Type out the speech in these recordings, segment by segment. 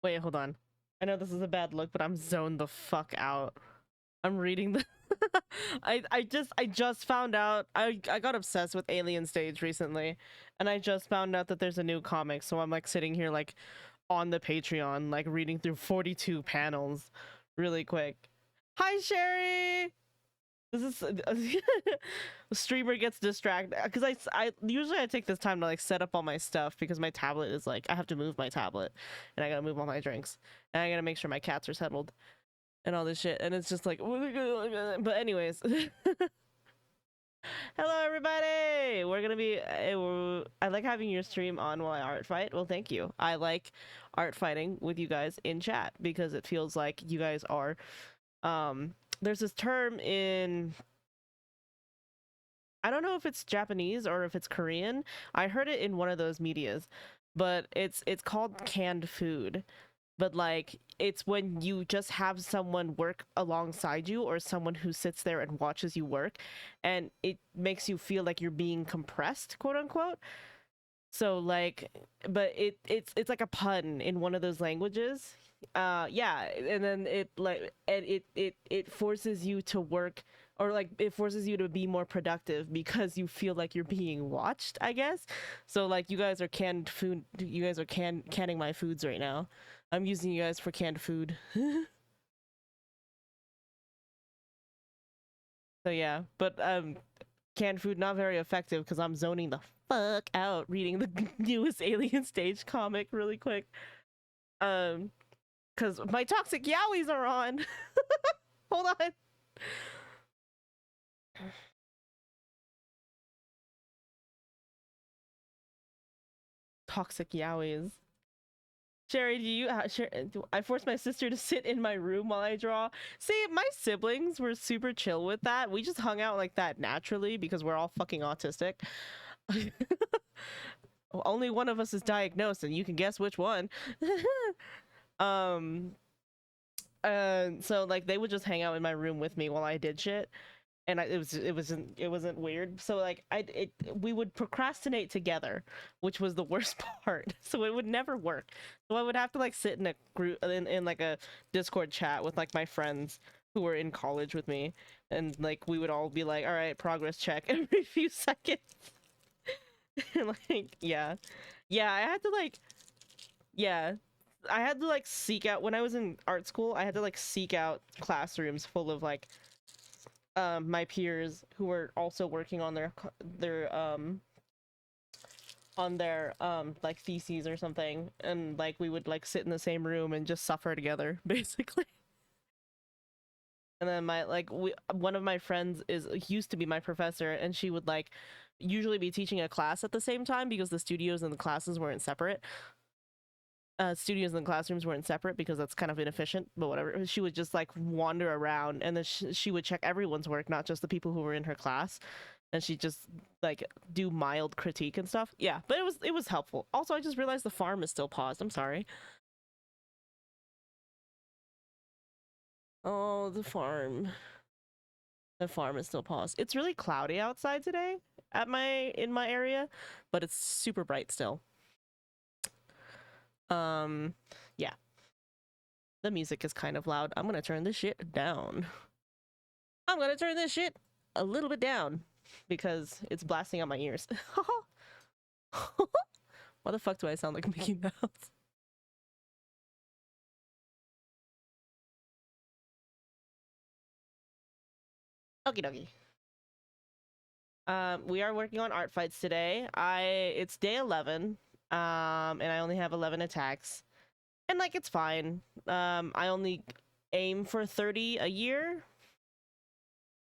Wait, hold on. I know this is a bad look, but I'm zoned the fuck out. I'm reading the I just found out I got obsessed with Alien Stage recently, and I just found out that there's a new comic, so I'm like sitting here like on the Patreon, like reading through 42 panels really quick. Hi Sherry! This is a streamer gets distracted because I usually I take this time to like set up all my stuff because my tablet is like I have to move my tablet and I gotta move all my drinks and I gotta make sure my cats are settled and all this shit, and it's just like but anyways. Hello everybody, we're gonna be I like having your stream on while I art fight. Well, thank you. I like art fighting with you guys in chat because it feels like you guys are there's this term in, I don't know if it's Japanese or if it's Korean. I heard it in one of those medias, but it's called canned food. But like it's when you just have someone work alongside you or someone who sits there and watches you work, and it makes you feel like you're being compressed, quote unquote. So like, but it's like a pun in one of those languages. Yeah, and then it like and it forces you to work, or like it forces you to be more productive because you feel like you're being watched, I guess. So like you guys are canned food, you guys are canning my foods right now. I'm using you guys for canned food. So yeah, but canned food not very effective because I'm zoning the fuck out reading the newest Alien Stage comic really quick. Because my toxic yaois are on. Hold on. Toxic yaois. Sherry, do you? I forced my sister to sit in my room while I draw. See, my siblings were super chill with that. We just hung out like that naturally because we're all fucking autistic. Only one of us is diagnosed, and you can guess which one. um, so like they would just hang out in my room with me while I did shit, and it wasn't weird. So like we would procrastinate together, which was the worst part. So it would never work. So I would have to like sit in a group in like a Discord chat with like my friends who were in college with me, and like we would all be like, all right, progress check every few seconds. Like yeah, I had to like yeah, I had to like seek out when I was in art school. I had to like seek out classrooms full of like my peers who were also working on their like theses or something, and like we would like sit in the same room and just suffer together basically. And then one of my friends used to be my professor, and she would like usually be teaching a class at the same time because the studios and the classes weren't separate. Studios and classrooms weren't separate because that's kind of inefficient, but whatever. She would just like wander around, and then she would check everyone's work, not just the people who were in her class, and she'd just like do mild critique and stuff. Yeah, but it was helpful. Also, I just realized the farm is still paused. I'm sorry. Oh, the farm. The farm is still paused. It's really cloudy outside today in my area, but it's super bright still. Yeah. The music is kind of loud. I'm gonna turn this shit down. I'm gonna turn this shit a little bit down because it's blasting out my ears. Why the fuck do I sound like Mickey Mouse? Okie dokie. We are working on art fights today. It's day 11. And I only have 11 attacks. And like it's fine. I only aim for 30 a year.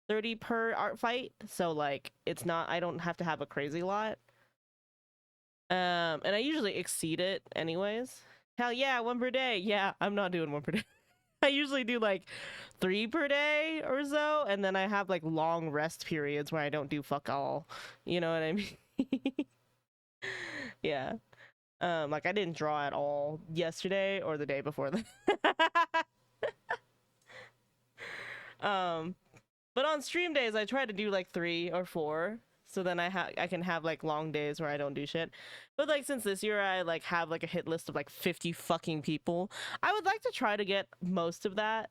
30 per art fight. So like it's not, I don't have to have a crazy lot. And I usually exceed it anyways. Hell yeah, one per day. Yeah, I'm not doing one per day. I usually do like 3 per day or so, and then I have like long rest periods where I don't do fuck all. You know what I mean? Yeah. Like I didn't draw at all yesterday or the day before that. But on stream days I try to do like 3 or 4. So then I can have like long days where I don't do shit. But like since this year I like have like a hit list of like 50 fucking people, I would like to try to get most of that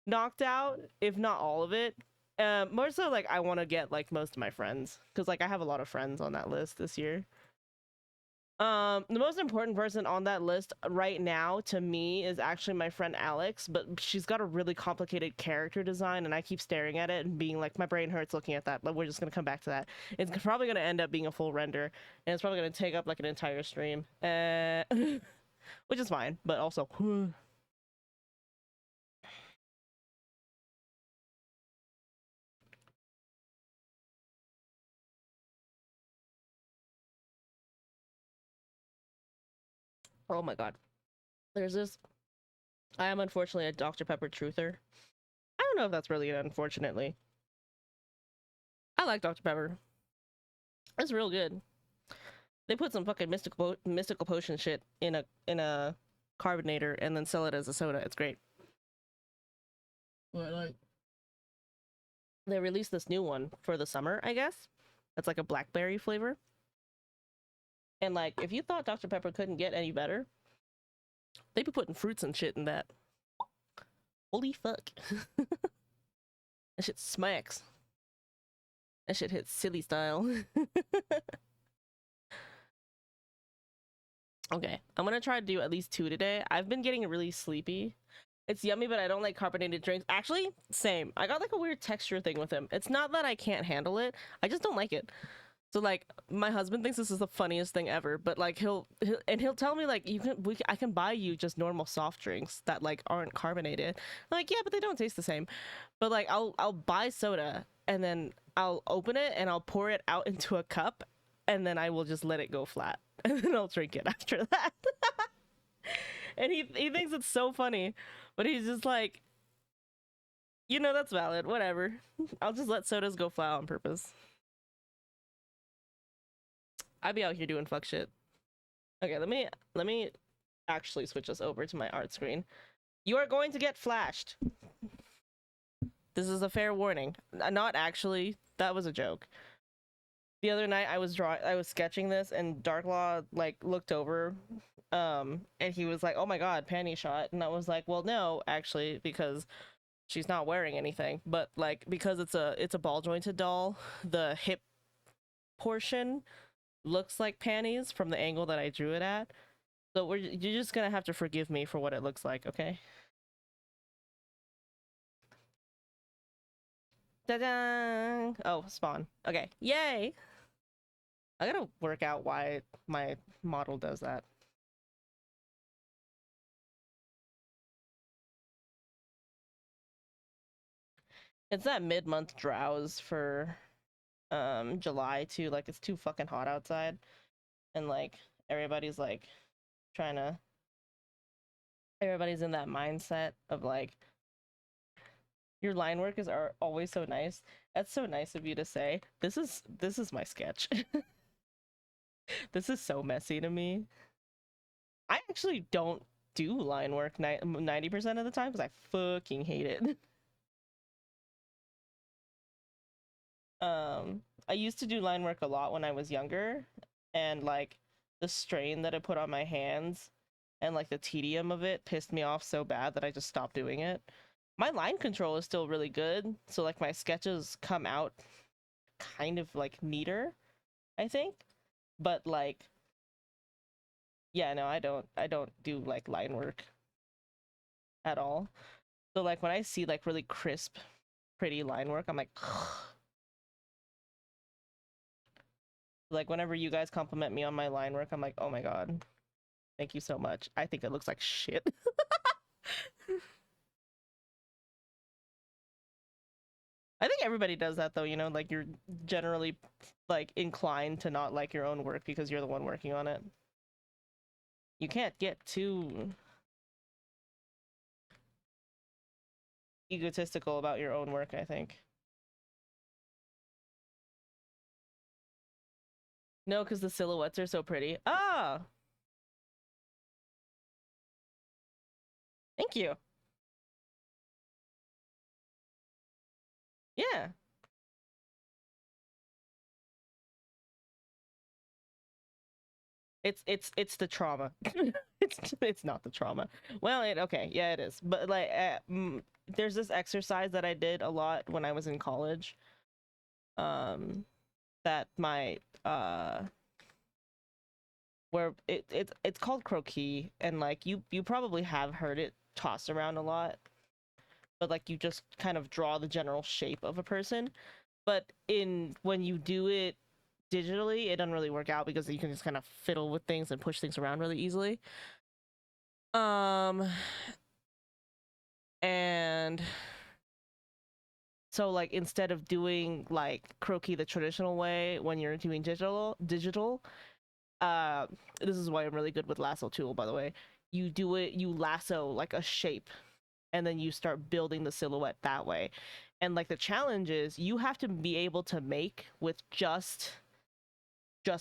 knocked out, if not all of it. More so like I want to get like most of my friends because like I have a lot of friends on that list this year. The most important person on that list right now to me is actually my friend Alex, but she's got a really complicated character design, and I keep staring at it and being like, my brain hurts looking at that. But we're just gonna come back to that. It's probably gonna end up being a full render, and it's probably gonna take up like an entire stream, which is fine, but also. Oh my god. There's this. I am unfortunately a Dr. Pepper truther. I don't know if that's really it, unfortunately. I like Dr. Pepper. It's real good. They put some fucking mystical potion shit in a carbonator and then sell it as a soda. It's great. But like, they released this new one for the summer, I guess. That's like a blackberry flavor. And like, if you thought Dr. Pepper couldn't get any better, they be putting fruits and shit in that. Holy fuck. That shit smacks. That shit hits silly style. Okay, I'm gonna try to do at least 2 today. I've been getting really sleepy. It's yummy, but I don't like carbonated drinks. Actually, same. I got like a weird texture thing with him. It's not that I can't handle it. I just don't like it. So like, my husband thinks this is the funniest thing ever, but like he'll tell me like I can buy you just normal soft drinks that like aren't carbonated. I'm like, yeah, but they don't taste the same. But like I'll buy soda and then I'll open it and I'll pour it out into a cup and then I will just let it go flat and then I'll drink it after that. And he thinks it's so funny, but he's just like, you know, that's valid. Whatever. I'll just let sodas go flat on purpose. I'd be out here doing fuck shit. Okay, let me actually switch us over to my art screen. You are going to get flashed. This is a fair warning. Not actually. That was a joke. The other night I was sketching this and Darklaw like looked over and he was like, "Oh my god, panty shot." And I was like, "Well, no, actually, because she's not wearing anything, but like because it's a ball jointed doll, the hip portion looks like panties from the angle that I drew it at. So you're just gonna have to forgive me for what it looks like, okay?" Ta-da! Oh, spawn. Okay, yay! I gotta work out why my model does that. It's that mid-month drowse for July too. Like it's too fucking hot outside, and like everybody's like trying to. Everybody's in that mindset of like, your line work is always so nice. That's so nice of you to say. This is my sketch. This is so messy to me. I actually don't do line work 90% of the time because I fucking hate it. I used to do line work a lot when I was younger, and like the strain that it put on my hands and like the tedium of it pissed me off so bad that I just stopped doing it. My line control is still really good, so like my sketches come out kind of like neater, I think. But like, yeah, no, I don't do like line work at all. So like when I see like really crisp, pretty line work, I'm like, like whenever you guys compliment me on my line work, I'm like, oh my god, thank you so much. I think it looks like shit. I think everybody does that though, you know, like you're generally like inclined to not like your own work because you're the one working on it. You can't get too egotistical about your own work, I think. No, because the silhouettes are so pretty. Ah, thank you. Yeah. It's the trauma. It's not the trauma. Well, okay, yeah, it is. But like, there's this exercise that I did a lot when I was in college. Um, that my where it's called croquis, and like you probably have heard it tossed around a lot, but like you just kind of draw the general shape of a person. But in when you do it digitally, it doesn't really work out because you can just kind of fiddle with things and push things around really easily. Um, and so like instead of doing like croquis the traditional way when you're doing digital, uh, this is why I'm really good with lasso tool, by the way. You lasso like a shape, and then you start building the silhouette that way. And like the challenge is you have to be able to make with just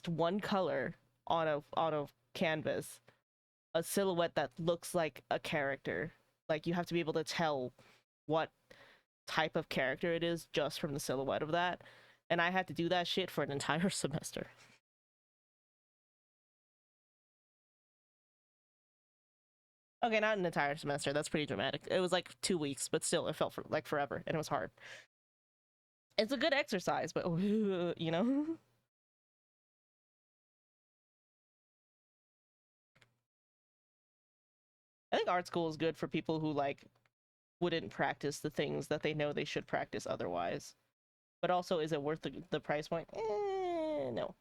one color on a canvas a silhouette that looks like a character. Like you have to be able to tell what type of character it is just from the silhouette of that. And I had to do that shit for an entire semester. Okay, not an entire semester. That's pretty dramatic. It was like 2 weeks, but still, it felt like forever, and it was hard. It's a good exercise, but you know. I think art school is good for people who like wouldn't practice the things that they know they should practice otherwise. But also, is it worth the price point? No,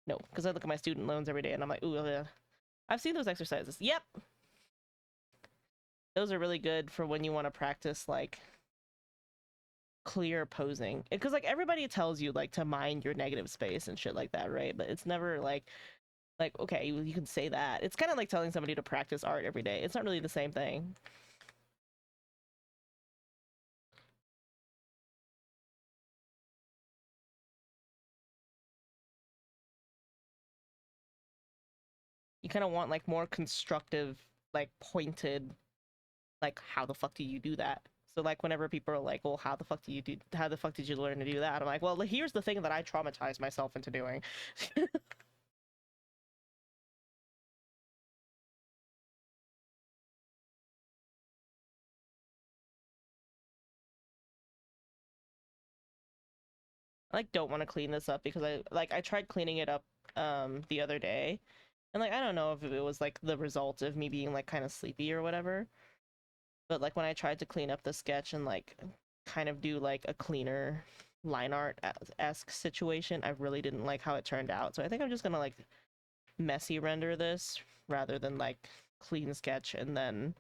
no, because I look at my student loans every day, and I'm like, ooh, I've seen those exercises. Yep, those are really good for when you want to practice like clear posing, because like everybody tells you like to mind your negative space and shit like that, right? But it's never like okay, you can say that. It's kind of like telling somebody to practice art every day. It's not really the same thing. You kind of want like more constructive, like pointed, like how the fuck do you do that? So like whenever people are like, well, how the fuck did you learn to do that? I'm like, well, here's the thing that I traumatized myself into doing. I like don't want to clean this up because I tried cleaning it up the other day, and like I don't know if it was like the result of me being like kind of sleepy or whatever, but like when I tried to clean up the sketch and like kind of do like a cleaner line art esque situation, I really didn't like how it turned out. So I think I'm just gonna like messy render this rather than like clean sketch, and then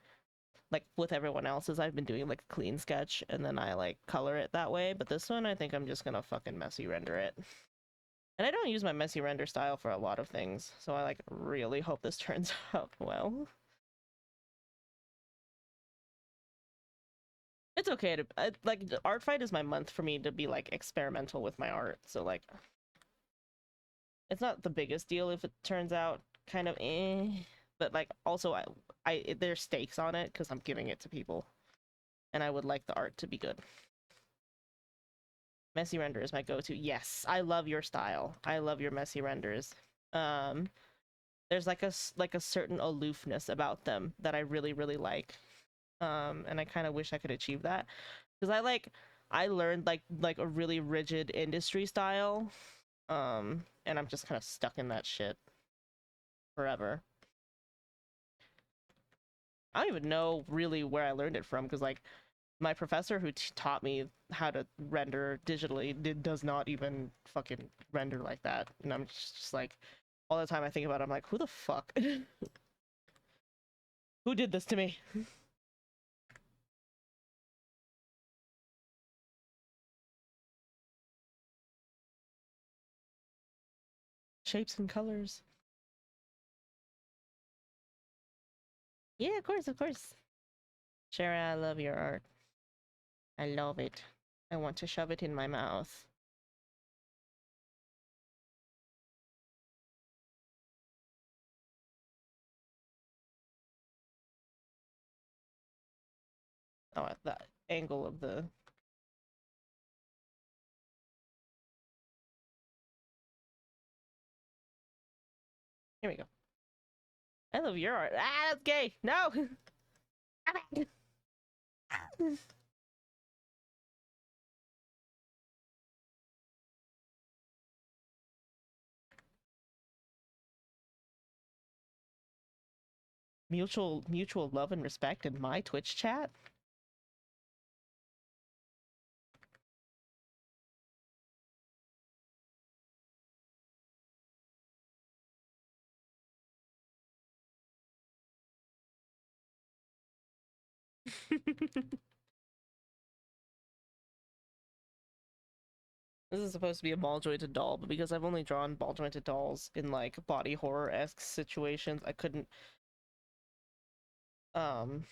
like with everyone else's I've been doing like a clean sketch and then I like color it that way. But this one I think I'm just gonna fucking messy render it. And I don't use my messy render style for a lot of things, so I like really hope this turns out well. It's okay to like Artfight is my month for me to be like experimental with my art. So like it's not the biggest deal if it turns out kind of but like also I there's stakes on it because I'm giving it to people, and I would like the art to be good. Messy render is my go-to. Yes, I love your style. I love your messy renders. Um, there's like a certain aloofness about them that I really like. And I kind of wish I could achieve that because I learned like a really rigid industry style. And I'm just kind of stuck in that shit forever. I don't even know really where I learned it from because like my professor who taught me how to render digitally does not even fucking render like that, and I'm just like all the time I think about it, I'm like, who the fuck who did this to me? Shapes and colors. Yeah, of course, of course. Shara, I love your art. I love it. I want to shove it in my mouth. Oh, that angle of the Here we go. I love your art. Ah, that's gay. No. Mutual love and respect in my Twitch chat. This is supposed to be a ball jointed doll, but because I've only drawn ball jointed dolls in like body horror-esque situations, I couldn't um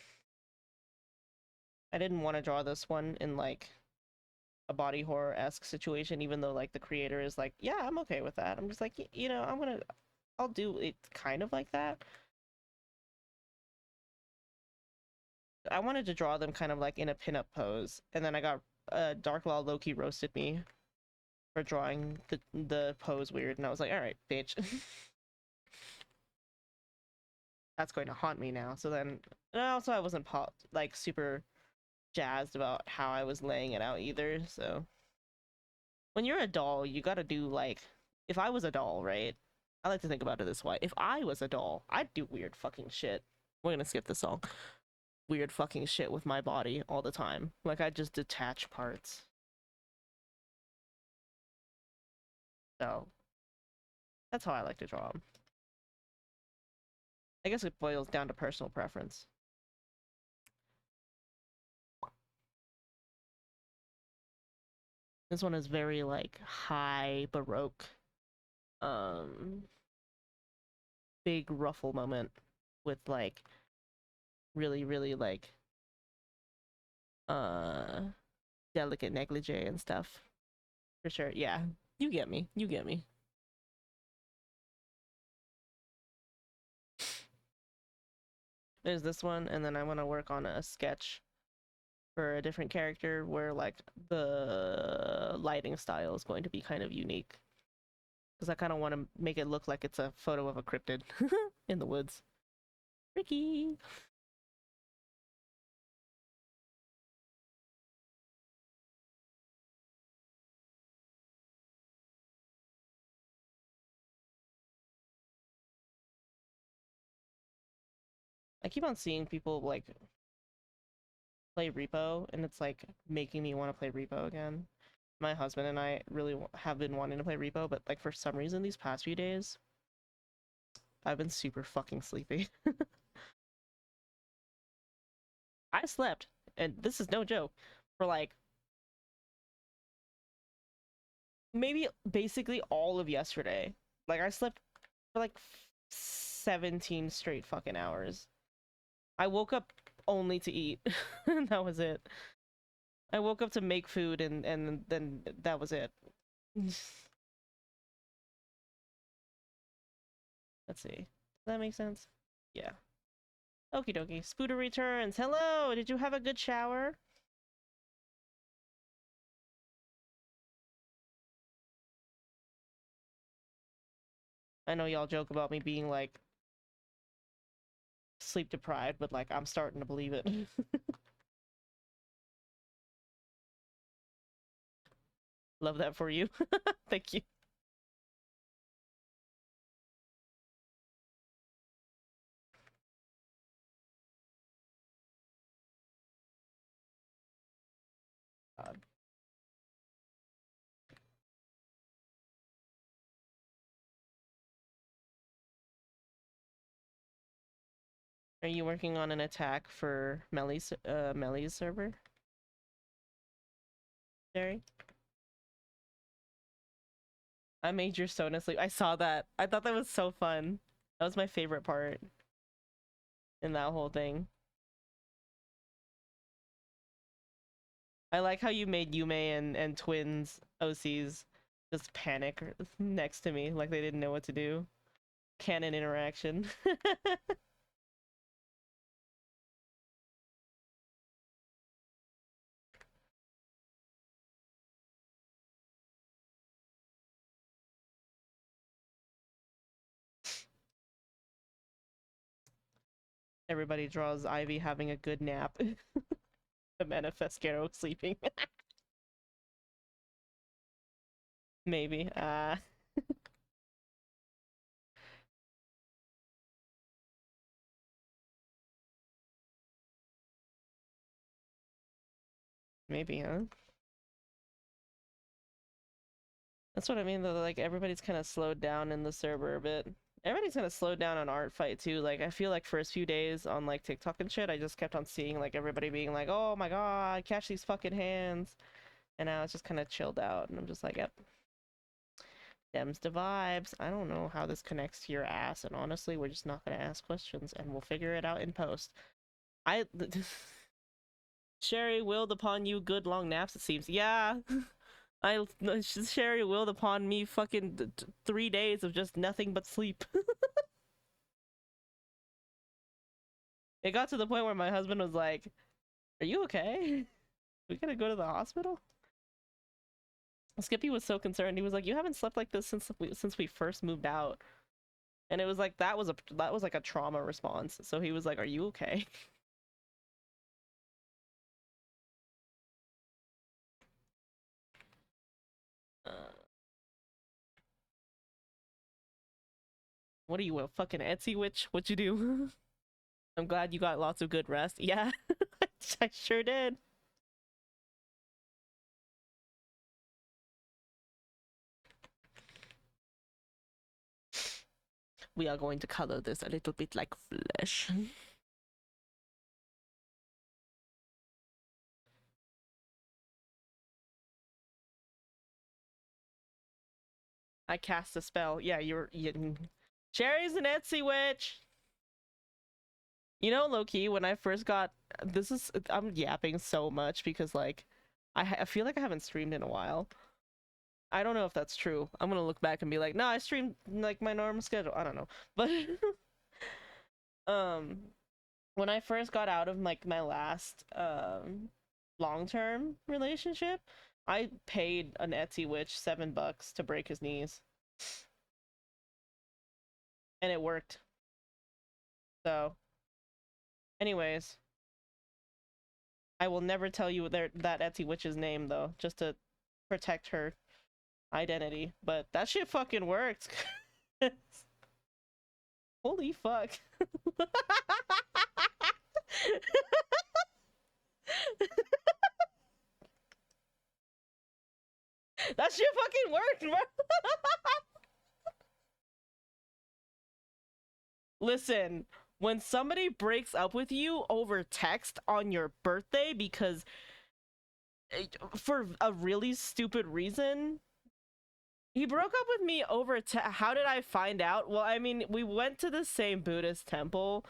I didn't want to draw this one in like a body horror-esque situation, even though like the creator is like, yeah, I'm okay with that. I'm just like, you know, I'll do it kind of like that. I wanted to draw them kind of like in a pinup pose, and then I got Dark Law Loki roasted me for drawing the pose weird, and I was like, all right, bitch. That's going to haunt me now. So then, and also I wasn't like super jazzed about how I was laying it out either. So when you're a doll, you gotta do like, if I was a doll, right? I like to think about it this way. If I was a doll, I'd do weird fucking shit. We're gonna skip this song. Weird fucking shit with my body all the time. Like I'd just detach parts. So that's how I like to draw them. I guess it boils down to personal preference. This one is very like high Baroque. Big ruffle moment with like really like uh delicate negligee and stuff. For sure. Yeah. You get me. You get me. There's this one, and then I want to work on a sketch for a different character where like the lighting style is going to be kind of unique. Because I kind of want to make it look like it's a photo of a cryptid in the woods. Ricky! I keep on seeing people like play Repo, and it's like making me want to play Repo again. My husband and I really have been wanting to play Repo, but like for some reason these past few days, I've been super fucking sleepy. I slept, and this is no joke, for like maybe basically all of yesterday. Like I slept for like 17 straight fucking hours. I woke up only to eat. And that was it. I woke up to make food and then that was it. Let's see. Does that make sense? Yeah. Okie dokie. Spooter returns. Hello! Did you have a good shower? I know y'all joke about me being like sleep deprived, but like I'm starting to believe it. Love that for you. Thank you. God. Are you working on an attack for Melly's server, Jerry? I made your Sona sleep. I saw that. I thought that was so fun. That was my favorite part in that whole thing. I like how you made Yume and twins OCs just panic next to me like they didn't know what to do. Canon interaction. Everybody draws Ivy having a good nap. The manifest Garo sleeping. Maybe. Maybe, huh? That's what I mean though, like everybody's kind of slowed down in the server a bit. Everybody's kind of slowed down on Artfight too. Like I feel like first few days on like TikTok and shit, I just kept on seeing like everybody being like, "Oh my god, catch these fucking hands." And now it's just kind of chilled out and I'm just like, "Yep. Dems to vibes." I don't know how this connects to your ass, and honestly, we're just not gonna ask questions and we'll figure it out in post. I Sherry willed upon you good long naps, it seems. Yeah. Sherry willed upon me fucking 3 days of just nothing but sleep. It got to the point where my husband was like, "Are you okay? We gotta go to the hospital?" Skippy was so concerned. He was like, "You haven't slept like this since we first moved out." And it was like that was like a trauma response. So he was like, "Are you okay?" What are you, a fucking Etsy witch? What you do? I'm glad you got lots of good rest. Yeah, I sure did. We are going to color this a little bit like flesh. I cast a spell. Yeah, Sherry's an Etsy witch. You know, low-key, when I first got I'm yapping so much because like I feel like I haven't streamed in a while. I don't know if that's true. I'm gonna look back and be like, no, I streamed like my normal schedule. I don't know. But um when I first got out of like my last long-term relationship, I paid an Etsy witch $7 to break his knees. And it worked. So anyways, I will never tell you that Etsy witch's name though, just to protect her identity. But that shit fucking worked. Holy fuck. That shit fucking worked, bro. Listen, when somebody breaks up with you over text on your birthday because for a really stupid reason, he broke up with me over how did I find out? Well, I mean, we went to the same Buddhist temple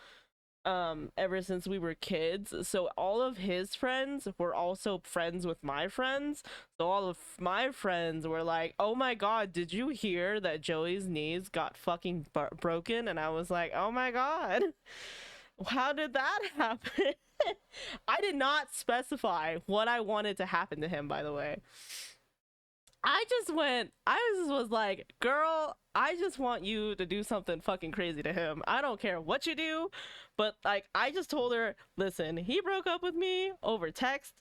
ever since we were kids, so all of his friends were also friends with my friends, so all of my friends were like, "Oh my god, did you hear that Joey's knees got fucking broken?" And I was like, "Oh my god, how did that happen?" I did not specify what I wanted to happen to him, by the way. I was like, "Girl, I just want you to do something fucking crazy to him. I don't care what you do." But like, I just told her, "Listen, he broke up with me over text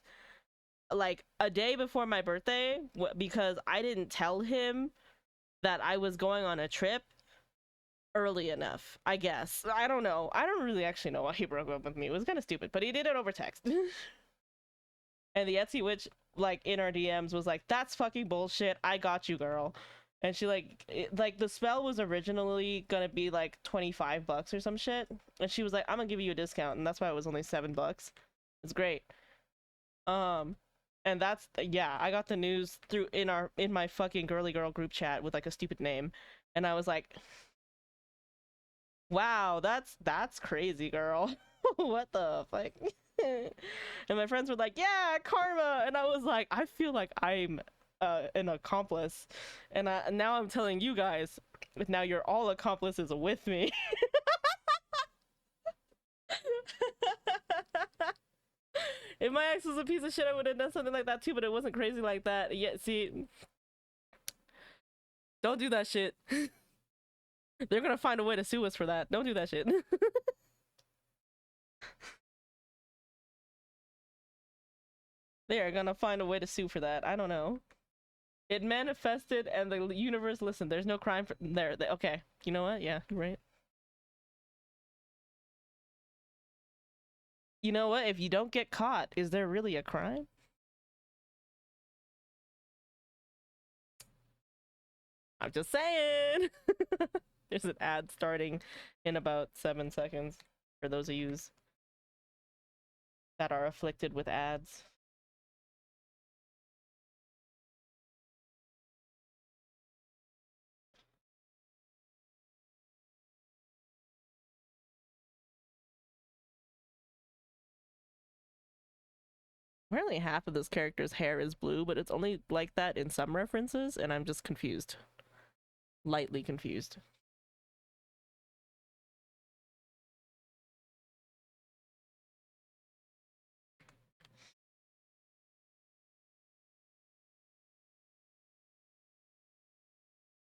like a day before my birthday because I didn't tell him that I was going on a trip early enough, I guess. I don't know. I don't really actually know why he broke up with me. It was kind of stupid, but he did it over text." And the Etsy witch, like in our DMs, was like, "That's fucking bullshit. I got you, girl." And she like the spell was originally gonna be like $25 or some shit, and she was like, "I'm gonna give you a discount," and that's why it was only $7. It's great. Um, and that's yeah, I got the news through in my fucking girly girl group chat with like a stupid name, and I was like, "Wow, that's crazy, girl." What the fuck? And my friends were like, "Yeah, karma," and I was like, I feel like I'm an accomplice, and now I'm telling you guys, now you're all accomplices with me. If my ex was a piece of shit, I would have done something like that too, but it wasn't crazy like that. Yeah, see, don't do that shit. They're gonna find a way to sue us for that. Don't do that shit. They are gonna find a way to sue for that. I don't know. It manifested and the universe, listen, there's no crime for there. Okay, you know what? Yeah, right. You know what? If you don't get caught, is there really a crime? I'm just saying. There's an ad starting in about 7 seconds for those of you that are afflicted with ads. Apparently half of this character's hair is blue, but it's only like that in some references, and I'm just confused. Lightly confused.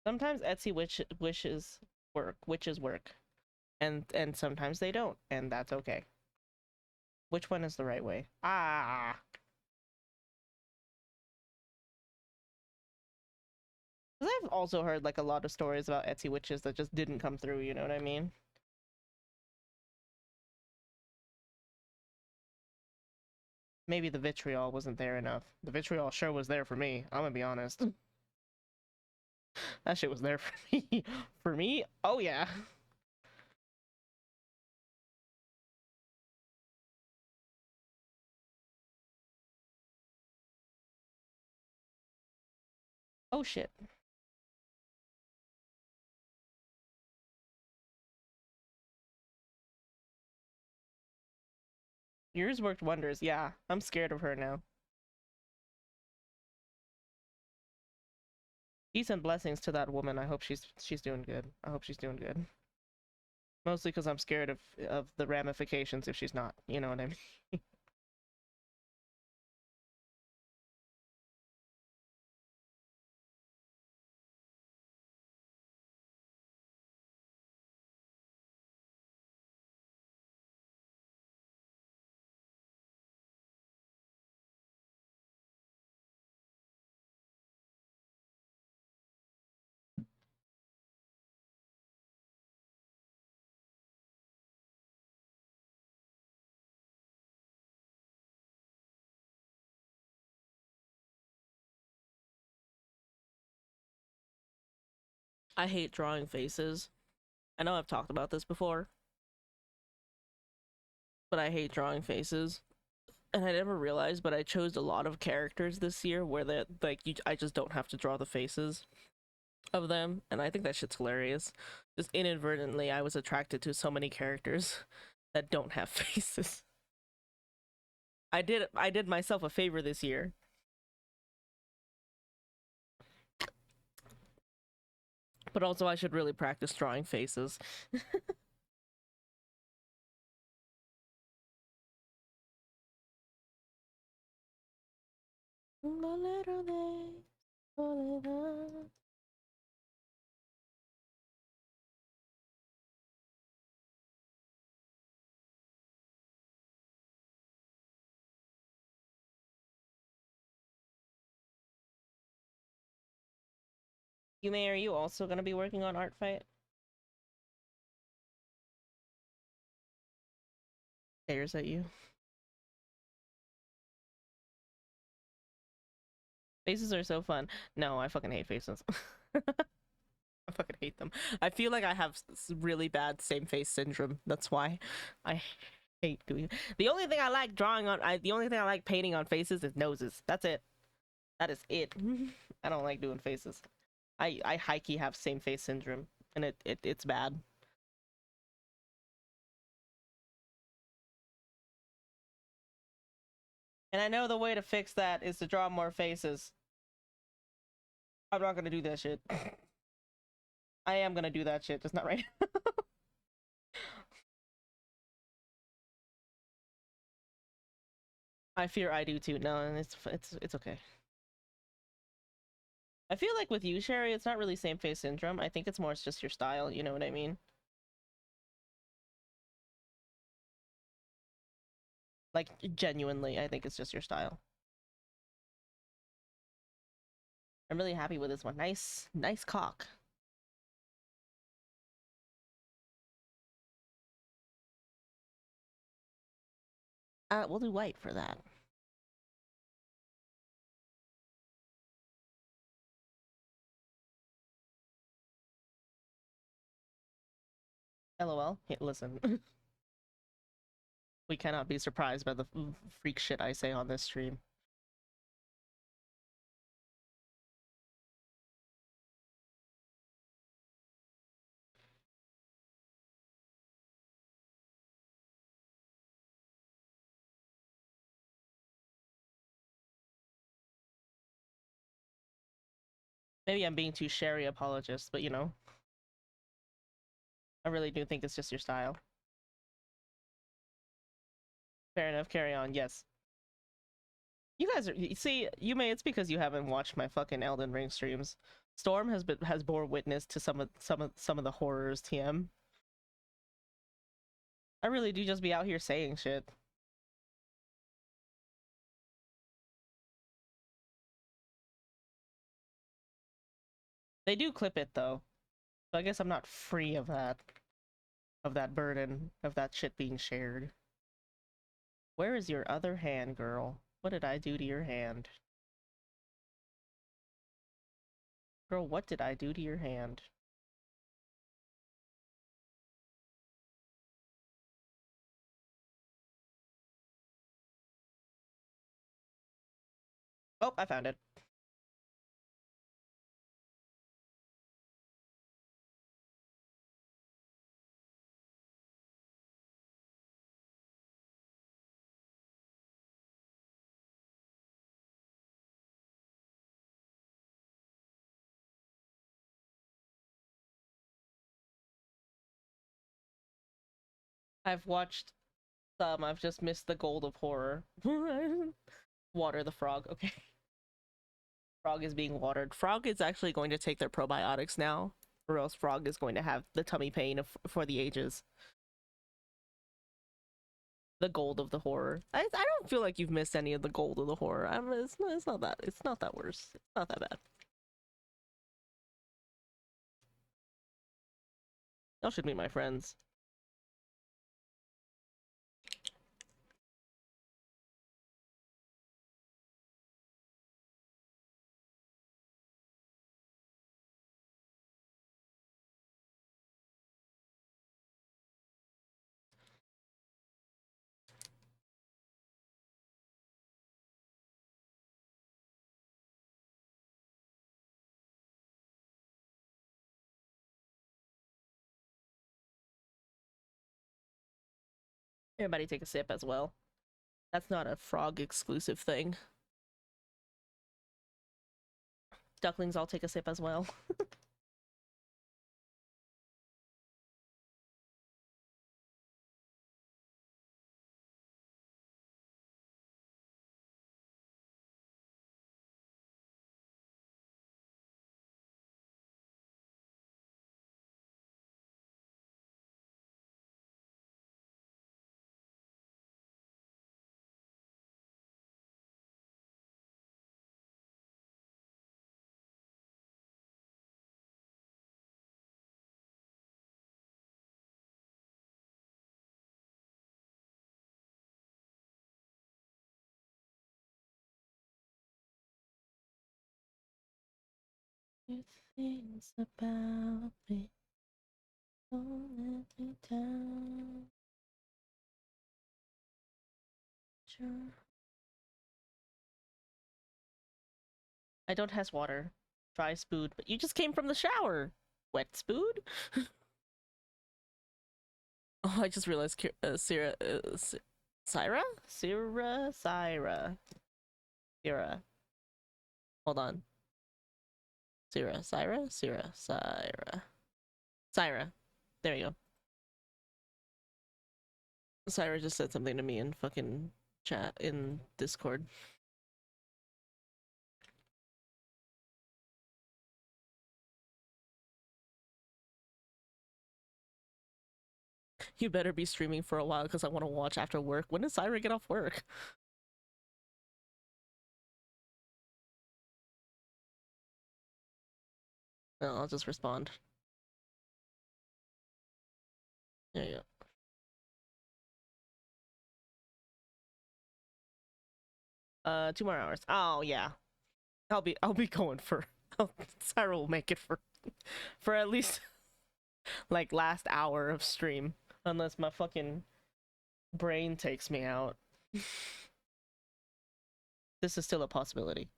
Sometimes Etsy witches work, and sometimes they don't, and that's okay. Which one is the right way? Ah. I've also heard like a lot of stories about Etsy witches that just didn't come through, you know what I mean? Maybe the vitriol wasn't there enough. The vitriol sure was there for me, I'm gonna be honest. That shit was there for me. For me? Oh yeah. Oh shit. Yours worked wonders. Yeah, I'm scared of her now. Peace and blessings to that woman. I hope she's doing good. I hope she's doing good. Mostly because I'm scared of the ramifications if she's not. You know what I mean? I hate drawing faces. I know I've talked about this before, but I hate drawing faces. And I never realized, but I chose a lot of characters this year where that like I just don't have to draw the faces of them, and I think that shit's hilarious. Just inadvertently, I was attracted to so many characters that don't have faces. I did myself a favor this year. But also I should really practice drawing faces. Yume, are you also gonna be working on Artfight? Stares at you. Faces are so fun. No, I fucking hate faces. I fucking hate them. I feel like I have really bad same face syndrome. That's why I hate doing it. The only thing I like drawing on, the only thing I like painting on faces is noses. That's it. That is it. I don't like doing faces. I high-key have same face syndrome, and it's bad. And I know the way to fix that is to draw more faces. I'm not gonna do that shit. I am gonna do that shit, just not right now. I fear I do too. No, and it's okay. I feel like with you, Sherry, it's not really same face syndrome. I think it's more it's just your style, you know what I mean? Like, genuinely, I think it's just your style. I'm really happy with this one. Nice, nice cock. We'll do white for that. LOL. Hey, listen. We cannot be surprised by the freak shit I say on this stream. Maybe I'm being too sherry apologist, but you know, I really do think it's just your style. Fair enough, carry on, yes. You guys are, you see, you may, it's because you haven't watched my fucking Elden Ring streams. Storm has bore witness to some of the horrors, TM. I really do just be out here saying shit. They do clip it though. So I guess I'm not free of that burden, of that shit being shared. Where is your other hand, girl? What did I do to your hand? Girl, what did I do to your hand? Oh, I found it. I've watched some, I've just missed the gold of horror. Water the frog, okay. Frog is being watered. Frog is actually going to take their probiotics now, or else Frog is going to have the tummy pain for the ages. The gold of the horror. I don't feel like you've missed any of the gold of the horror. It's not that worse. It's not that bad. Y'all should meet my friends. Everybody take a sip as well. That's not a frog exclusive thing. Ducklings all take a sip as well. Good things about me don't let me down. Sure. I don't has water. Dry spood, but you just came from the shower. Wet spood? Oh, I just realized Syra, Syra? Syra. Hold on. Syra. There you go. Syra just said something to me in fucking chat in Discord. You better be streaming for a while because I want to watch after work. When does Siren get off work? No, I'll just respond. There you go. 2 more hours. Oh yeah. I'll be going for Siren will make it for at least like last hour of stream. Unless my fucking brain takes me out. This is still a possibility.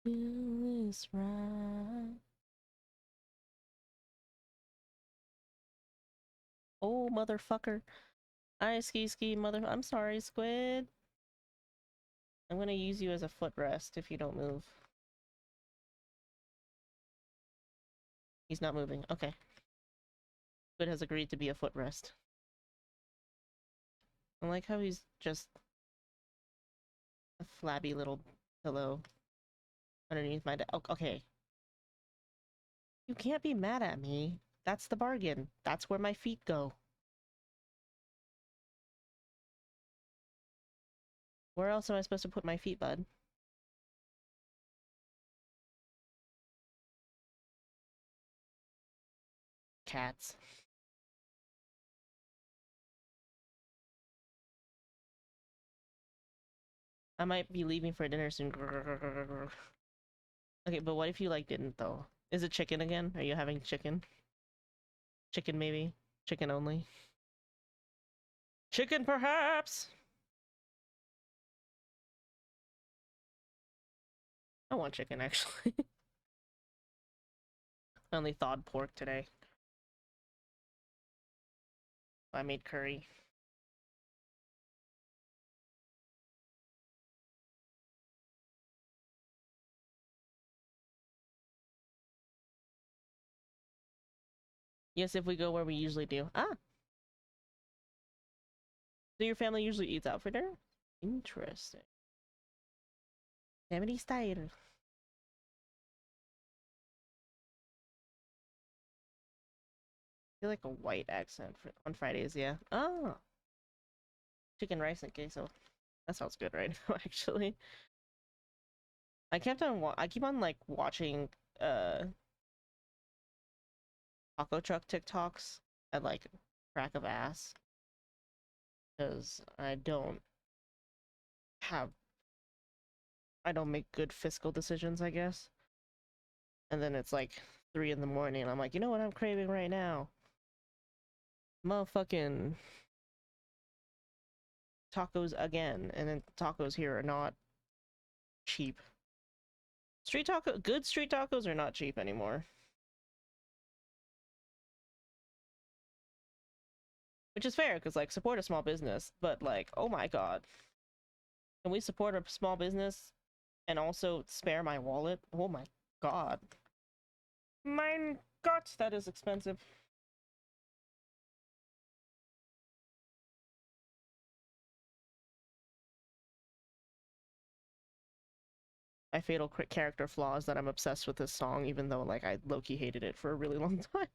Do this right. Oh, motherfucker. I ski mother. I'm sorry, Squid. I'm gonna use you as a footrest if you don't move. He's not moving. Okay. Squid has agreed to be a footrest. I like how he's just a flabby little pillow underneath my okay. You can't be mad at me. That's the bargain. That's where my feet go. Where else am I supposed to put my feet, bud? Cats. I might be leaving for dinner soon. Okay, but what if you like didn't though? Is it chicken again? Are you having chicken? Chicken maybe? Chicken only? Chicken perhaps? I want chicken actually. I only thawed pork today. I made curry. Yes, if we go where we usually do. Ah! So your family usually eats out for dinner? Interesting. Family style. I feel like a white accent on Fridays, yeah. Oh! Chicken rice and queso. That sounds good right now, actually. I kept on I keep on like watching taco truck TikToks at like crack of ass. Because I don't make good fiscal decisions, I guess. And then it's like 3 in the morning and I'm like, you know what I'm craving right now? Motherfucking tacos again. And then tacos here are not cheap. Good street tacos are not cheap anymore. Which is fair, because like support a small business, but like, oh my god. Can we support a small business and also spare my wallet? Oh my god. Mein Gott, that is expensive. My fatal character flaw is that I'm obsessed with this song, even though like I low-key hated it for a really long time.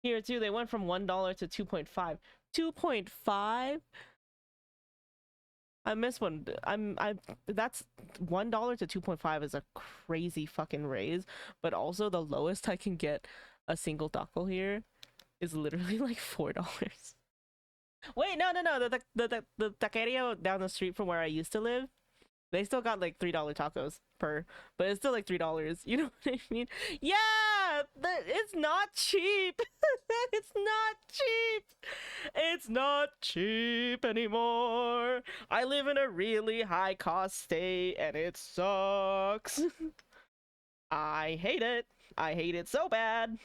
Here too, they went from $1 to 2.5. 2.5? I missed one. That's $1 to 2.5 is a crazy fucking raise, but also the lowest I can get a single taco here is literally like $4. Wait, no. The taqueria down the street from where I used to live, they still got like $3 tacos per, but it's still like $3. You know what I mean? Yeah, it's not cheap. It's not cheap. It's not cheap anymore. I live in a really high cost state and it sucks. I hate it. I hate it so bad. I'm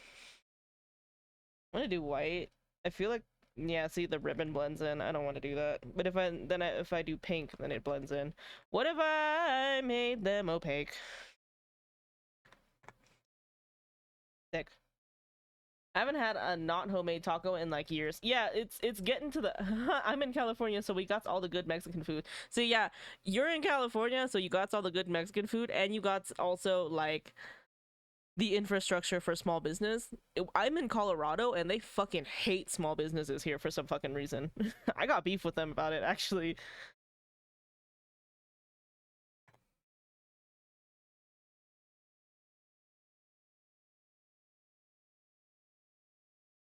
gonna do white. I feel like, yeah, see, the ribbon blends in. I don't want to do that. But if I do pink, then it blends in. What if I made them opaque? Sick. I haven't had a not homemade taco in like years. Yeah, it's getting to the I'm in California, so we got all the good Mexican food. So yeah, you're in California, so you got all the good Mexican food, and you got also like the infrastructure for small business. I'm in Colorado and they fucking hate small businesses here for some fucking reason. I got beef with them about it, actually.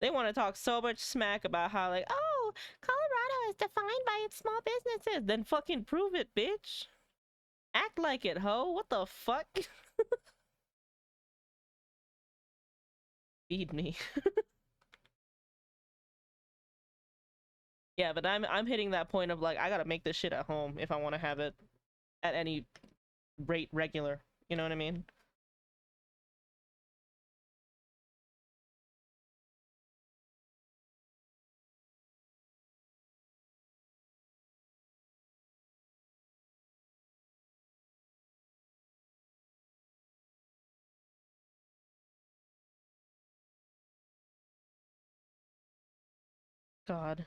They want to talk so much smack about how, like, oh, Colorado is defined by its small businesses. Then fucking prove it, bitch. Act like it, ho. What the fuck? Feed me. Yeah, but I'm hitting that point of like I gotta make this shit at home if I want to have it at any rate regular. You know what I mean? God.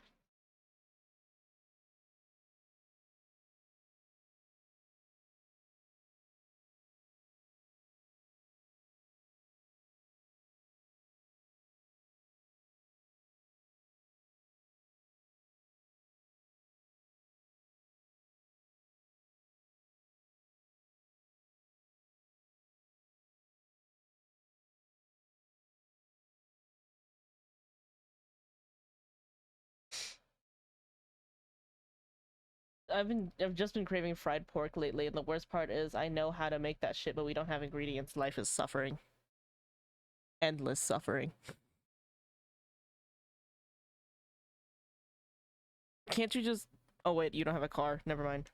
I've just been craving fried pork lately, and the worst part is I know how to make that shit, but we don't have ingredients. Life is suffering. Endless suffering. Can't you just Oh wait, you don't have a car. Never mind.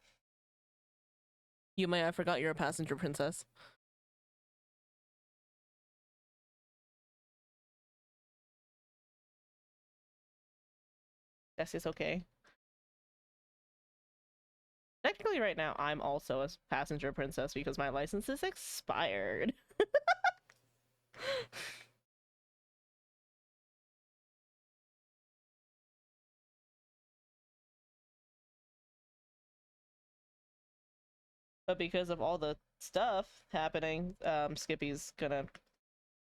You may I forgot you're a passenger princess. That's just okay. Technically right now I'm also a passenger princess because my license is expired. But because of all the stuff happening, Skippy's gonna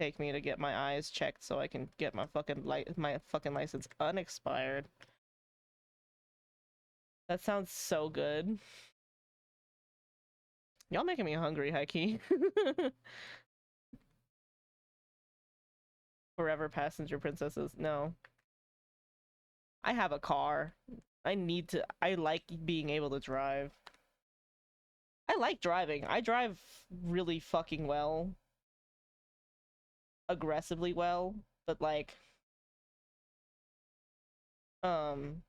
take me to get my eyes checked so I can get my fucking license unexpired. That sounds so good. Y'all making me hungry, Heike. Forever passenger princesses. No. I have a car. I like being able to drive. I like driving. I drive really fucking well. Aggressively well. But like, um,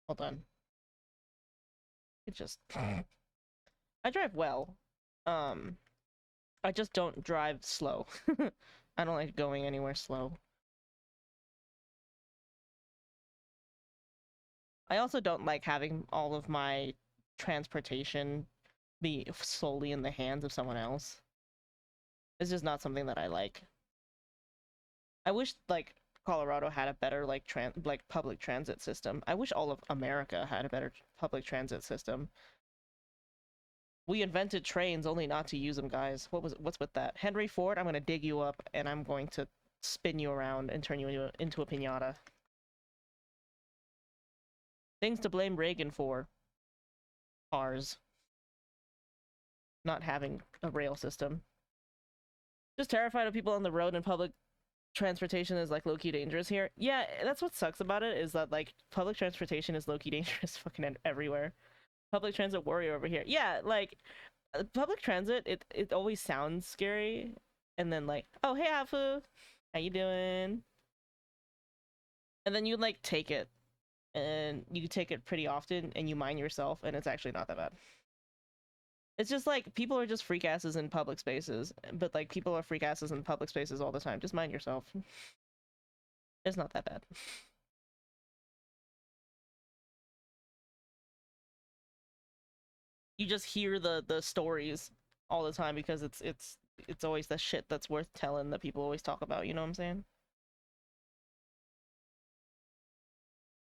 hold on. It just, I drive well. Um, I just don't drive slow. I don't like going anywhere slow. I also don't like having all of my transportation be solely in the hands of someone else. It's just not something that I like. I wish like Colorado had a better like public transit system. I wish all of America had a better public transit system. We invented trains only not to use them, guys. What's with that? Henry Ford, I'm gonna dig you up and I'm going to spin you around and turn you into a piñata. Things to blame Reagan for. Cars. Not having a rail system. Just terrified of people on the road and public transportation is like low-key dangerous here. Yeah, that's what sucks about it, is that like public transportation is low-key dangerous fucking everywhere. Public transit warrior over here. Yeah, like public transit, it always sounds scary, and then like, oh hey Afu, how you doing? And then you like take it, and you take it pretty often, and you mind yourself, and it's actually not that bad. It's just like people are just freak asses in public spaces, but like people are freak asses in public spaces all the time. Just mind yourself. It's not that bad. You just hear the stories all the time because it's always the shit that's worth telling that people always talk about, you know what I'm saying?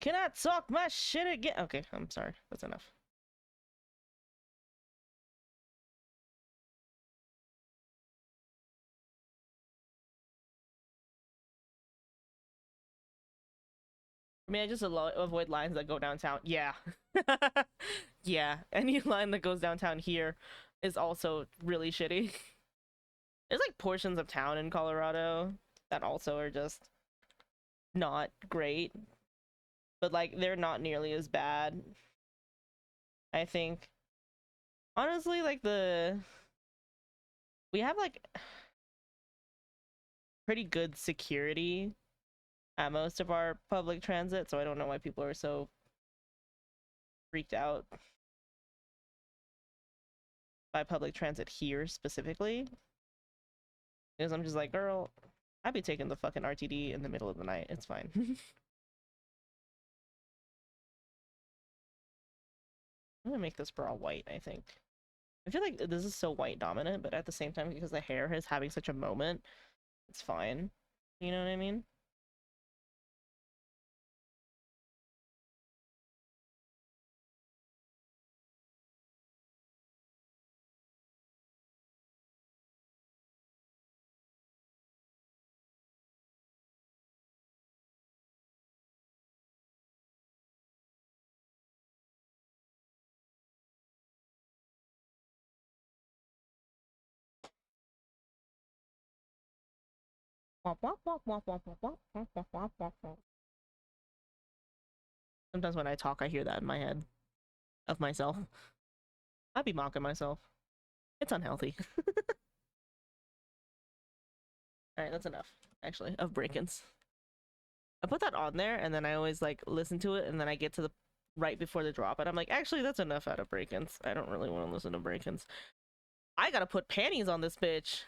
Can I talk my shit again? Okay, I'm sorry. That's enough. I mean, I just avoid lines that go downtown. Yeah. Yeah. Any line that goes downtown here is also really shitty. There's like portions of town in Colorado that also are just not great, but like they're not nearly as bad. I think honestly, like we have like pretty good security at most of our public transit, so I don't know why people are so freaked out by public transit here specifically. Because I'm just like, girl, I'd be taking the fucking RTD in the middle of the night. It's fine. I'm gonna make this bra white, I think. I feel like this is so white dominant, but at the same time, because the hair is having such a moment, it's fine. You know what I mean? Sometimes when I talk, I hear that in my head of myself. I'd be mocking myself. It's unhealthy. Alright, that's enough, actually, of break-ins. I put that on there, and then I always, like, listen to it, and then I get to the right before the drop, and I'm like, actually, that's enough out of break-ins. I don't really want to listen to break-ins. I gotta put panties on this bitch.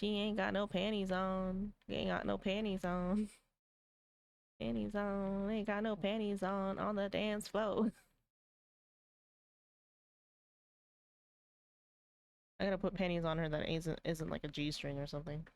She ain't got no panties on. She ain't got no panties on. Panties on. Ain't got no panties on the dance floor. I gotta put panties on her that isn't like a G-string or something.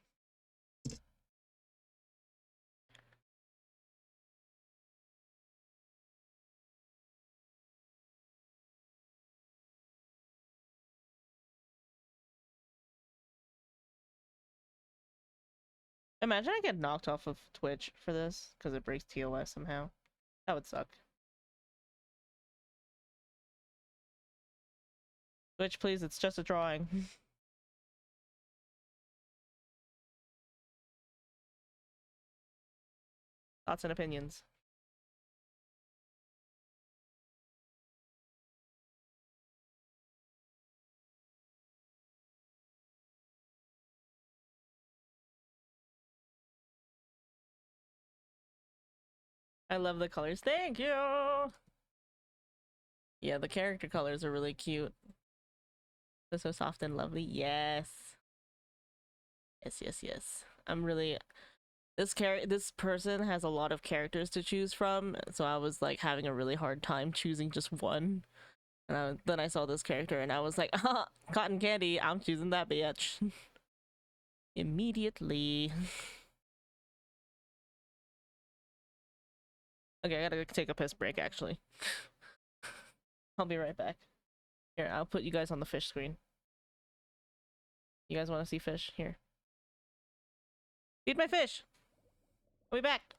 Imagine I get knocked off of Twitch for this because it breaks TOS somehow. That would suck. Twitch, please, it's just a drawing. Thoughts and opinions. I love the colors. Thank you! Yeah, the character colors are really cute. They're so soft and lovely. Yes. Yes, yes, yes. I'm really... This person has a lot of characters to choose from, so I was like having a really hard time choosing just one. And then I saw this character and I was like, ah, cotton candy, I'm choosing that bitch. Immediately. Okay, I gotta take a piss break actually. I'll be right back. Here, I'll put you guys on the fish screen. You guys want to see fish? Here. Feed my fish! I'll be back!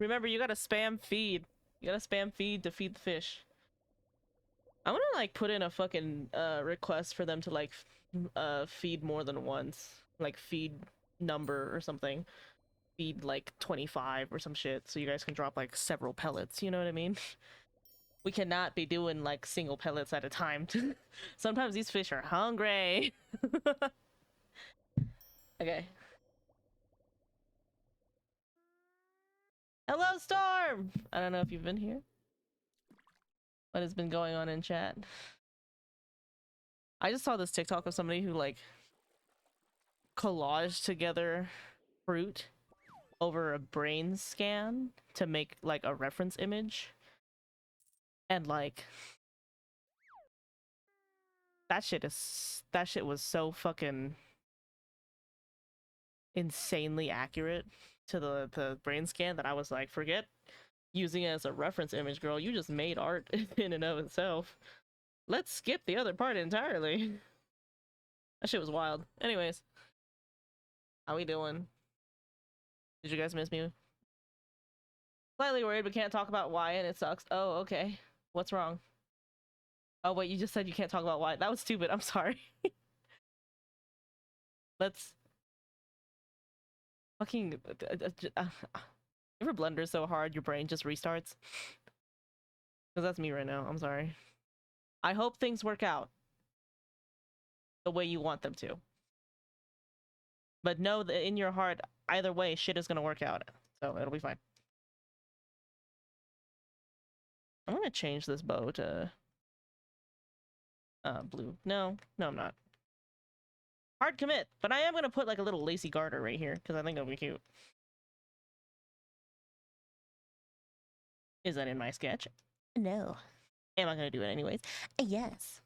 Remember, you gotta spam feed. You gotta spam feed to feed the fish. I'm gonna like put in a fucking request for them to like feed more than once. Like feed number or something. Feed like 25 or some shit so you guys can drop like several pellets, you know what I mean? We cannot be doing like single pellets at a time. Sometimes these fish are hungry. Okay. Hello, Storm! I don't know if you've been here. What has been going on in chat? I just saw this TikTok of somebody who like collaged together fruit over a brain scan to make like a reference image. And like that shit was so fucking insanely accurate to the brain scan that I was like, forget using it as a reference image, girl. You just made art in and of itself. Let's skip the other part entirely. That shit was wild. Anyways, how we doing? Did you guys miss me? Slightly worried, but can't talk about why, and it sucks. Oh, okay. What's wrong? Oh, wait, you just said you can't talk about why. That was stupid. I'm sorry. Let's fucking you ever blunder so hard your brain just restarts? Because that's me right now. I'm sorry. I hope things work out the way you want them to. But know that in your heart, either way, shit is gonna work out. So it'll be fine. I'm gonna change this bow to blue. No, I'm not. Hard commit, but I am gonna put like a little lacy garter right here because I think it'll be cute. Is that in my sketch? No. Am I gonna do it anyways? Yes.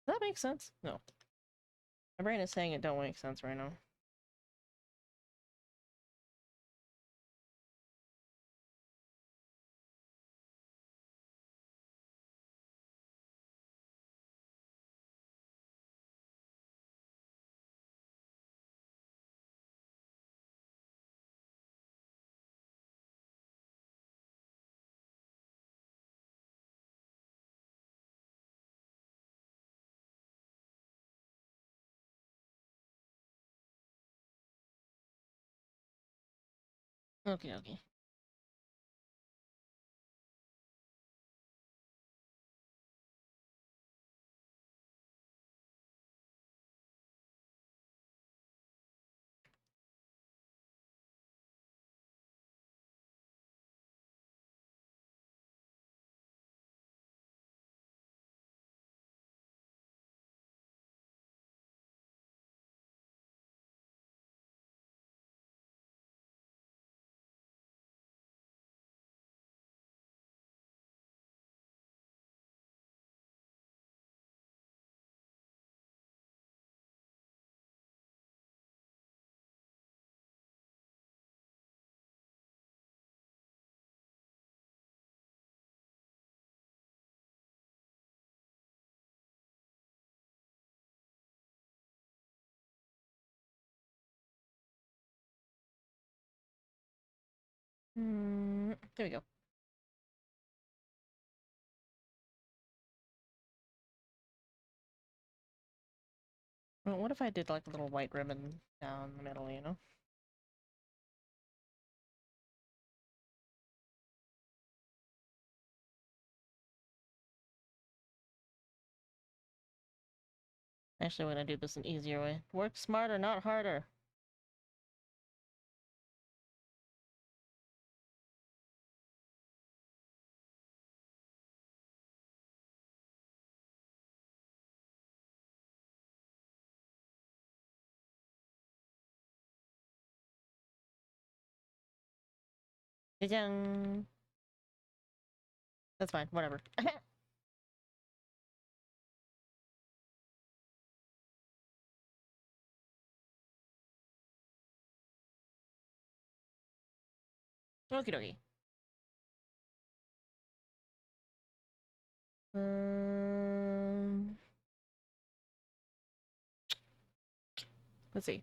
Does that make sense? No. My brain is saying it don't make sense right now. Okay. There we go. Well, what if I did like a little white ribbon down the middle, you know? Actually, we're gonna do this an easier way. Work smarter, not harder. Ja-jang. That's fine, whatever. Okie dokie. Let's see.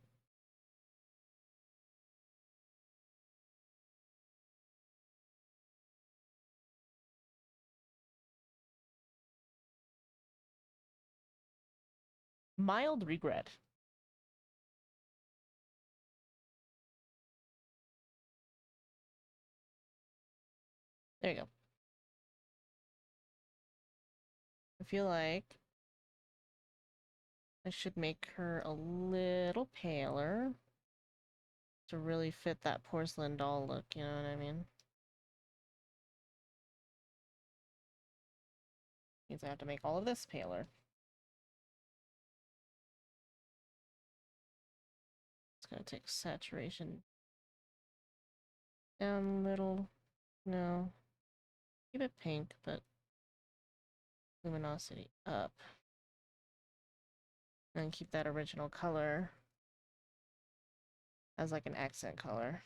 Mild regret. There you go. I feel like I should make her a little paler to really fit that porcelain doll look, you know what I mean? Means I have to make all of this paler. It's gonna take saturation down a little. No. Keep it pink, but luminosity up. And keep that original color as like an accent color.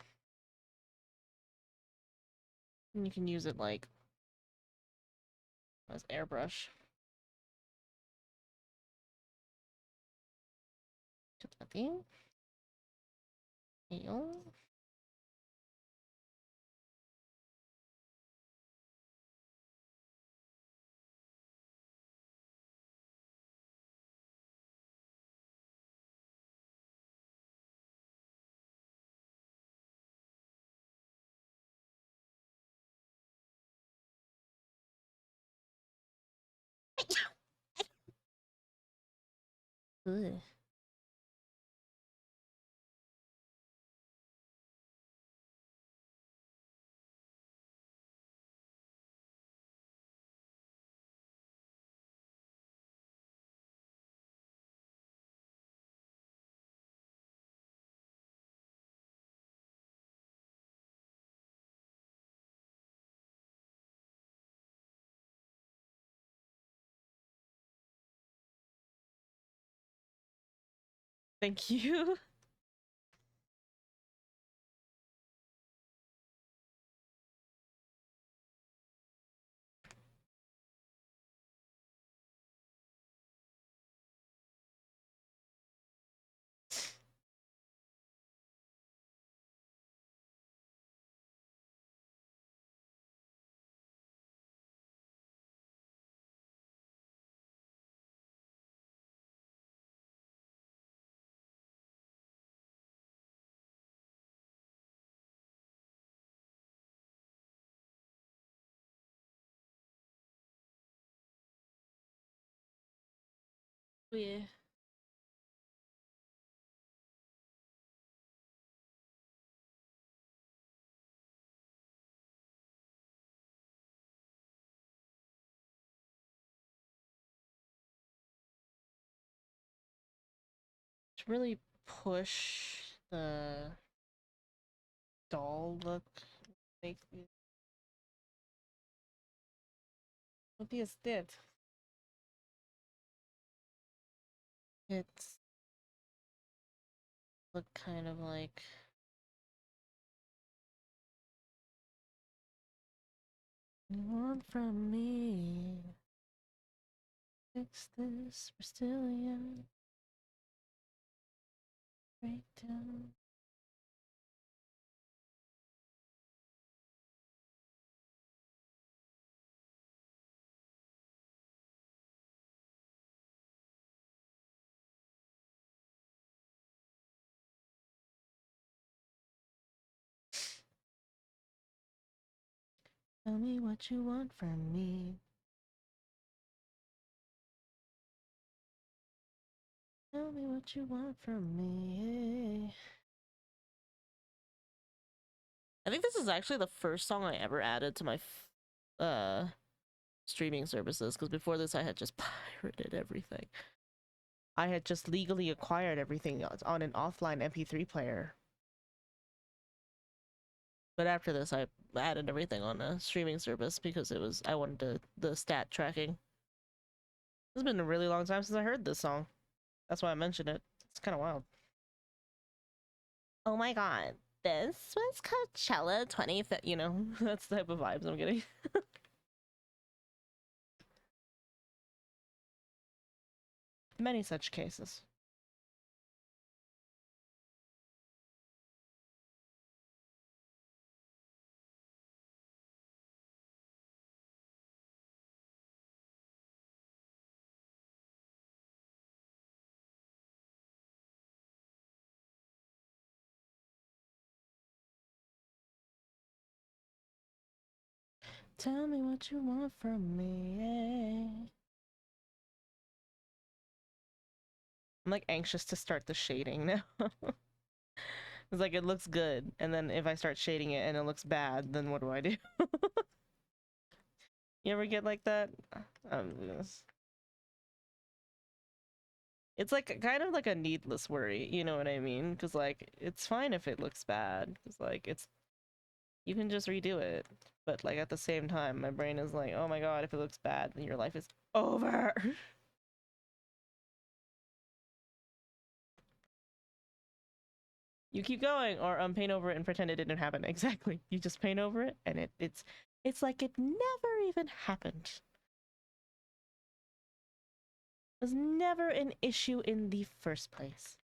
And you can use it like as airbrush. Pale. Ugh. Thank you. Yeah. To really push the doll look, make what this did. It's look kind of like you want from me. Fix this, we're still young. Break down. Tell me what you want from me. Tell me what you want from me. I think this is actually the first song I ever added to my streaming services, because before this I had just pirated everything. I had just legally acquired everything on an offline MP3 player. But after this, I added everything on a streaming service because I wanted the stat tracking. It's been a really long time since I heard this song. That's why I mentioned it. It's kind of wild. Oh my god, this was Coachella 2015. You know, that's the type of vibes I'm getting. Many such cases. Tell me what you want from me. Yeah. I'm like anxious to start the shading now. It's like it looks good, and then if I start shading it and it looks bad, then what do I do? You ever get like that? Yes. It's like kind of like a needless worry, you know what I mean? Because like it's fine if it looks bad, because like it's you can just redo it. But like at the same time, my brain is like, oh my god, if it looks bad, then your life is over. You keep going, or paint over it and pretend it didn't happen. Exactly. You just paint over it, and it's like it never even happened. It was never an issue in the first place.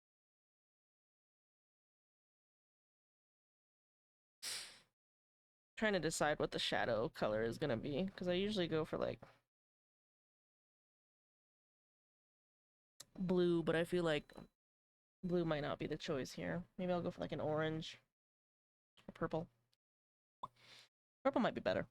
Trying to decide what the shadow color is gonna be, because I usually go for like blue, but I feel like blue might not be the choice here. Maybe I'll go for like an orange or purple. Purple might be better.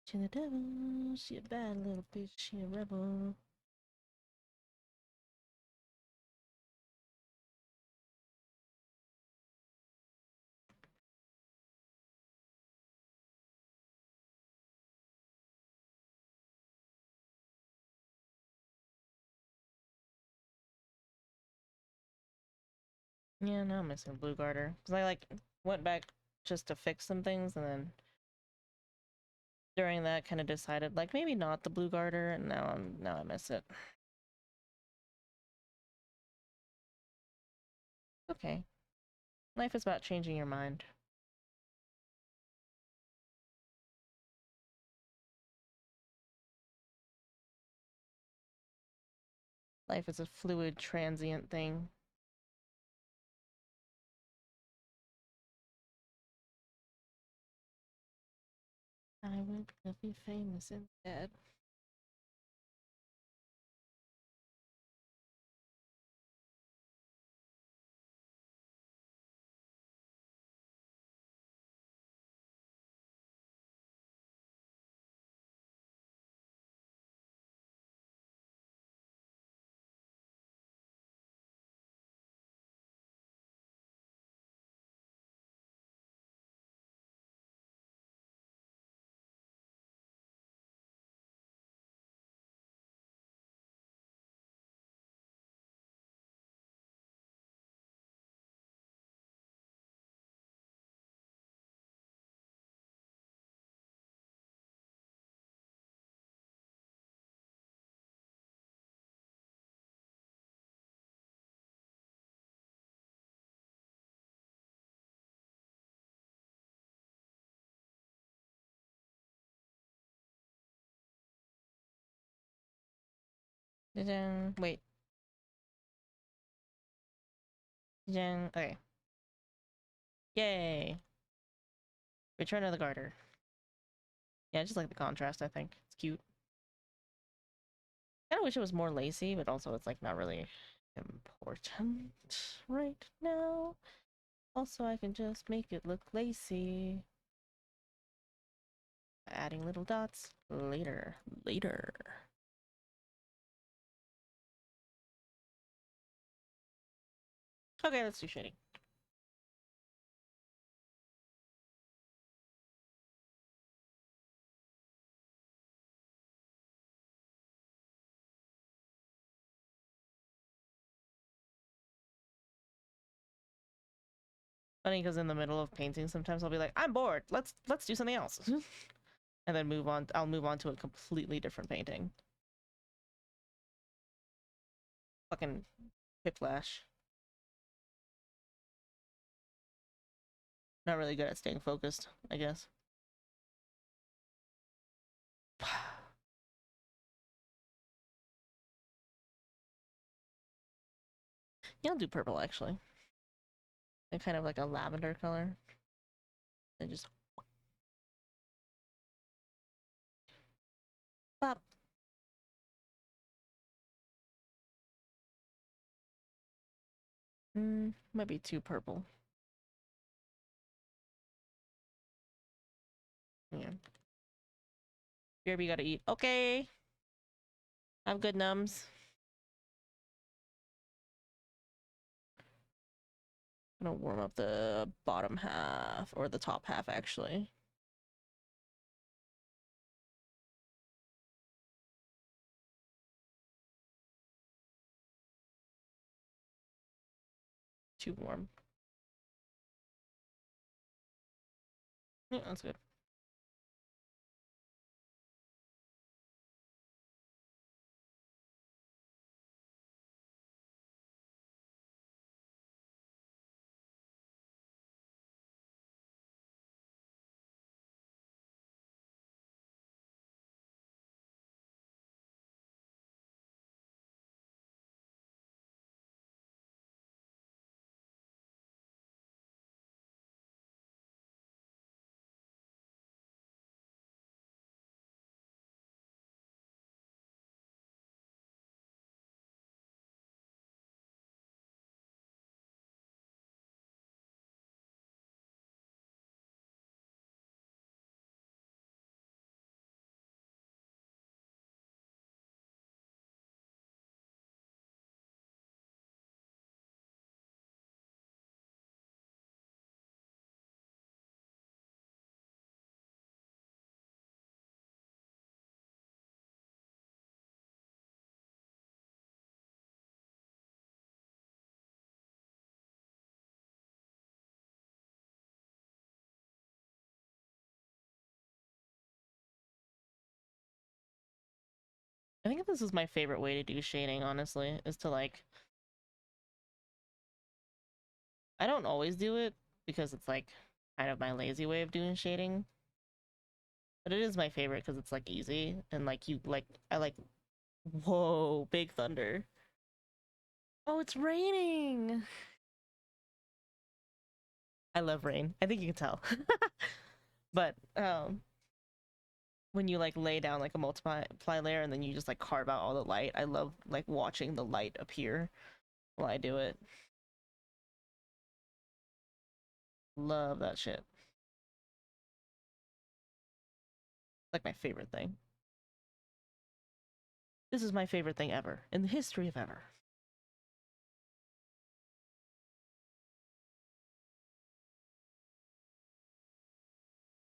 She the devil, she a bad little bitch, she a rebel. Yeah, now I'm missing blue garter. Because I like went back just to fix some things, and then during that kind of decided like maybe not the blue garter, and now I miss it. Okay. Life is about changing your mind. Life is a fluid, transient thing. I would be famous instead. Wait. Okay. Yay. Return of the Garter. Yeah, I just like the contrast, I think. It's cute. I wish it was more lacy, but also it's like not really important right now. Also, I can just make it look lacy. Adding little dots later. Later. Okay, let's do shading. Funny because in the middle of painting, sometimes I'll be like, I'm bored. Let's do something else, and then move on. I'll move on to a completely different painting. Fucking whiplash. Not really good at staying focused, I guess. Yeah, I'll do purple actually. And kind of like a lavender color. And just pop. Might be too purple. Yeah. BRB gotta eat. Okay. Have good nums. I'm gonna warm up the bottom half, or the top half actually. Too warm. Yeah, that's good. I think this is my favorite way to do shading, honestly, is to like, I don't always do it because it's like kind of my lazy way of doing shading, but it is my favorite because it's like easy and like I like, whoa, big thunder. Oh, it's raining. I love rain. I think you can tell. But when you like lay down like a multiply layer and then you just like carve out all the light, I love like watching the light appear while I do it. Love that shit. Like my favorite thing. This is my favorite thing ever in the history of ever.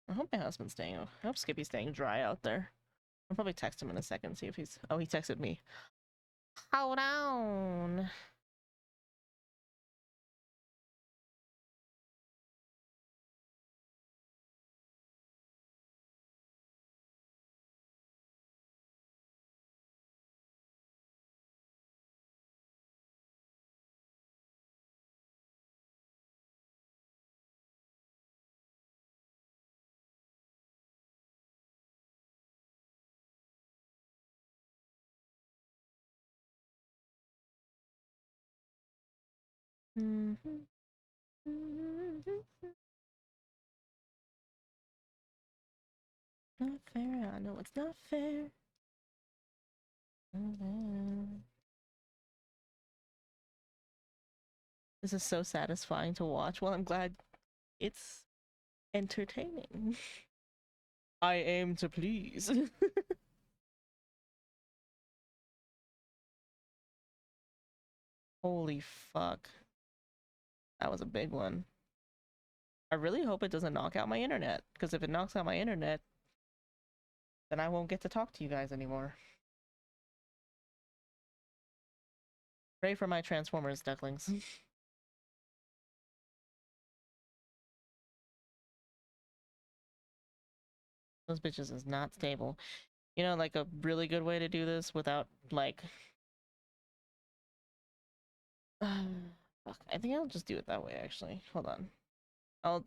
I hope my husband's staying. I hope Skippy's staying dry out there. I'll probably text him in a second, see if he's. Oh, he texted me. Hold on. Not fair. I know it's not fair. This is so satisfying to watch. Well, I'm glad it's entertaining. I aim to please. Holy fuck. That was a big one. I really hope it doesn't knock out my internet, because if it knocks out my internet, then I won't get to talk to you guys anymore. Pray for my Transformers, ducklings. Those bitches is not stable. You know, like a really good way to do this without like fuck, I think I'll just do it that way actually. Hold on. I'll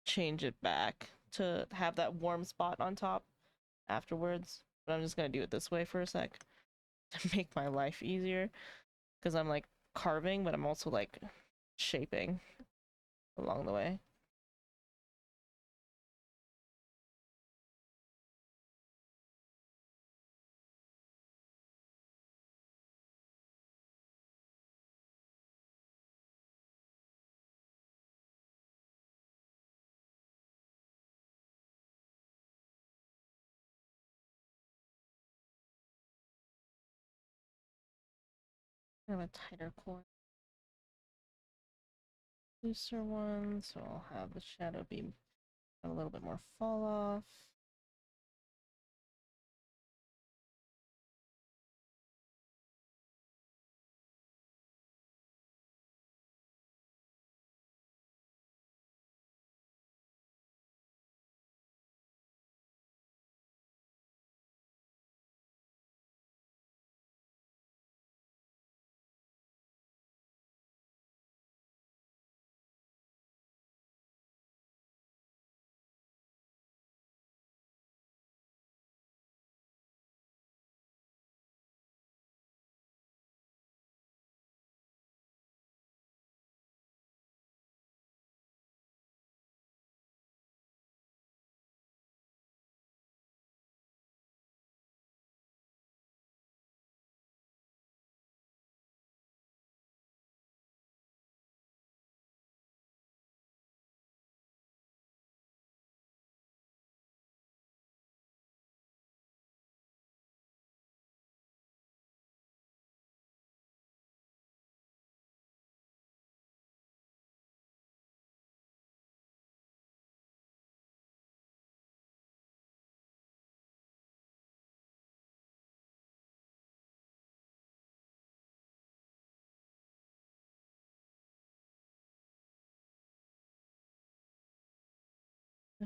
change it back to have that warm spot on top afterwards. But I'm just gonna do it this way for a sec to make my life easier. Because I'm like carving, but I'm also like shaping along the way. I have a tighter core. Looser one, so I'll have the shadow be a little bit more fall off.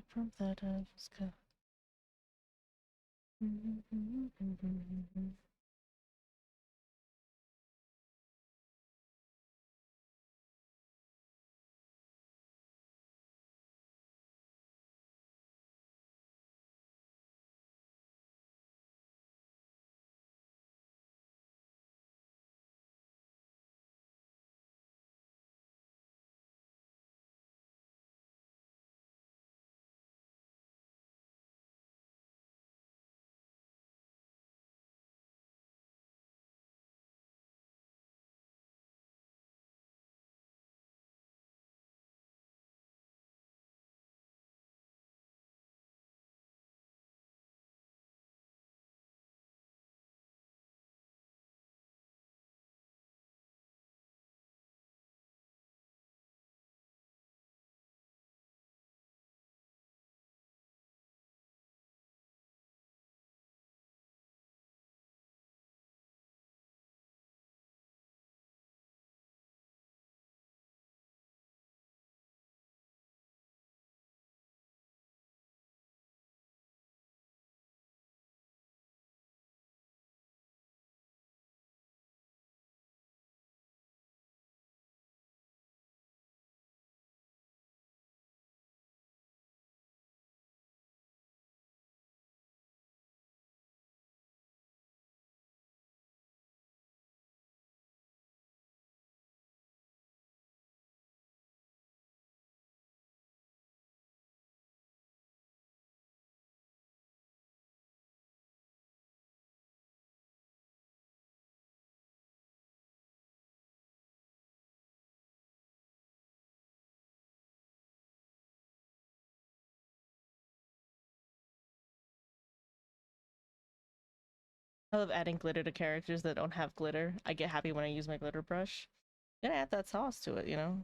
From that I just got. I love adding glitter to characters that don't have glitter. I get happy when I use my glitter brush. Gonna add that sauce to it, you know?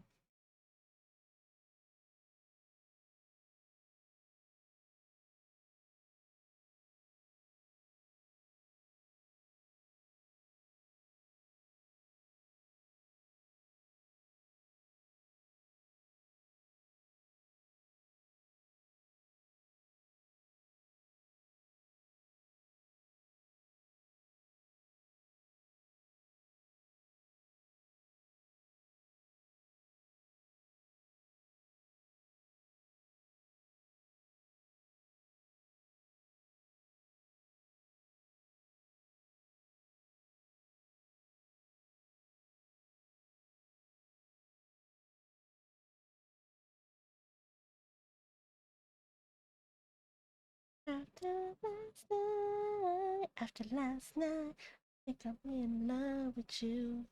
After last night, I think I'm in love with you.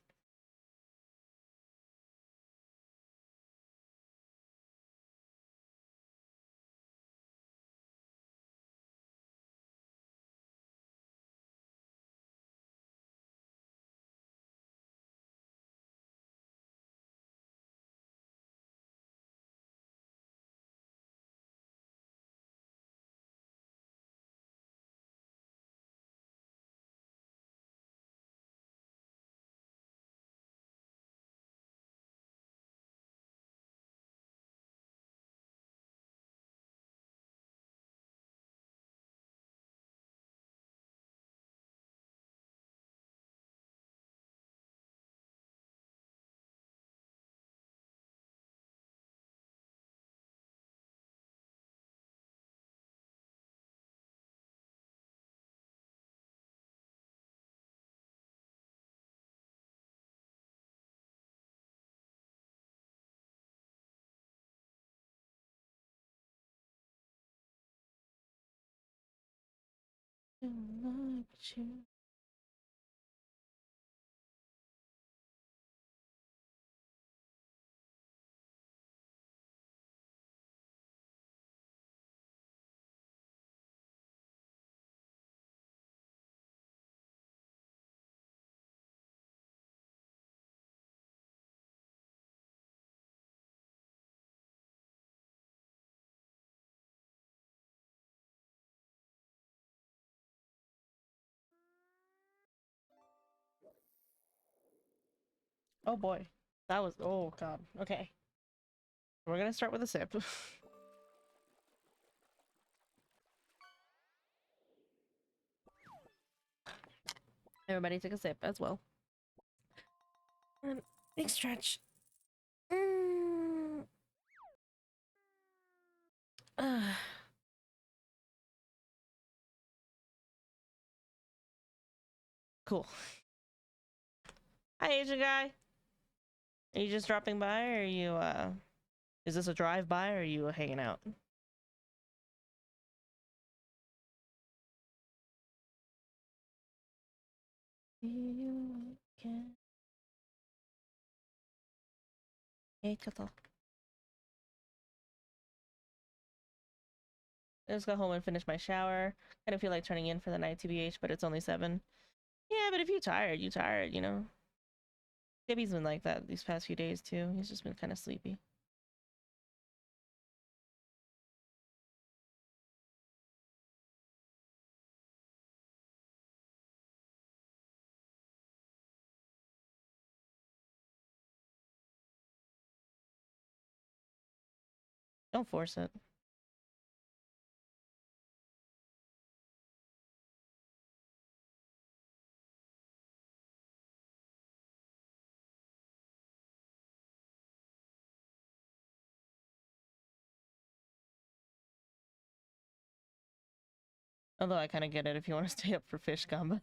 In love with you. Oh boy. That was, oh god. Okay. We're gonna start with a sip. Everybody take a sip as well. And big stretch. Mm. Cool. Hi, Asian guy. Are you just dropping by, or are you, is this a drive-by, or are you hanging out? Hey, Kato. I just got home and finished my shower. I don't feel like turning in for the night, TBH, but it's only 7. Yeah, but if you're tired, you tired, you know? Gibby's been like that these past few days, too. He's just been kind of sleepy. Don't force it. Although I kind of get it if you want to stay up for fish gamba.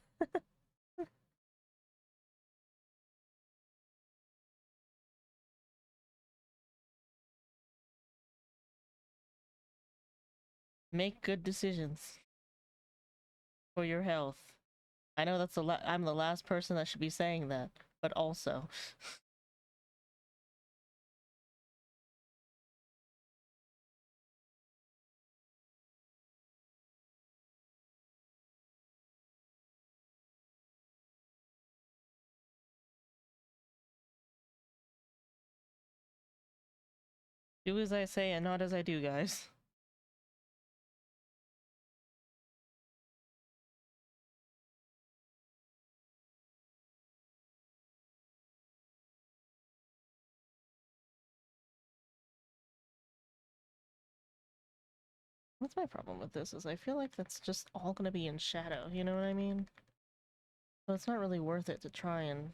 Make good decisions for your health. I know that's I'm the last person that should be saying that, but also. Do as I say and not as I do, guys. What's my problem with this is I feel like that's just all gonna be in shadow, you know what I mean? So it's not really worth it to try and...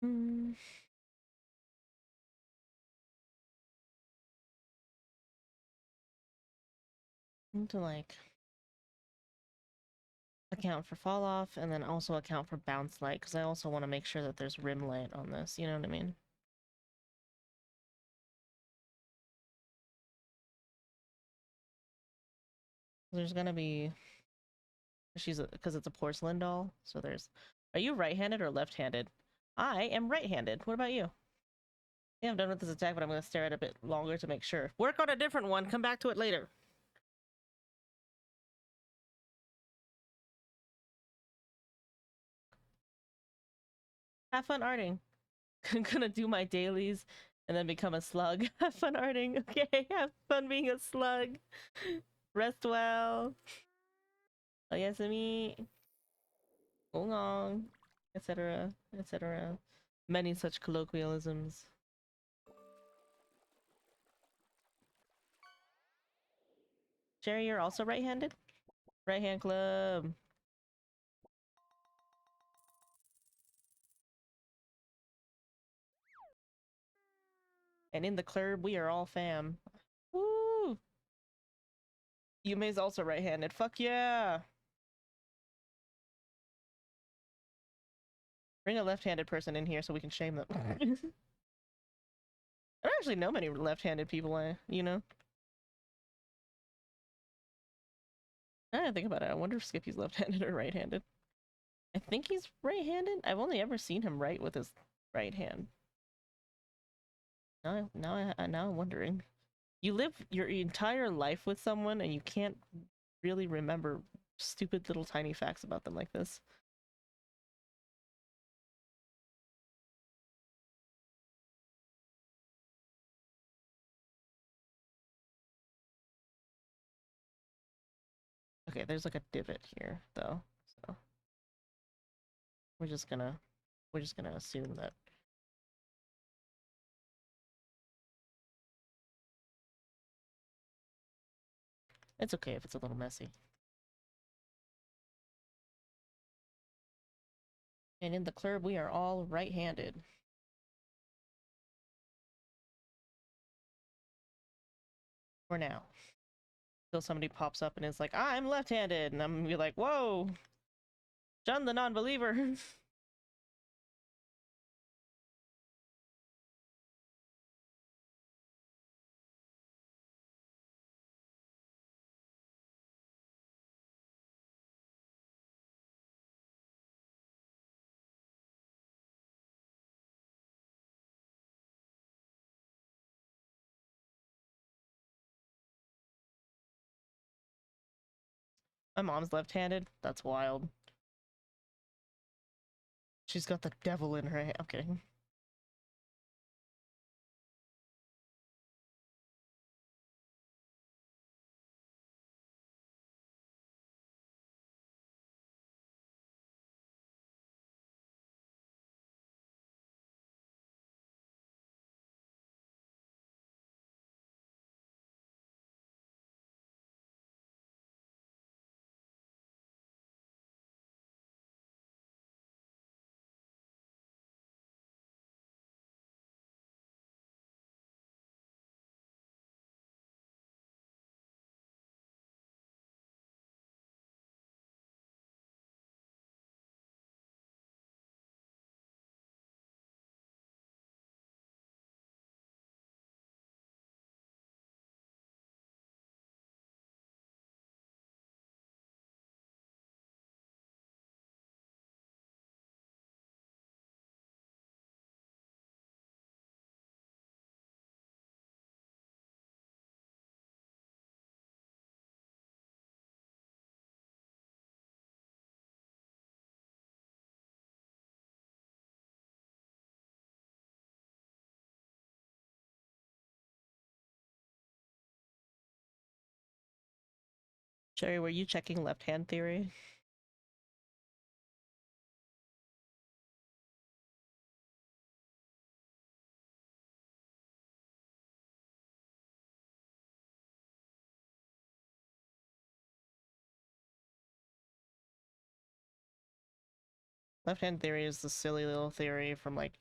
Mm. Need to like account for fall off and then also account for bounce light because I also want to make sure that there's rim light on this, you know what I mean? There's gonna be because it's a porcelain doll, so there's are you right-handed or left-handed? I am right-handed. What about you? Yeah, I'm done with this attack, but I'm gonna stare at it a bit longer to make sure. Work on a different one, come back to it later. Have fun arting. I'm gonna do my dailies and then become a slug. Have fun arting. Okay, have fun being a slug. Rest well. Oyasumi. Oolong. Etc. Etc. Many such colloquialisms. Jerry, you're also right-handed? Right hand club. And in the club, we are all fam. Woo! Yume's also right-handed. Fuck yeah! Bring a left-handed person in here so we can shame them. I don't actually know many left-handed people, you know? I didn't think about it. I wonder if Skippy's left-handed or right-handed. I think he's right-handed. I've only ever seen him write with his right hand. Now I'm wondering. You live your entire life with someone and you can't really remember stupid little tiny facts about them like this. Okay, there's like a divot here though, so we're just gonna assume that. It's okay if it's a little messy. And in the club, we are all right-handed. For now. Until somebody pops up and is like, I'm left-handed, and I'm gonna be like, whoa! John the non-believer! My mom's left-handed? That's wild. She's got the devil in her hand. I'm kidding. Sherry, were you checking left-hand theory? Left-hand theory is the silly little theory from like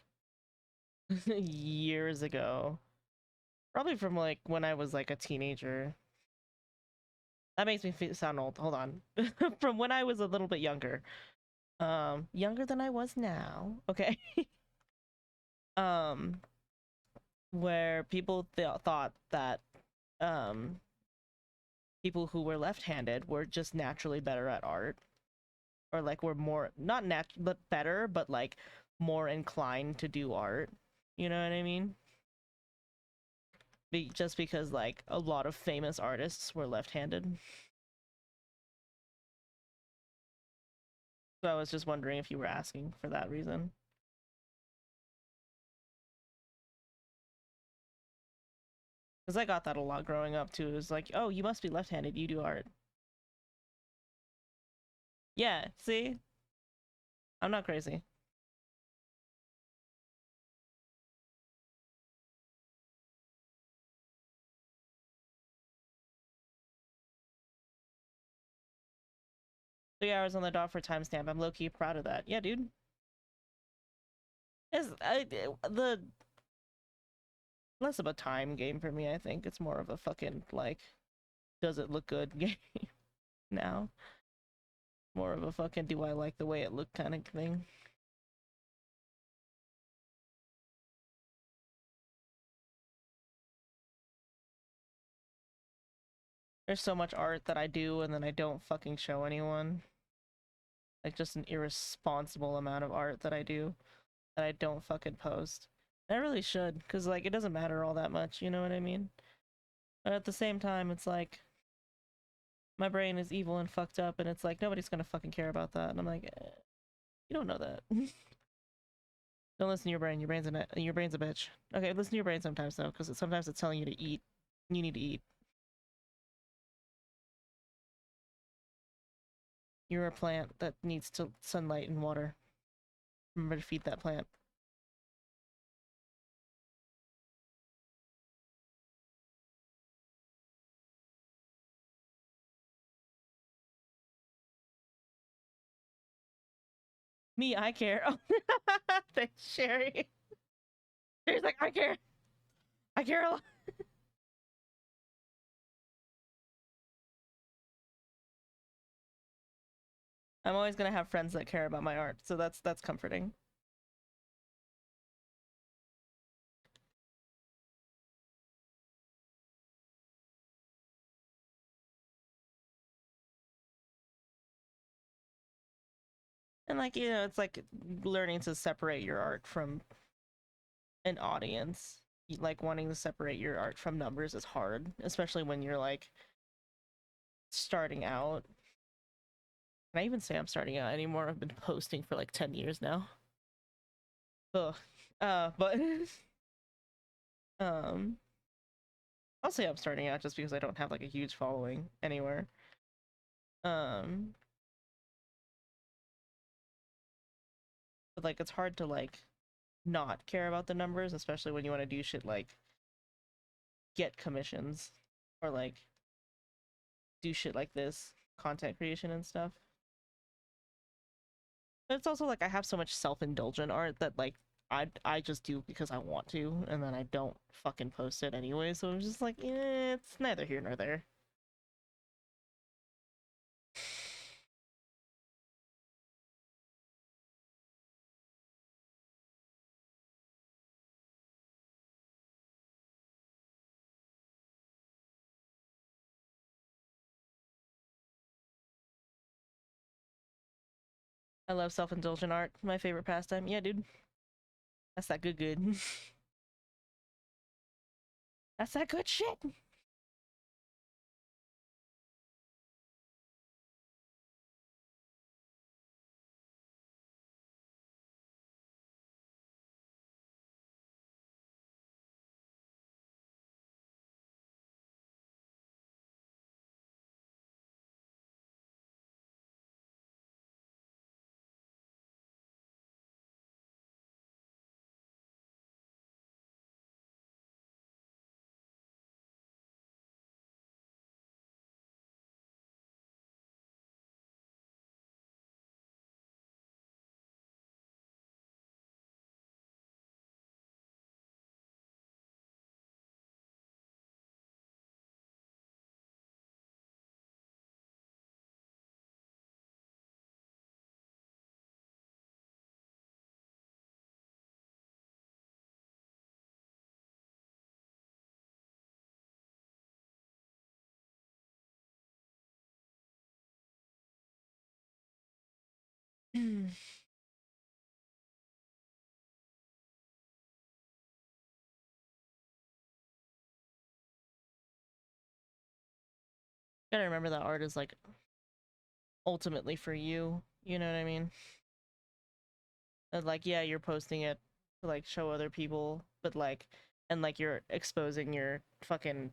years ago. Probably from like when I was like a teenager. That makes me sound old. Hold on. From when I was a little bit younger. Younger than I was now. Okay. um, where people thought that um people who were left-handed were just naturally better at art, or like were more not but better, but like more inclined to do art. You know what I mean? Just because like a lot of famous artists were left-handed. So I was just wondering if you were asking for that reason. Because I got that a lot growing up too. It was like, oh, you must be left-handed, you do art. Yeah, see? I'm not crazy. Three hours on the dot for timestamp. I'm low-key proud of that. Yeah, dude. The less of a time game for me, I think. It's more of a fucking, like, does it look good game now. More of a fucking, do I like the way it looked kind of thing. There's so much art that I do and then I don't fucking show anyone. Like, just an irresponsible amount of art that I do that I don't fucking post. I really should, because, like, it doesn't matter all that much, you know what I mean? But at the same time, it's like, my brain is evil and fucked up, and it's like, nobody's gonna fucking care about that. And I'm like, you don't know that. Don't listen to your brain. Your brain's a bitch. Okay, listen to your brain sometimes, though, because sometimes it's telling you to eat. You need to eat. You're a plant that needs to sunlight and water. Remember to feed that plant. Me, I care. Oh, thanks, Sherry. Sherry's like, I care. I care a lot. I'm always gonna have friends that care about my art, so that's comforting. And like, you know, it's like learning to separate your art from an audience. Like wanting to separate your art from numbers is hard, especially when you're like starting out. Can I even say I'm starting out anymore? I've been posting for like 10 years now. Ugh. But um I'll say I'm starting out just because I don't have like a huge following anywhere. Um but like it's hard to like not care about the numbers, especially when you want to do shit like get commissions or like do shit like this, content creation and stuff. But it's also like I have so much self-indulgent art that like I just do because I want to, and then I don't fucking post it anyway. So I'm just like, it's neither here nor there. I love self-indulgent art. My favorite pastime. Yeah, dude. That's that good. That's that good shit. Gotta remember that art is like ultimately for you. You know what I mean? And like, yeah, you're posting it to like show other people, but like, and like you're exposing your fucking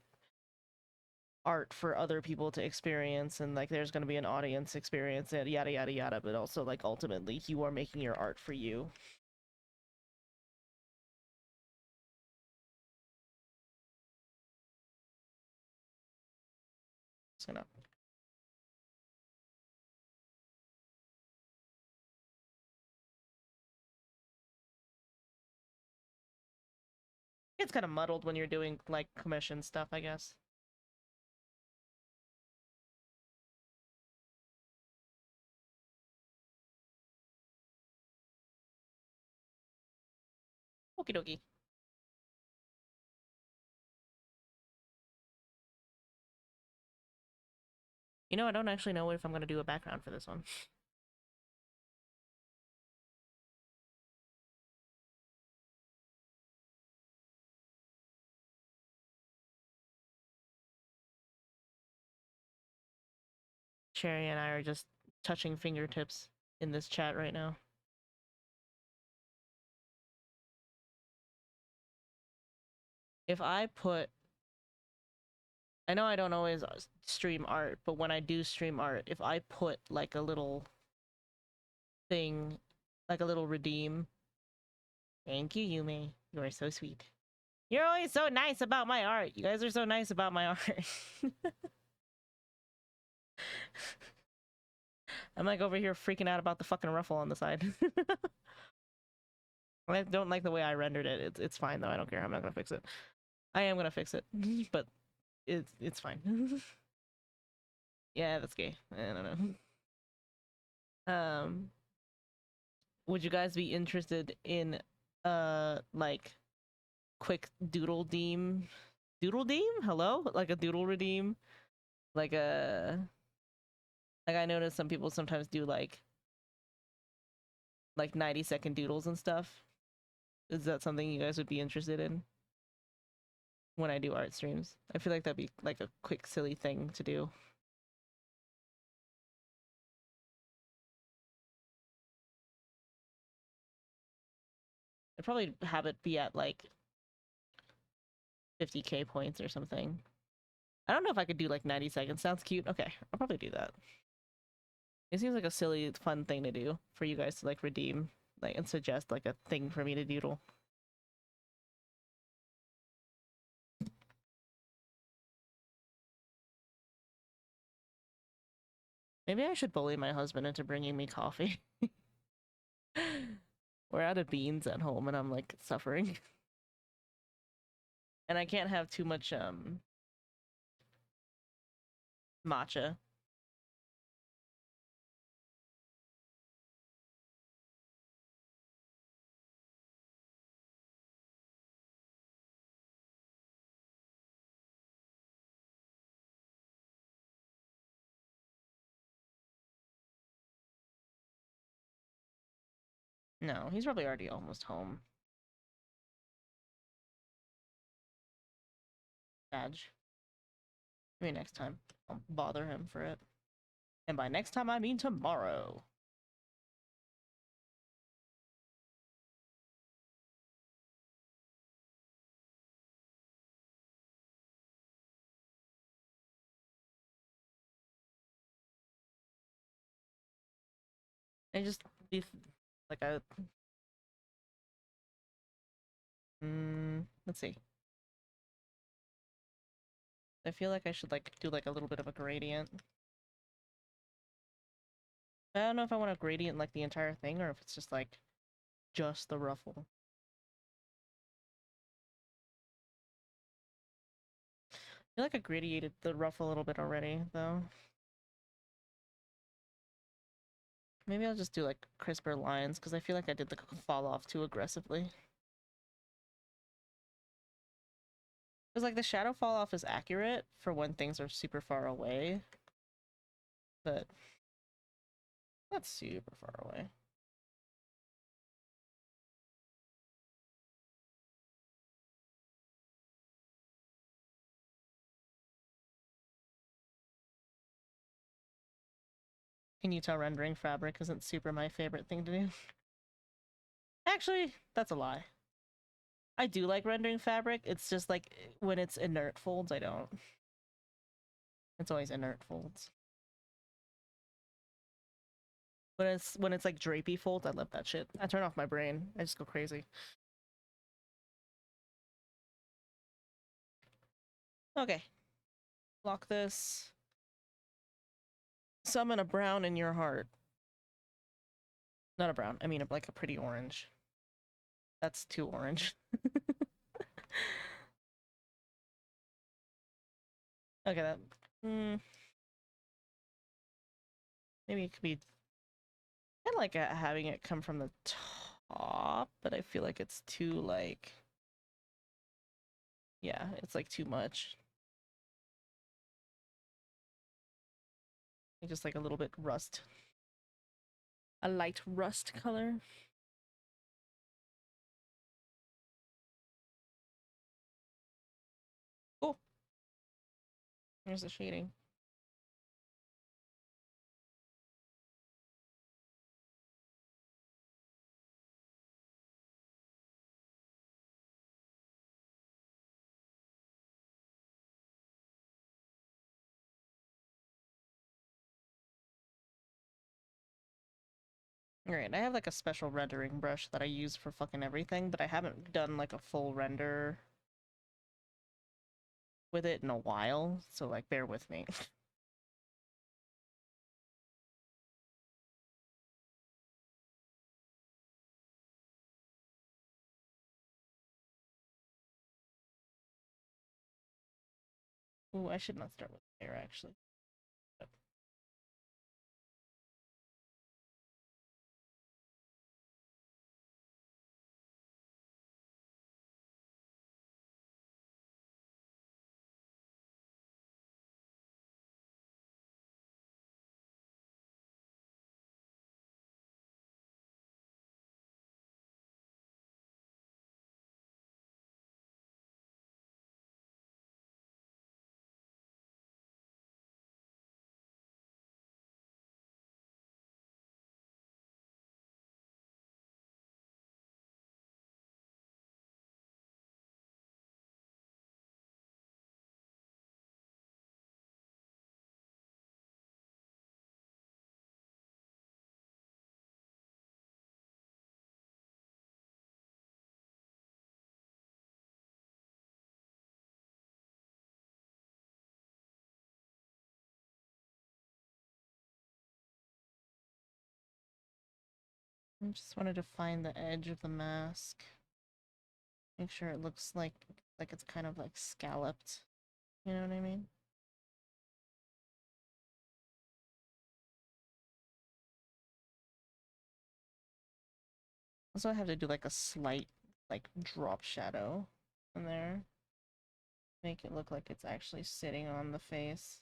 art for other people to experience, and like there's gonna be an audience experience and yada yada yada. But also like ultimately, you are making your art for you. Just gonna. It's kind of muddled when you're doing like commission stuff, I guess. Okie dokie. You know, I don't actually know if I'm gonna do a background for this one. Sherry and I are just touching fingertips in this chat right now. If I put, I know I don't always stream art, but when I do stream art, if I put like a little thing, like a little redeem. Thank you, Yume. You are so sweet. You're always so nice about my art. You guys are so nice about my art. I'm like over here freaking out about the fucking ruffle on the side. I don't like the way I rendered it. It's fine though. I don't care. I'm not gonna fix it. I am gonna fix it, but it's fine. Yeah, that's gay. I don't know. Would you guys be interested in like quick doodle deem? Doodle deem? Hello? Like a doodle redeem? Like a like I noticed some people sometimes do like 90-second doodles and stuff. Is that something you guys would be interested in when I do art streams? I feel like that'd be like a quick silly thing to do. I'd probably have it be at like 50k points or something. I don't know if I could do like 90 seconds. Sounds cute. Okay, I'll probably do that. It seems like a silly, fun thing to do for you guys to like redeem, like, and suggest like a thing for me to doodle. Maybe I should bully my husband into bringing me coffee. We're out of beans at home and I'm like suffering. And I can't have too much matcha. No, he's probably already almost home. Badge. Maybe next time I'll bother him for it. And by next time I mean tomorrow. And just be like a let's see. I feel like I should like do like a little bit of a gradient. I don't know if I want a gradient like the entire thing or if it's just like just the ruffle. I feel like I gradiated the ruffle a little bit already though. Maybe I'll just do like crisper lines because I feel like I did the fall off too aggressively. Because like the shadow fall off is accurate for when things are super far away, but That's super far away. Can you tell rendering fabric isn't super my favorite thing to do? Actually, that's a lie. I do like rendering fabric. It's just like when it's inert folds, I don't. It's always inert folds. When it's like drapey folds, I love that shit. I turn off my brain. I just go crazy. Okay. Lock this. Summon a brown in your heart. Not a brown. I mean like a pretty orange. That's too orange. Okay, that. Maybe it could be kind of like having it come from the top, but I feel like it's too like. Yeah, it's like too much. Just like a little bit rust. A light rust color. Cool. There's the shading. Alright, I have like a special rendering brush that I use for fucking everything, but I haven't done like a full render with it in a while, so like bear with me. Ooh, I should not start with hair actually. But I just wanted to find the edge of the mask. Make sure it looks like it's kind of like scalloped. You know what I mean? Also, I have to do like a slight like drop shadow in there. Make it look like it's actually sitting on the face.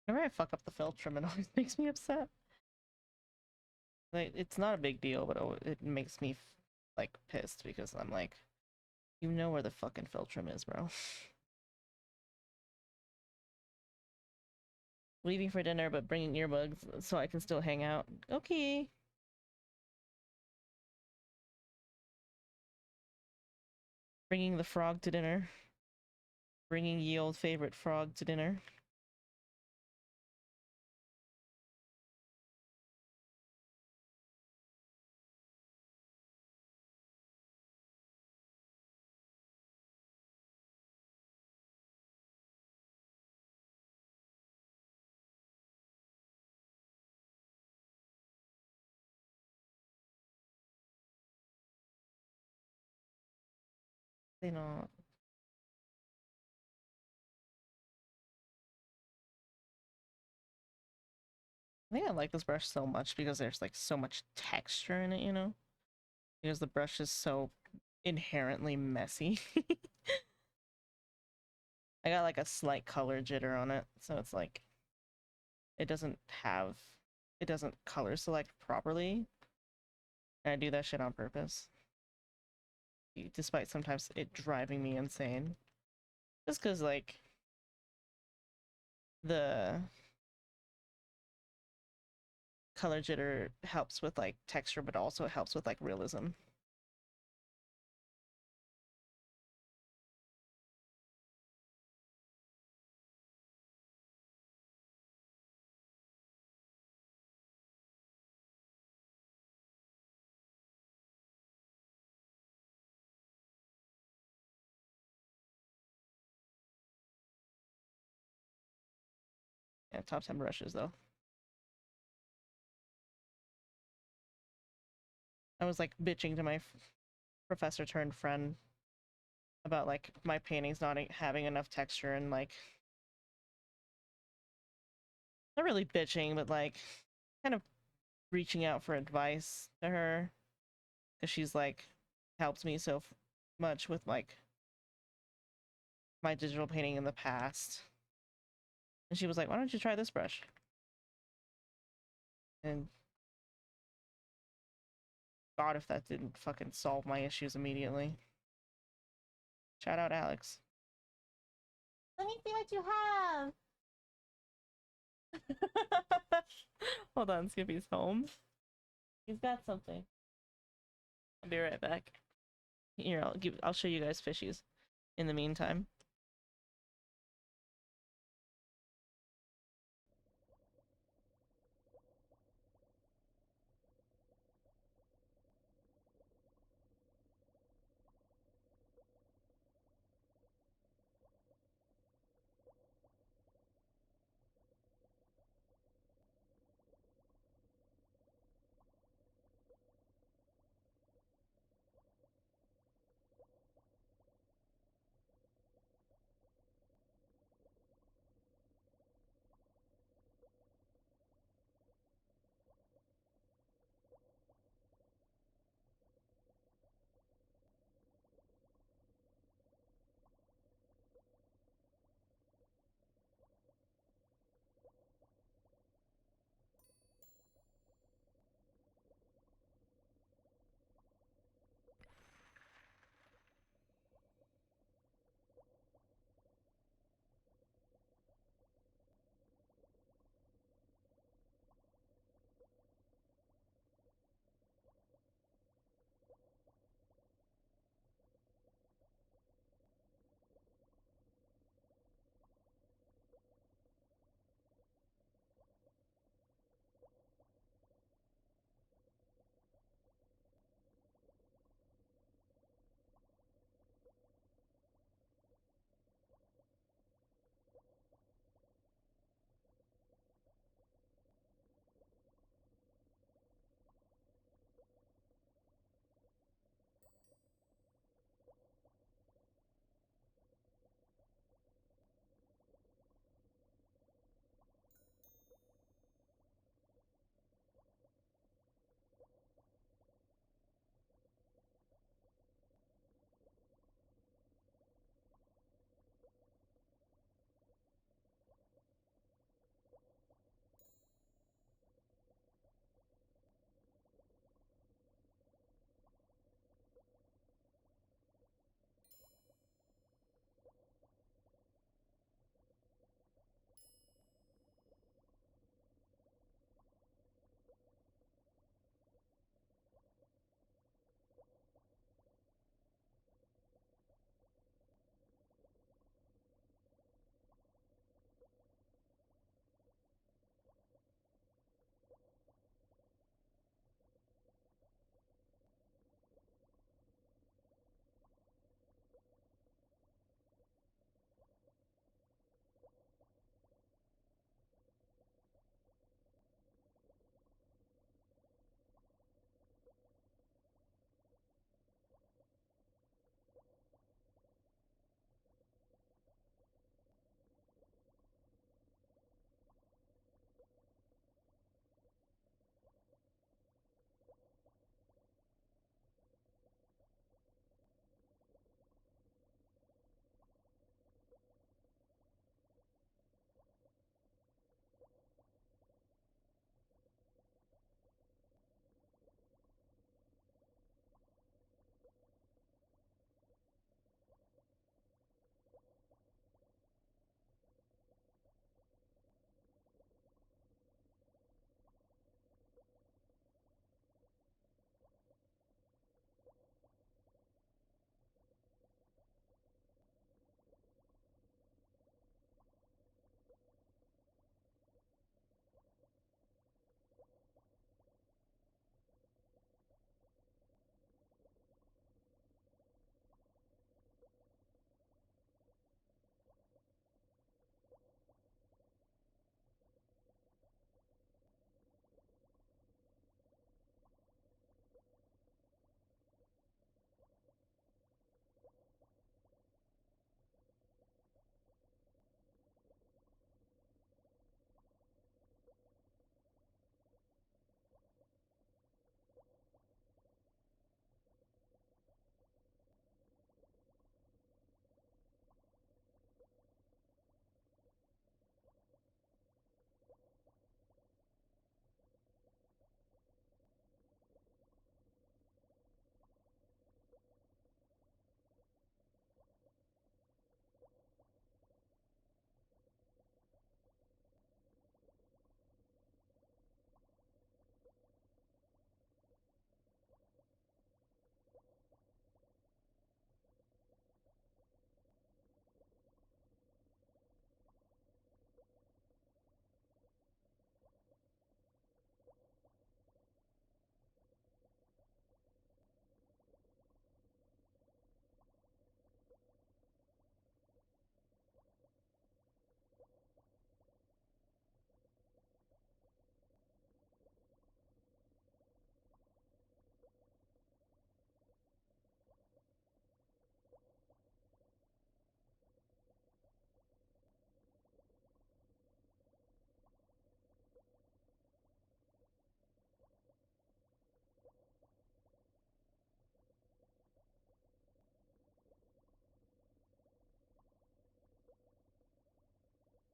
Whenever I fuck up the filtrum, it always makes me upset. Like, it's not a big deal, but it makes me like pissed because I'm like, you know where the fucking filtrum is, bro. Leaving for dinner, but bringing earbuds so I can still hang out. Okay. Bringing the frog to dinner. Bringing ye old favorite frog to dinner. They know. I think I like this brush so much because there's like so much texture in it, you know? Because the brush is so inherently messy. I got like a slight color jitter on it, so it's like it doesn't color select properly. And I do that shit on purpose. Despite sometimes it driving me insane. Just because like the color jitter helps with like texture, but also it helps with like realism. Yeah, top 10 brushes though. I was like bitching to my professor turned friend about like my paintings not having enough texture and like not really bitching, but like kind of reaching out for advice to her because she's like helped me so much with like my digital painting in the past. And she was like, why don't you try this brush? And God, if that didn't fucking solve my issues immediately. Shout out Alex. Let me see what you have. Hold on, Skippy's home. He's got something. I'll be right back. Here, I'll show you guys fishies in the meantime.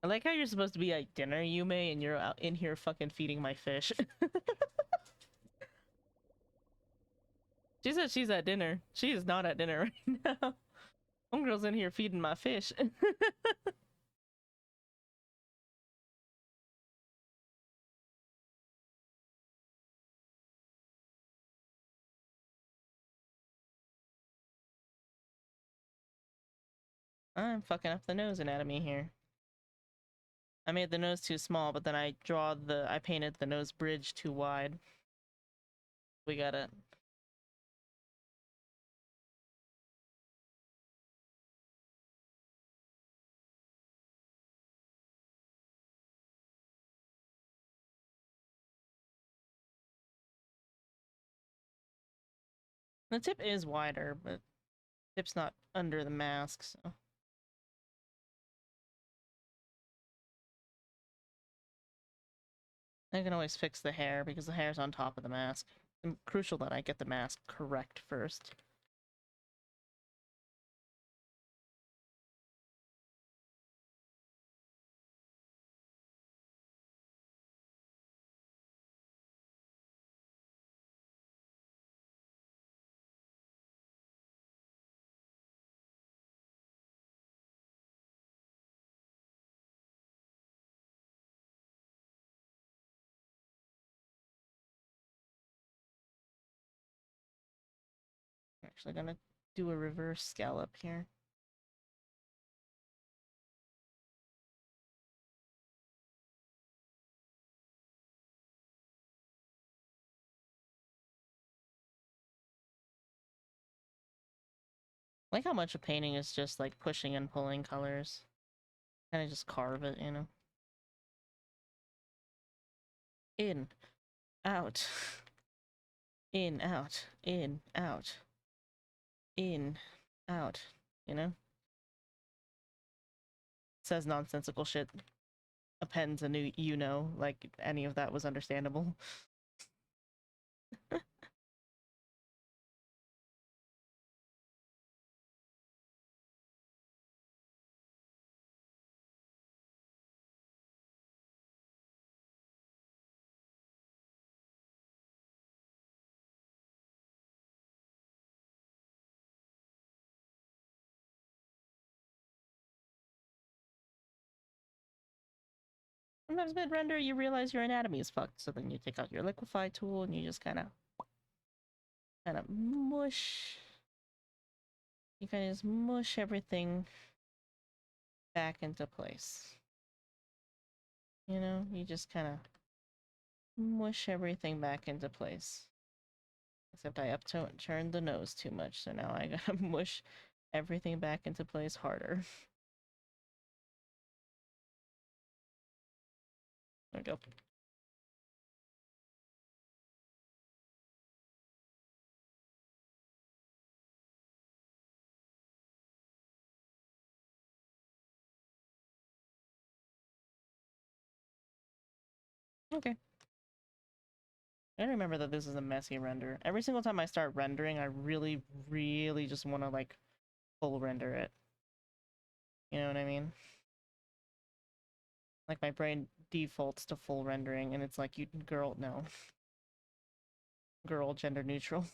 I like how you're supposed to be at dinner, Yume, and you're out in here fucking feeding my fish. She said she's at dinner. She is not at dinner right now. Homegirl's in here feeding my fish. I'm fucking up the nose anatomy here. I made the nose too small, but then I painted the nose bridge too wide. We got it. The tip is wider, but the tip's not under the mask, so. I can always fix the hair because the hair's on top of the mask. It's crucial that I get the mask correct first. I'm actually gonna do a reverse scallop here. I like how much of painting is just like pushing and pulling colors. Kind of just carve it, you know? In, out, in, out, in, out, in, out, you know? Says nonsensical shit. Appends a new, you know, like any of that was understandable. Sometimes mid-render you realize your anatomy is fucked, so then you take out your liquify tool and you just kind of mush. You kind of just mush everything back into place. You know, you just kind of mush everything back into place. Except I turned the nose too much, so now I gotta mush everything back into place harder. There we go. Okay. I remember that this is a messy render. Every single time I start rendering, I really, really just want to, like, full render it. You know what I mean? Like, my brain defaults to full rendering, and it's like, you girl, no. Girl, gender neutral.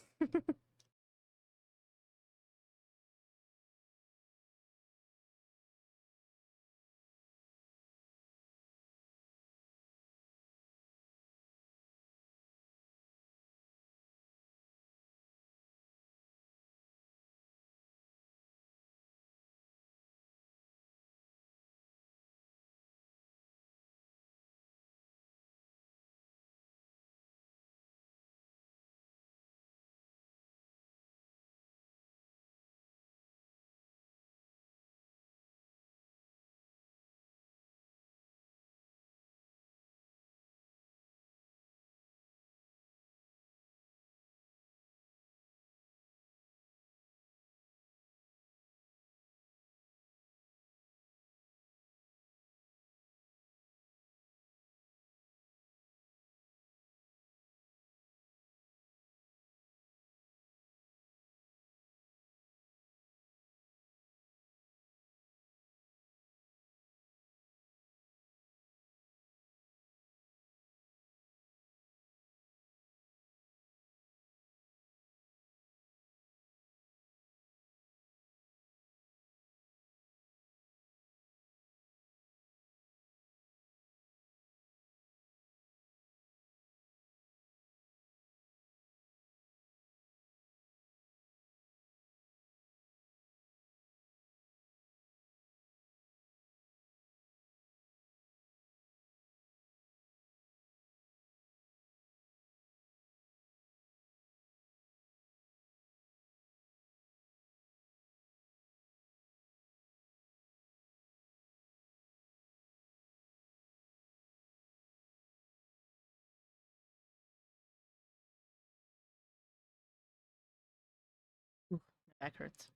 Back hurts.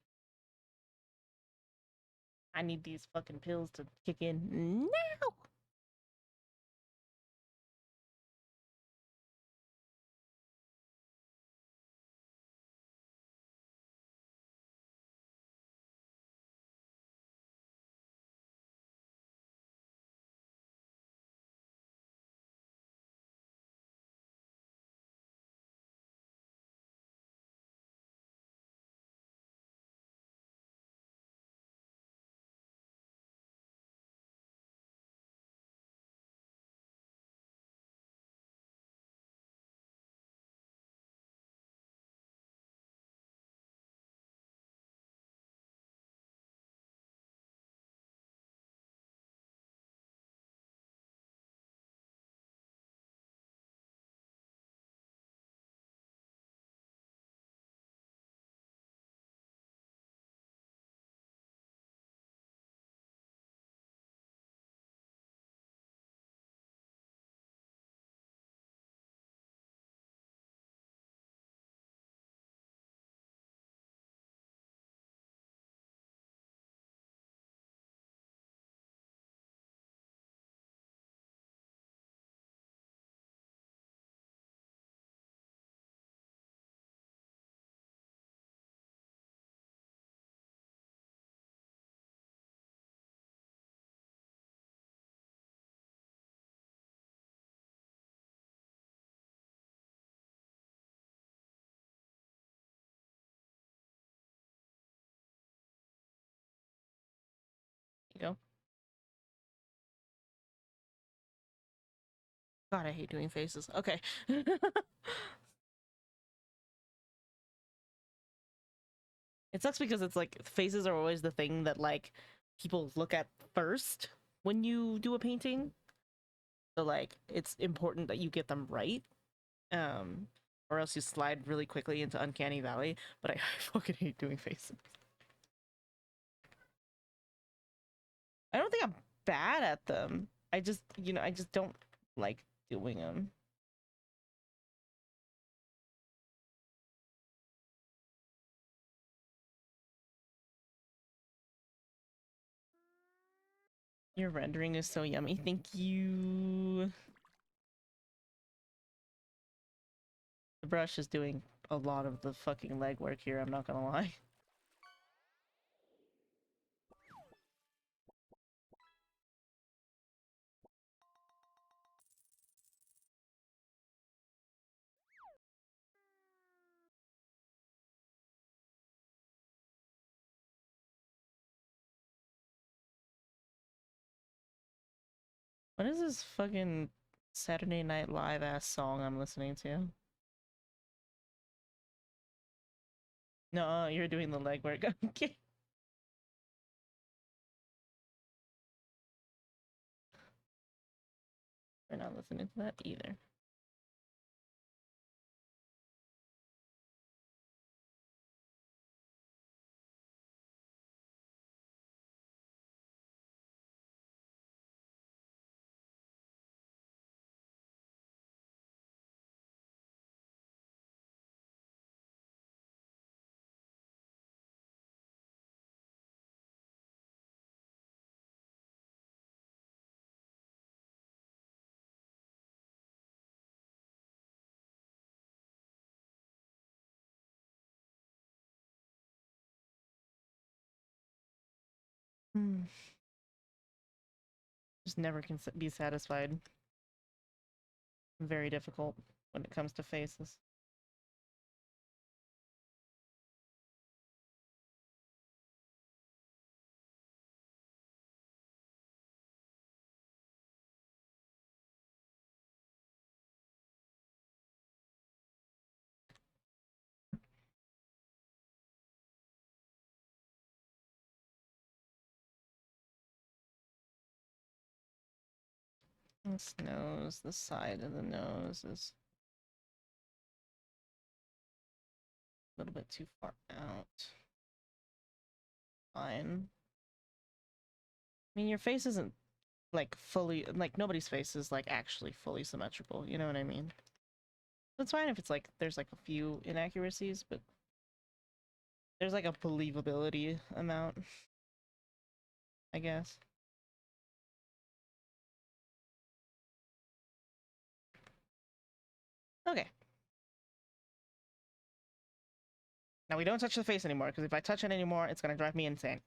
I need these fucking pills to kick in now. You go. God, I hate doing faces. Okay. It sucks because it's like faces are always the thing that like people look at first when you do a painting. So like it's important that you get them right. Um or else you slide really quickly into uncanny valley, but I fucking hate doing faces. I don't think I'm bad at them. I just, I just don't like doing them. Your rendering is so yummy. Thank you. The brush is doing a lot of the fucking legwork here, I'm not gonna lie. What is this fucking Saturday Night Live ass song I'm listening to? No, you're doing the legwork. Okay. We're not listening to that either. Just never can be satisfied. Very difficult when it comes to faces. This nose, the side of the nose is a little bit too far out. Fine. I mean, your face isn't like fully, like nobody's face is like actually fully symmetrical, you know what I mean? That's fine if it's like there's like a few inaccuracies, but There's like a believability amount, I guess. Okay. Now we don't touch the face anymore, because if I touch it anymore, it's gonna drive me insane.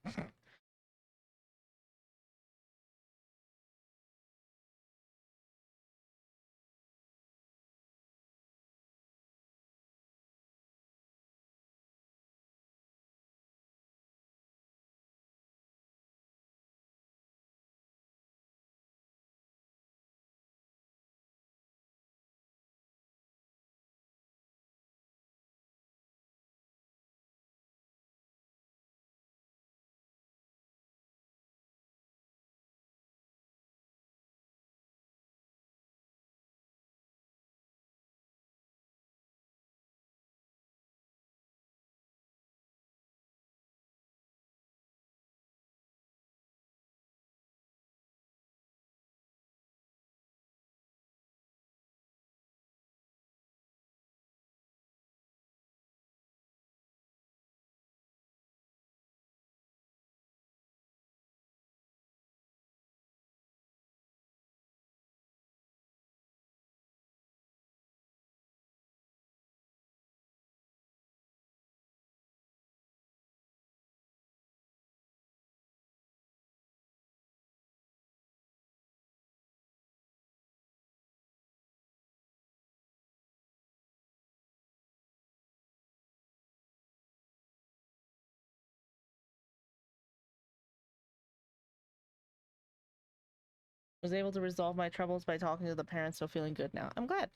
Was able to resolve my troubles by talking to the parents, so feeling good now. I'm glad.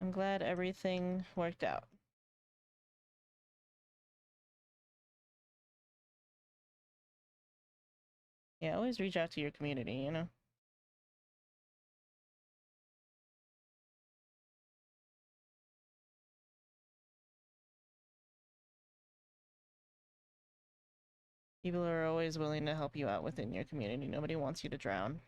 I'm glad everything worked out. Yeah, always reach out to your community, you know? People are always willing to help you out within your community. Nobody wants you to drown.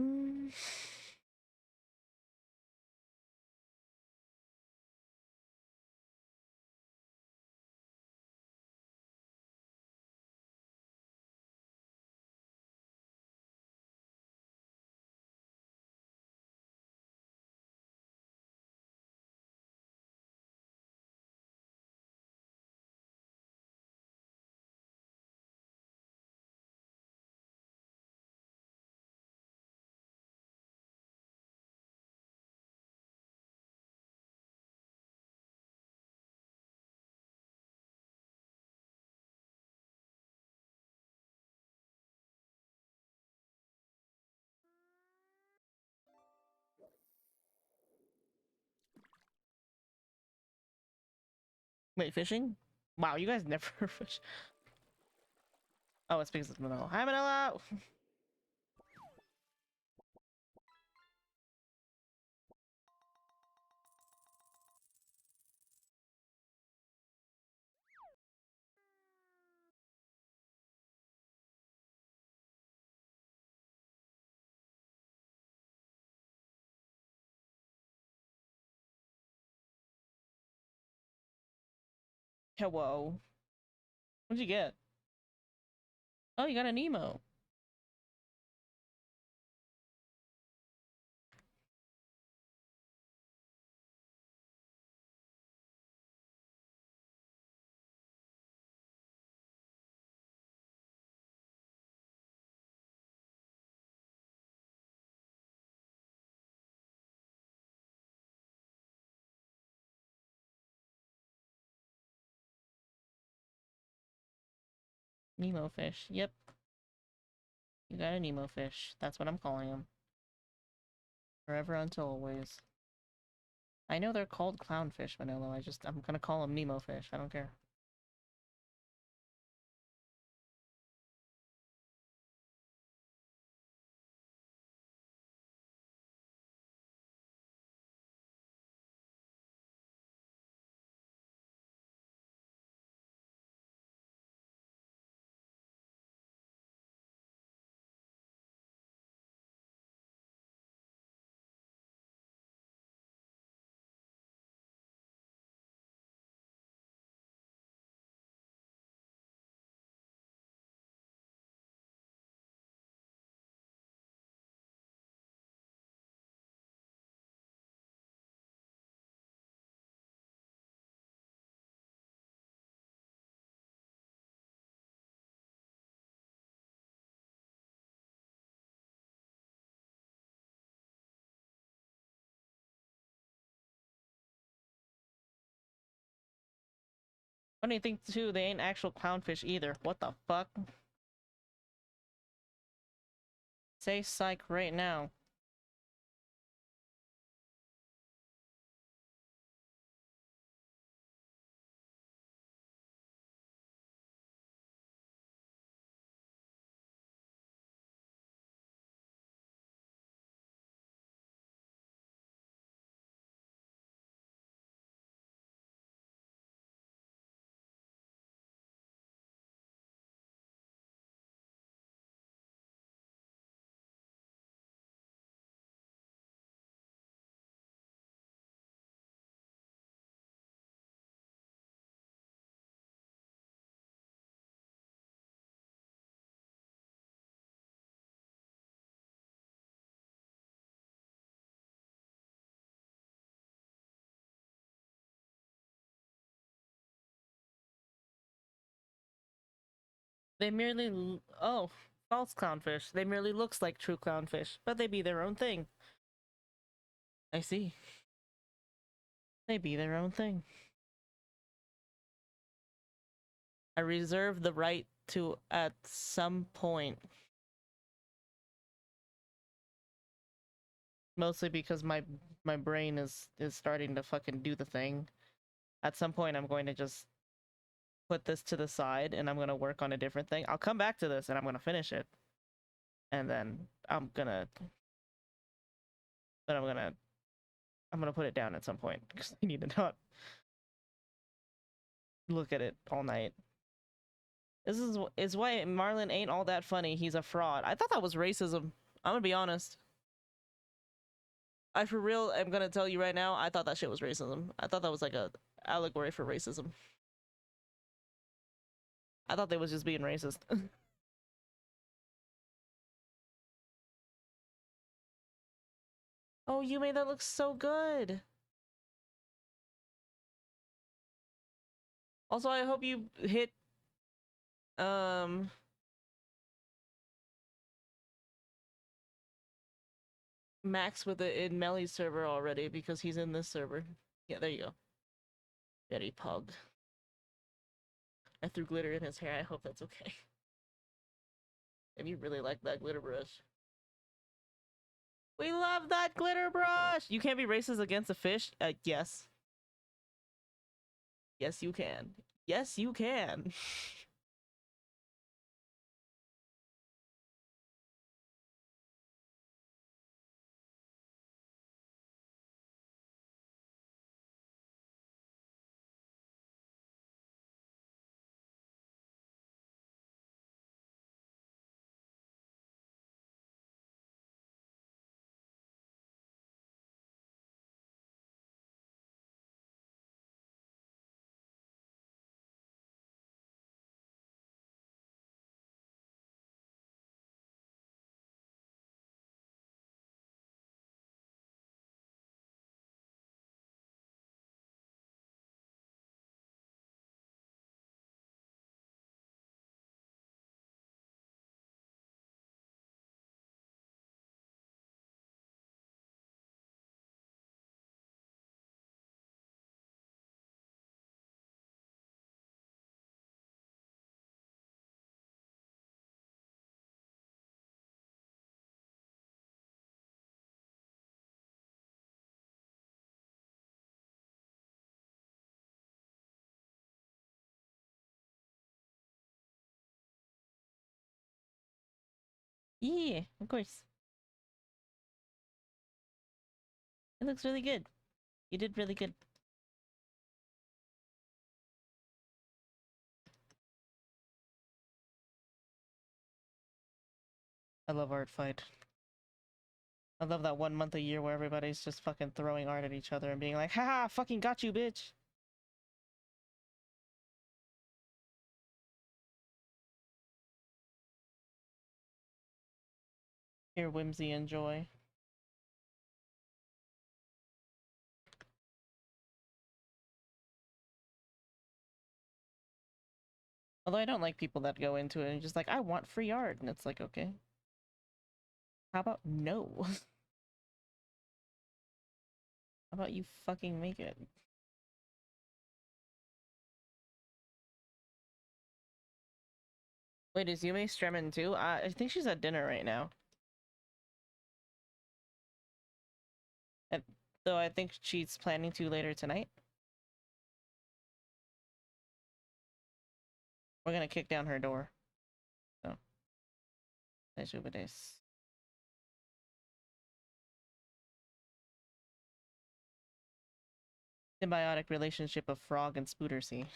Mm. Wait, fishing? Wow, you guys never fish. Oh, it's because it's Manila. Hi, Manila! Hello. What'd you get? Oh, you got an emo. Nemo fish. Yep. You got a Nemo fish. That's what I'm calling him. Forever until always. I know they're called clownfish, Manolo. I'm gonna call them Nemo fish. I don't care. Funny thing too, they ain't actual clownfish either. What the fuck? Say psych right now. They merely oh, false clownfish. They merely looks like true clownfish, but they be their own thing. I see. They be their own thing. I reserve the right to at some point. Mostly because my brain is starting to fucking do the thing. At some point I'm going to just put this to the side and I'm going to work on a different thing. I'll come back to this and I'm going to finish it. And then I'm going to put it down at some point because I need to not look at it all night. This is why Marlon ain't all that funny. He's a fraud. I thought that was racism. I'm gonna be honest. I for real am gonna tell you right now, I thought that shit was racism. I thought that was like a allegory for racism. I thought they was just being racist. Oh, you made that look so good. Also, I hope you hit Max with it in Melly's server already because he's in this server. Yeah, there you go. Very pug. I threw glitter in his hair. I hope that's okay. If you really like that glitter brush. We love that glitter brush! You can't be racist against a fish? Yes. Yes, you can. Yes, you can. Yeah, of course. It looks really good. You did really good. I love Artfight. I love that 1 month a year where everybody's just fucking throwing art at each other and being like, haha, fucking got you, bitch. Pure whimsy and joy. Although I don't like people that go into it and just like, I want free art. And it's like, okay. How about no? How about you fucking make it? Wait, is Yume streaming too? I think she's at dinner right now. And, though I think she's planning to later tonight. We're gonna kick down her door. So. Symbiotic relationship of frog and Spootersea.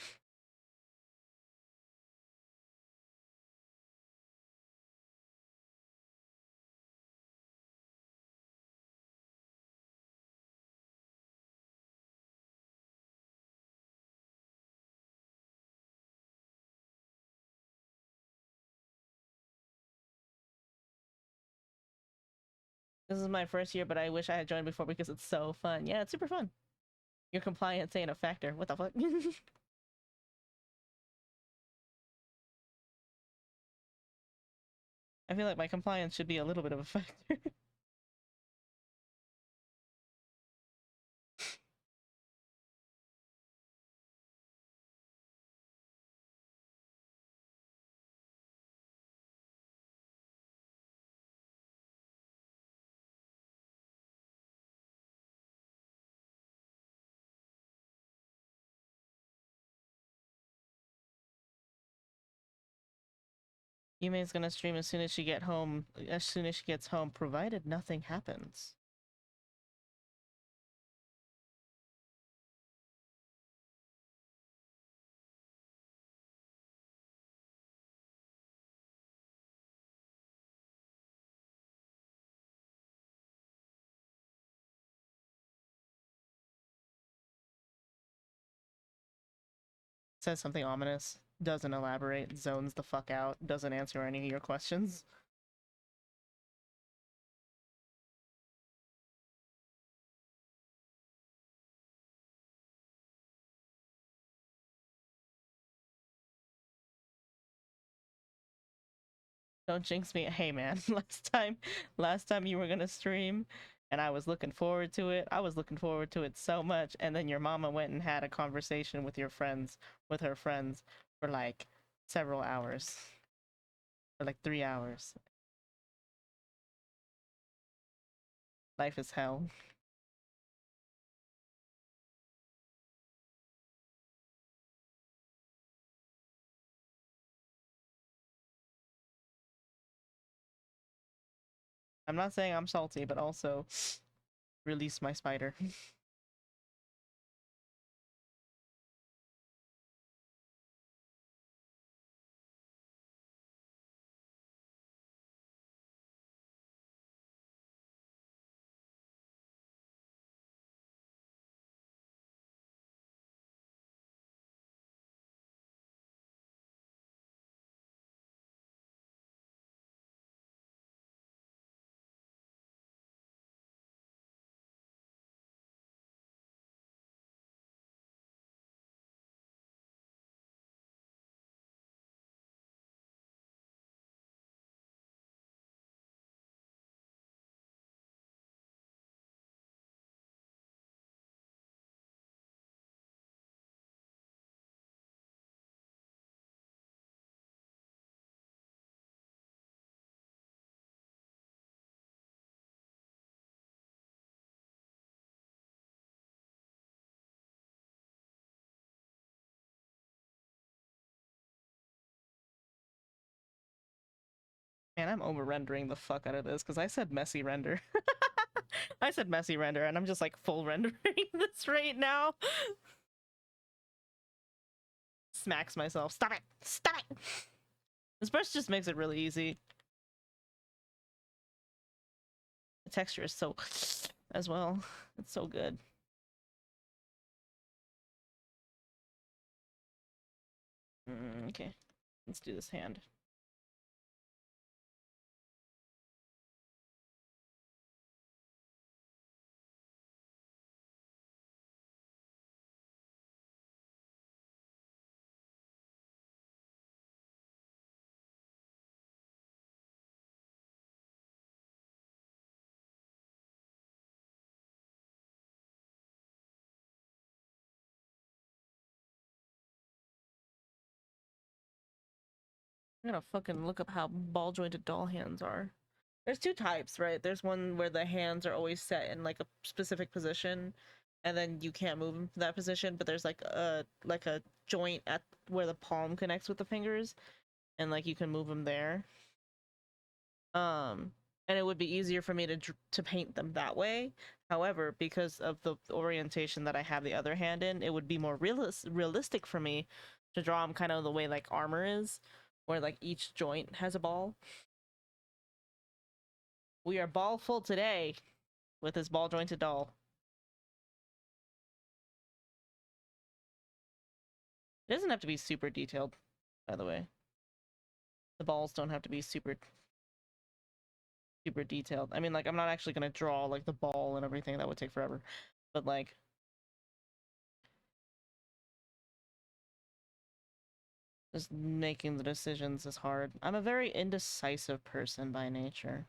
This is my first year, but I wish I had joined before because it's so fun. Yeah, it's super fun. Your compliance ain't a factor. What the fuck? I feel like my compliance should be a little bit of a factor. Yume's gonna stream as soon as she gets home, provided nothing happens. Says something ominous, doesn't elaborate, zones the fuck out, doesn't answer any of your questions. Don't jinx me. Hey man, last time you were gonna stream and I was looking forward to it. I was looking forward to it so much, and then your mama went and had a conversation with her friends for like several hours. For like 3 hours. Life is hell. I'm not saying I'm salty, but also release my spider. Man, I'm over rendering the fuck out of this because I said messy render. I said messy render and I'm just like full rendering this right now. Smacks myself. Stop it! Stop it! This brush just makes it really easy. The texture is so as well. It's so good. Okay, let's do this hand. I'm gonna fucking look up how ball jointed doll hands are. There's two types, right? There's one where the hands are always set in like a specific position and then you can't move them from that position, but there's like a joint at where the palm connects with the fingers and like you can move them there. And it would be easier for me to paint them that way. However, because of the orientation that I have the other hand in, it would be more realistic for me to draw them kind of the way like armor is, where like each joint has a ball. We are ball full today with this ball jointed doll. It doesn't have to be super detailed, by the way. The balls don't have to be super detailed. I mean, like, I'm not actually gonna draw like the ball and everything. That would take forever. But like, just making the decisions is hard. I'm a very indecisive person by nature.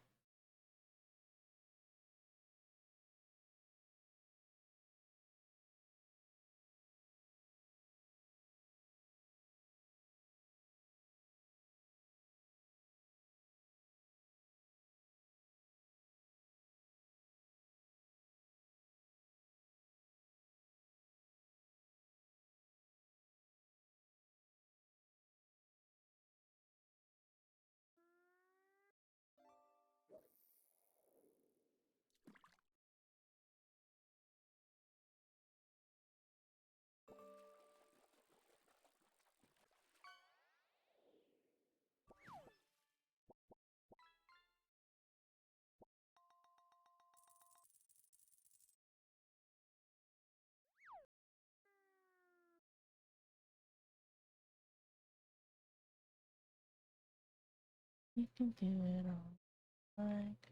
You can do it all. Like.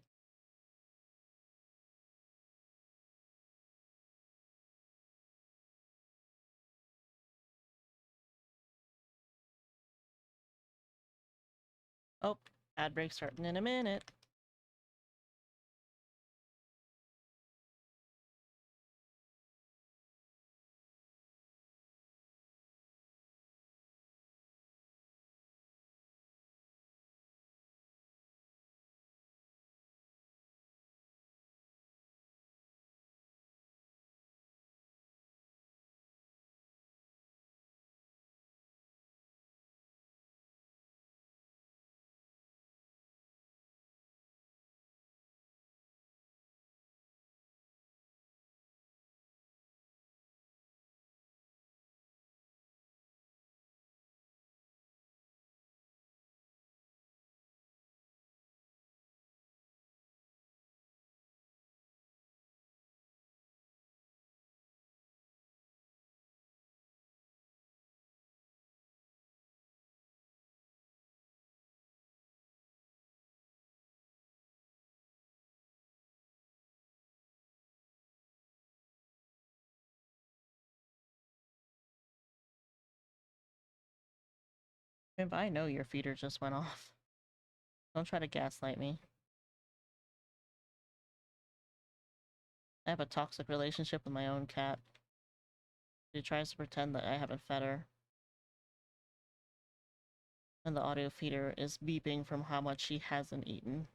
Oh, ad break starting in a minute. If I know your feeder just went off. Don't try to gaslight me. I have a toxic relationship with my own cat. She tries to pretend that I haven't fed her. And the audio feeder is beeping from how much she hasn't eaten.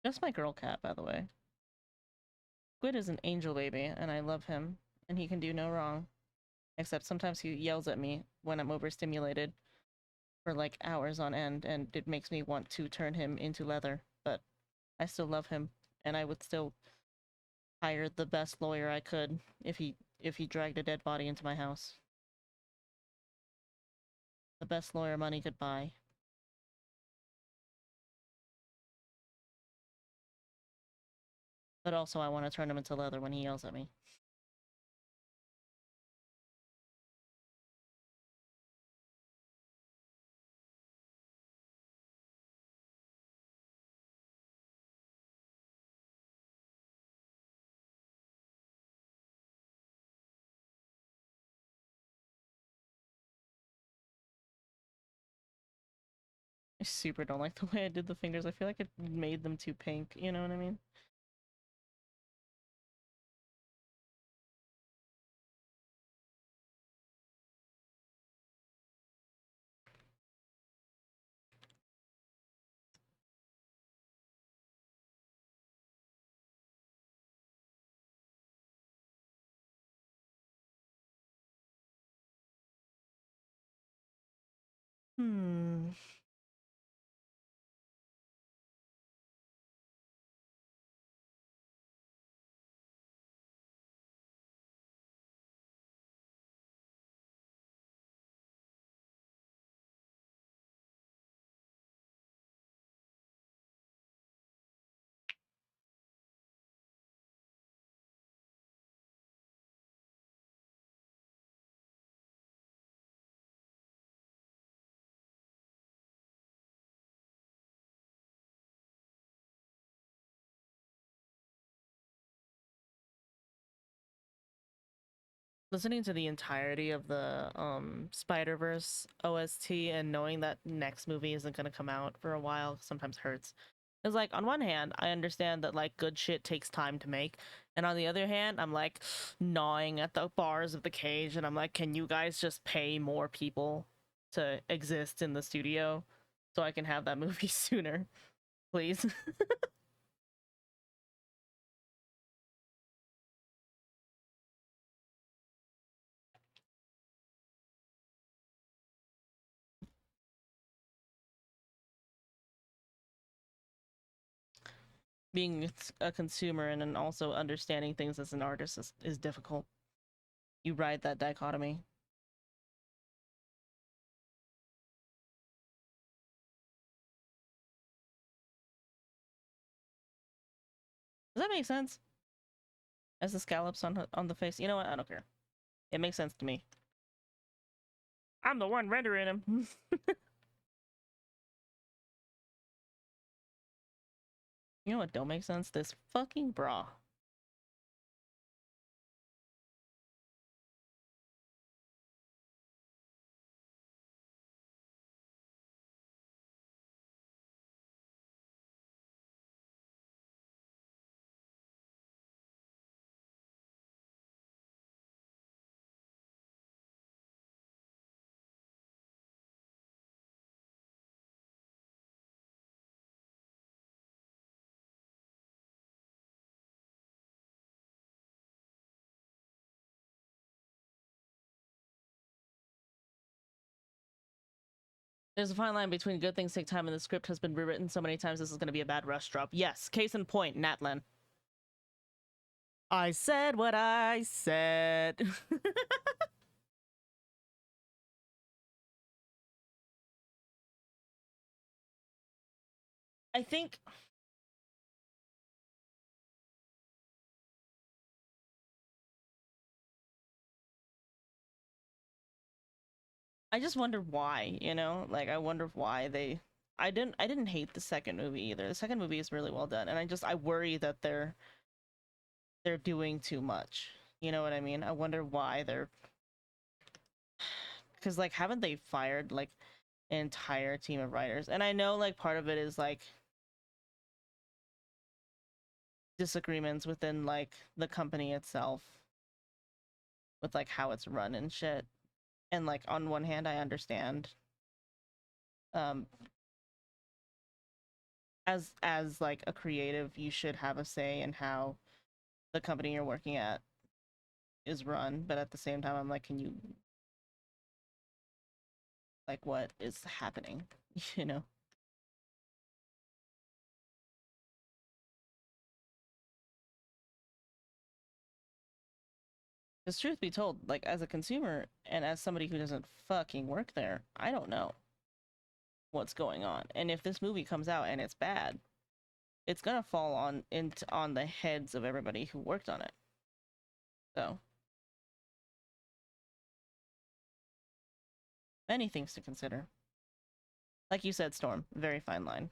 That's my girl cat, by the way. Squid is an angel baby, and I love him, and he can do no wrong. Except sometimes he yells at me when I'm overstimulated for like hours on end, and it makes me want to turn him into leather. But I still love him, and I would still hire the best lawyer I could if he dragged a dead body into my house. The best lawyer money could buy. But also I want to turn him into leather when he yells at me. I super don't like the way I did the fingers. I feel like it made them too pink, you know what I mean? Hmm. Listening to the entirety of the Spider-Verse OST and knowing that next movie isn't gonna come out for a while sometimes hurts. It's like on one hand, I understand that like good shit takes time to make, and on the other hand, I'm like gnawing at the bars of the cage, and I'm like, can you guys just pay more people to exist in the studio so I can have that movie sooner, please? Being a consumer and then also understanding things as an artist is difficult. You ride that dichotomy. Does that make sense? As the scallops on the face. You know what? I don't care. It makes sense to me. I'm the one rendering him. You know what don't make sense? This fucking bra. There's a fine line between good things take time and the script has been rewritten so many times this is going to be a bad rush drop. Yes, case in point, Natlan. I said what I said. I think I just wonder why, you know? Like I wonder why they I didn't hate the second movie either. The second movie is really well done and I worry that they're doing too much. You know what I mean? I wonder why they're cuz like haven't they fired like an entire team of writers? And I know like part of it is like disagreements within like the company itself with like how it's run and shit. And like on one hand I understand um as like a creative, you should have a say in how the company you're working at is run. But at the same time, I'm like, can you, like, what is happening? You know? Because truth be told, like, as a consumer and as somebody who doesn't fucking work there, I don't know what's going on. And if this movie comes out and it's bad, it's gonna fall on the heads of everybody who worked on it. So many things to consider. Like you said, Storm, very fine line.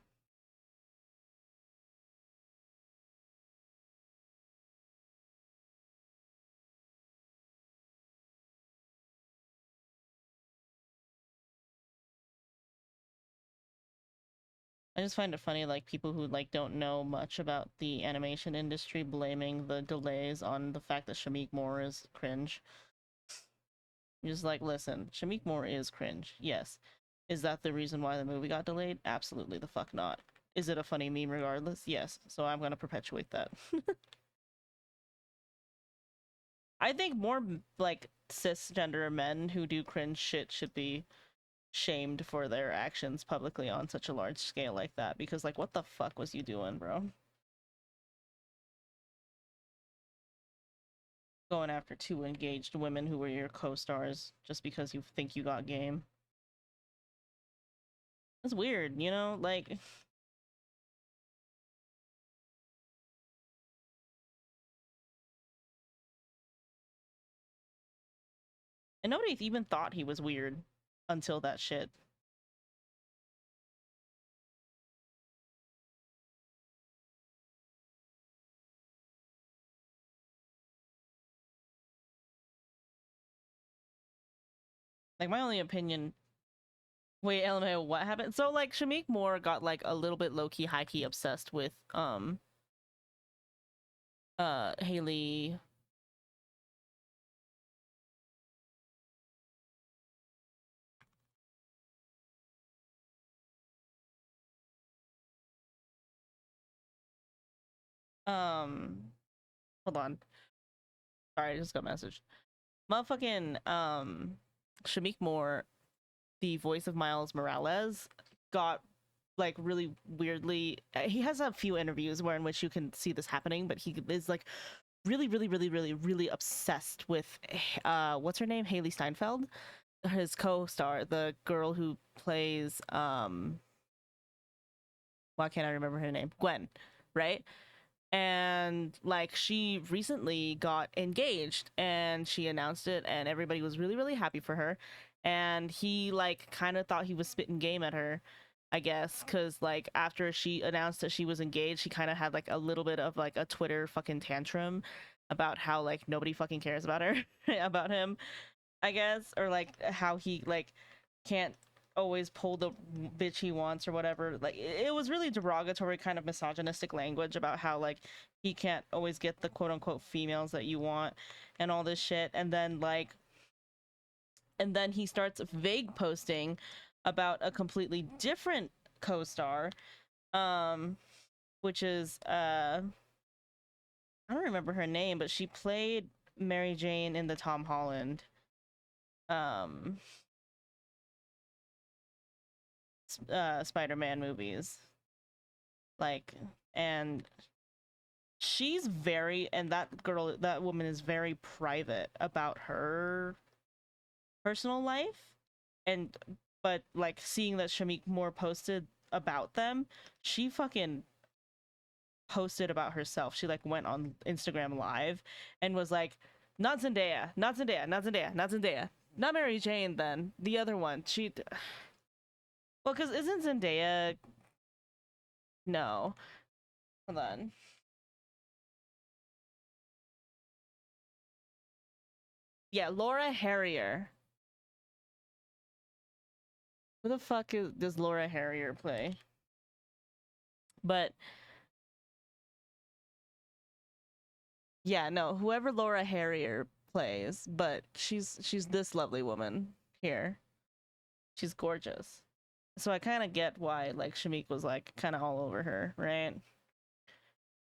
I just find it funny, like, people who like don't know much about the animation industry blaming the delays on the fact that Shamik Moore is cringe. You're just like, listen, Shamik Moore is cringe, yes. Is that the reason why the movie got delayed? Absolutely the fuck not. Is it a funny meme regardless? Yes. So I'm gonna perpetuate that. I think more like cisgender men who do cringe shit should be shamed for their actions publicly on such a large scale like that, because like, what the fuck was you doing, bro? Going after two engaged women who were your co-stars just because you think you got game. It's weird, you know? Like, and nobody even thought he was weird until that shit. Like, my only opinion. Wait, LMAO, what happened? So like, Shamik Moore got like a little bit low-key, high-key obsessed with Haley. Hold on. Sorry, I just got a message. Motherfucking Shamik Moore, the voice of Miles Morales, got like really weirdly, he has a few interviews where in which you can see this happening, but he is like really obsessed with what's her name, Haley Steinfeld, his co-star, the girl who plays why can't I remember her name, Gwen, right? And like, she recently got engaged and she announced it and everybody was really happy for her, and he like kind of thought he was spitting game at her, I guess, because like after she announced that she was engaged, she kind of had like a little bit of like a Twitter fucking tantrum about how like nobody fucking cares about her about him, I guess, or like how he like can't always pull the bitch he wants or whatever. Like, it was really derogatory, kind of misogynistic language about how like he can't always get the quote unquote females that you want and all this shit. And then like, and then he starts vague posting about a completely different co-star, um which is I don't remember her name, but she played Mary Jane in the Tom Holland um Spider-Man movies. Like, and she's very, and that woman is very private about her personal life. And but like, seeing that Shamik Moore posted about them, she fucking posted about herself. She like went on Instagram live and was like, not Zendaya, not Zendaya, not Zendaya, not Zendaya, not Mary Jane, then the other one. She, well, because isn't Zendaya, no, hold on. Yeah, Laura Harrier. Who the fuck does Laura Harrier play? But yeah, no, whoever Laura Harrier plays, but she's this lovely woman here. She's gorgeous. So I kind of get why like Shamik was like kind of all over her, right?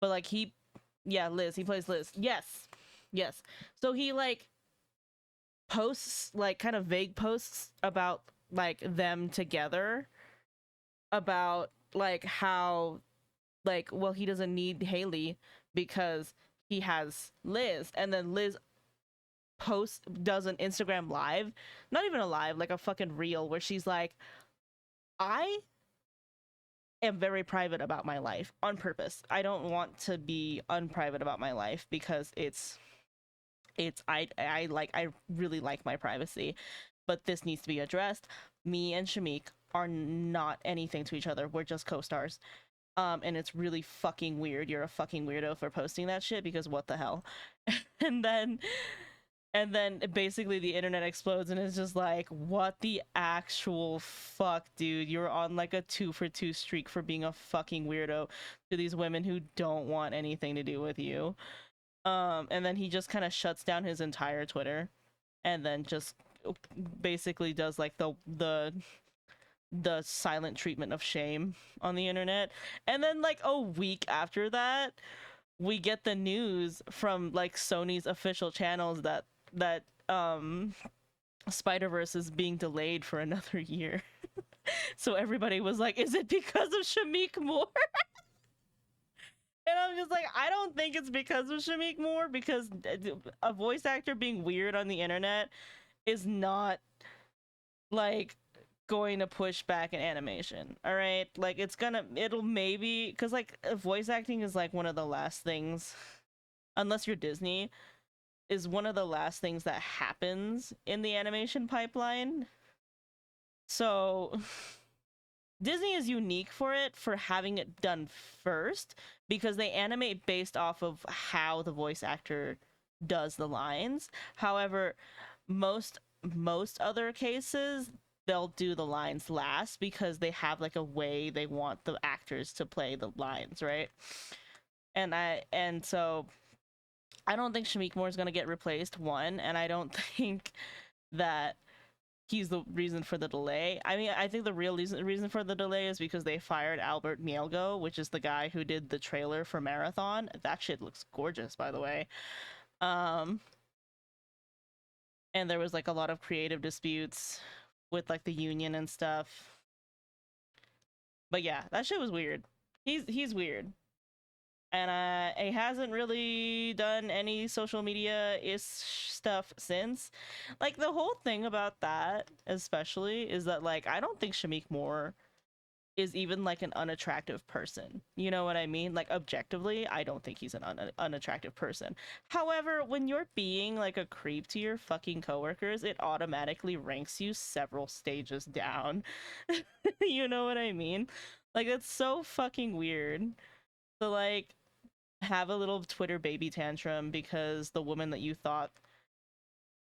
But like yeah, Liz, he plays Liz. Yes. Yes. So he like posts like kind of vague posts about like them together, about like how like, well, he doesn't need Haley because he has Liz, and then Liz does an Instagram live, not even a live, like a fucking reel, where she's like, I am very private about my life on purpose. I don't want to be unprivate about my life because I really like my privacy, but this needs to be addressed. Me and Shamik are not anything to each other. We're just co-stars. And it's really fucking weird. You're a fucking weirdo for posting that shit because what the hell? and then and then basically the internet explodes and it's just like, what the actual fuck, dude? You're on like a 2 for 2 streak for being a fucking weirdo to these women who don't want anything to do with you. And then he just kind of shuts down his entire Twitter and then just basically does like the silent treatment of shame on the internet. And then like a week after that, we get the news from like Sony's official channels that Spider-Verse is being delayed for another year. So everybody was like, is it because of Shamik Moore? And I'm just like, I don't think it's because of Shamik Moore, because a voice actor being weird on the internet is not like going to push back an animation. All right, like it'll maybe, because like voice acting is like one of the last things, unless you're Disney, is one of the last things that happens in the animation pipeline. So Disney is unique for it, for having it done first, because they animate based off of how the voice actor does the lines. However, most other cases they'll do the lines last because they have like a way they want the actors to play the lines, right? And so I don't think Shamik Moore is going to get replaced, one, and I don't think that he's the reason for the delay. I mean, I think the real reason for the delay is because they fired Albert Mielgo, which is the guy who did the trailer for Marathon. That shit looks gorgeous, by the way. Um, and there was like a lot of creative disputes with like the union and stuff. But yeah, that shit was weird. He's weird. And he hasn't really done any social media is stuff since. Like the whole thing about that, especially, is that like I don't think Shamik Moore is even like an unattractive person. You know what I mean? Like objectively, I don't think he's an unattractive person. However, when you're being like a creep to your fucking coworkers, it automatically ranks you several stages down. You know what I mean? Like it's so fucking weird. So like have a little Twitter baby tantrum because the woman that you thought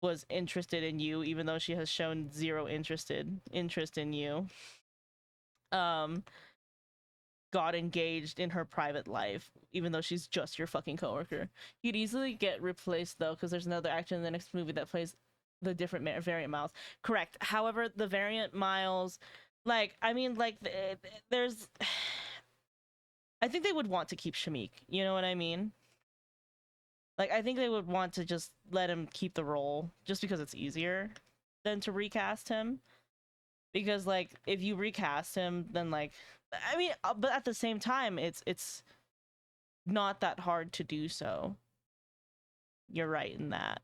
was interested in you, even though she has shown zero interest in you, um, got engaged in her private life, even though she's just your fucking coworker. You'd easily get replaced though, because there's another actor in the next movie that plays the different variant Miles. Correct. However, the variant Miles, like, I mean, like, there's. I think they would want to keep Shamik. You know what I mean? Like, I think they would want to just let him keep the role just because it's easier than to recast him. Because, like, if you recast him, then, like, I mean, but at the same time, it's not that hard to do so. You're right in that.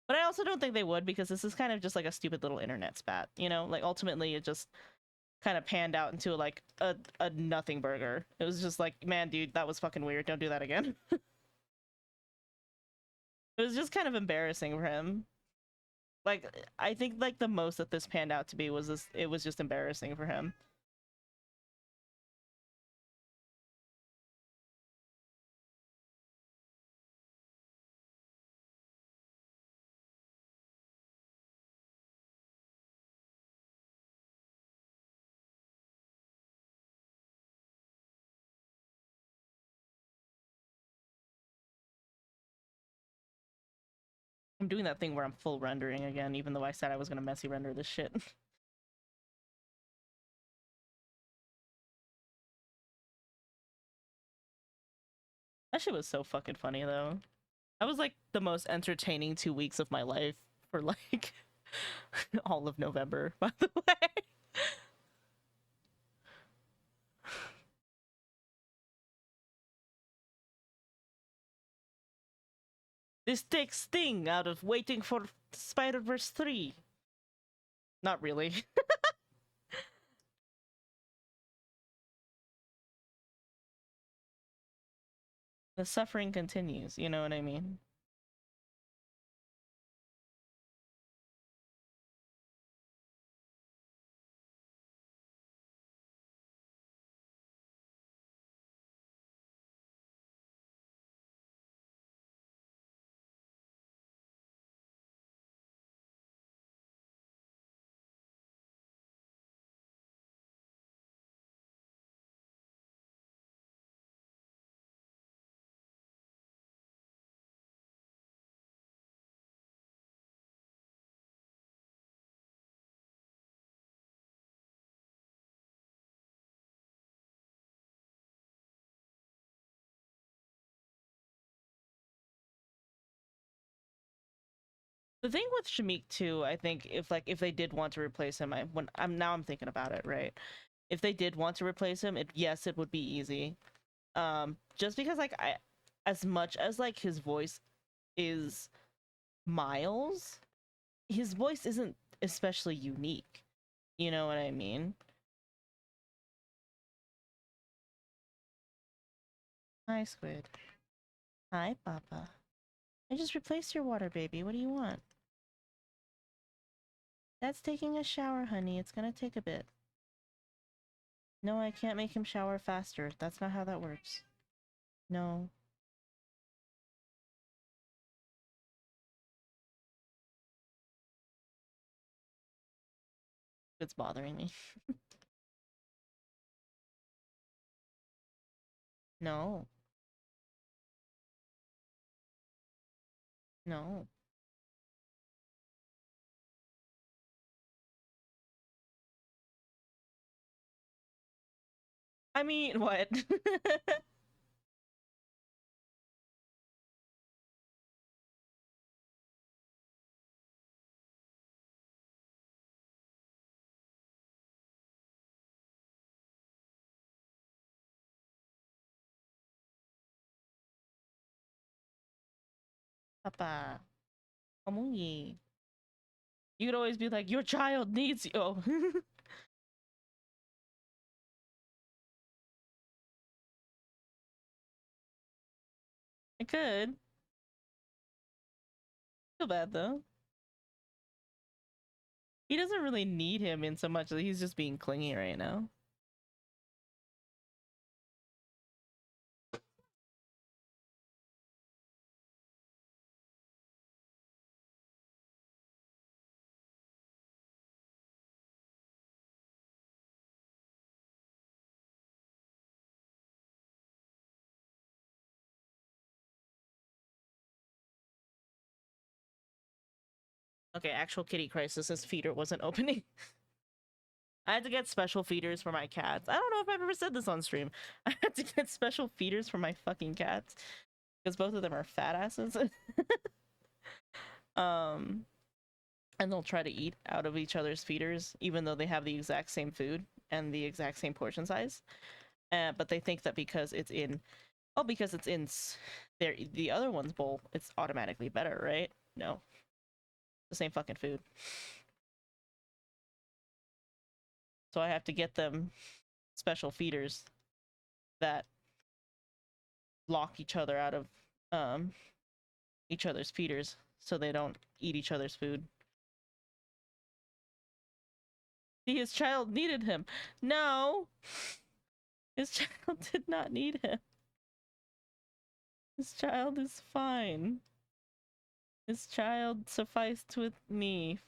But I also don't think they would, because this is kind of just like a stupid little internet spat, you know? Like, ultimately, it just kind of panned out into like a nothing burger. It was just like, man, dude, that was fucking weird. Don't do that again. It was just kind of embarrassing for him. Like, I think like the most that this panned out to be was this. It was just embarrassing for him. I'm doing that thing where I'm full rendering again, even though I said I was gonna messy render this shit. That shit was so fucking funny though. That was like the most entertaining 2 weeks of my life for like all of November, by the way. This takes sting out of waiting for Spider-Verse 3. Not really. The suffering continues, you know what I mean? The thing with Shamik too, I think if they did want to replace him, I'm thinking about it, right? If they did want to replace him, yes, it would be easy. Just because like as much as like his voice is Miles, his voice isn't especially unique. You know what I mean? Hi, Squid. Hi, Papa. I just replaced your water, baby. What do you want? That's taking a shower, honey. It's gonna take a bit. No, I can't make him shower faster. That's not how that works. No. It's bothering me. No. No. I mean, what? Papa. Kamungi. You could always be like, your child needs you. Oh. I could. Feel bad though. He doesn't really need him in so much that he's just being clingy right now. Okay, actual kitty crisis. His feeder wasn't opening. I had to get special feeders for my cats. I don't know if I've ever said this on stream. I had to get special feeders for my fucking cats because both of them are fat asses. um, and they'll try to eat out of each other's feeders, even though they have the exact same food and the exact same portion size. But they think that because it's in, because it's in the other one's bowl, it's automatically better, right? No, the same fucking food. So I have to get them special feeders that lock each other out of each other's feeders so they don't eat each other's food. See, his child needed him. No! His child did not need him. His child is fine. His child sufficed with me.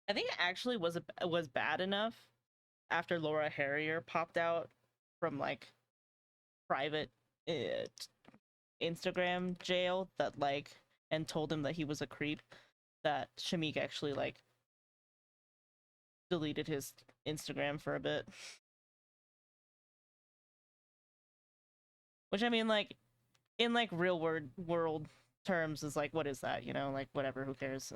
I think it actually was bad enough after Laura Harrier popped out from like private uh, Instagram jail that like and told him that he was a creep that Shamik actually like deleted his Instagram for a bit. Which I mean like in like real world terms is like what is that, you know, like whatever, who cares?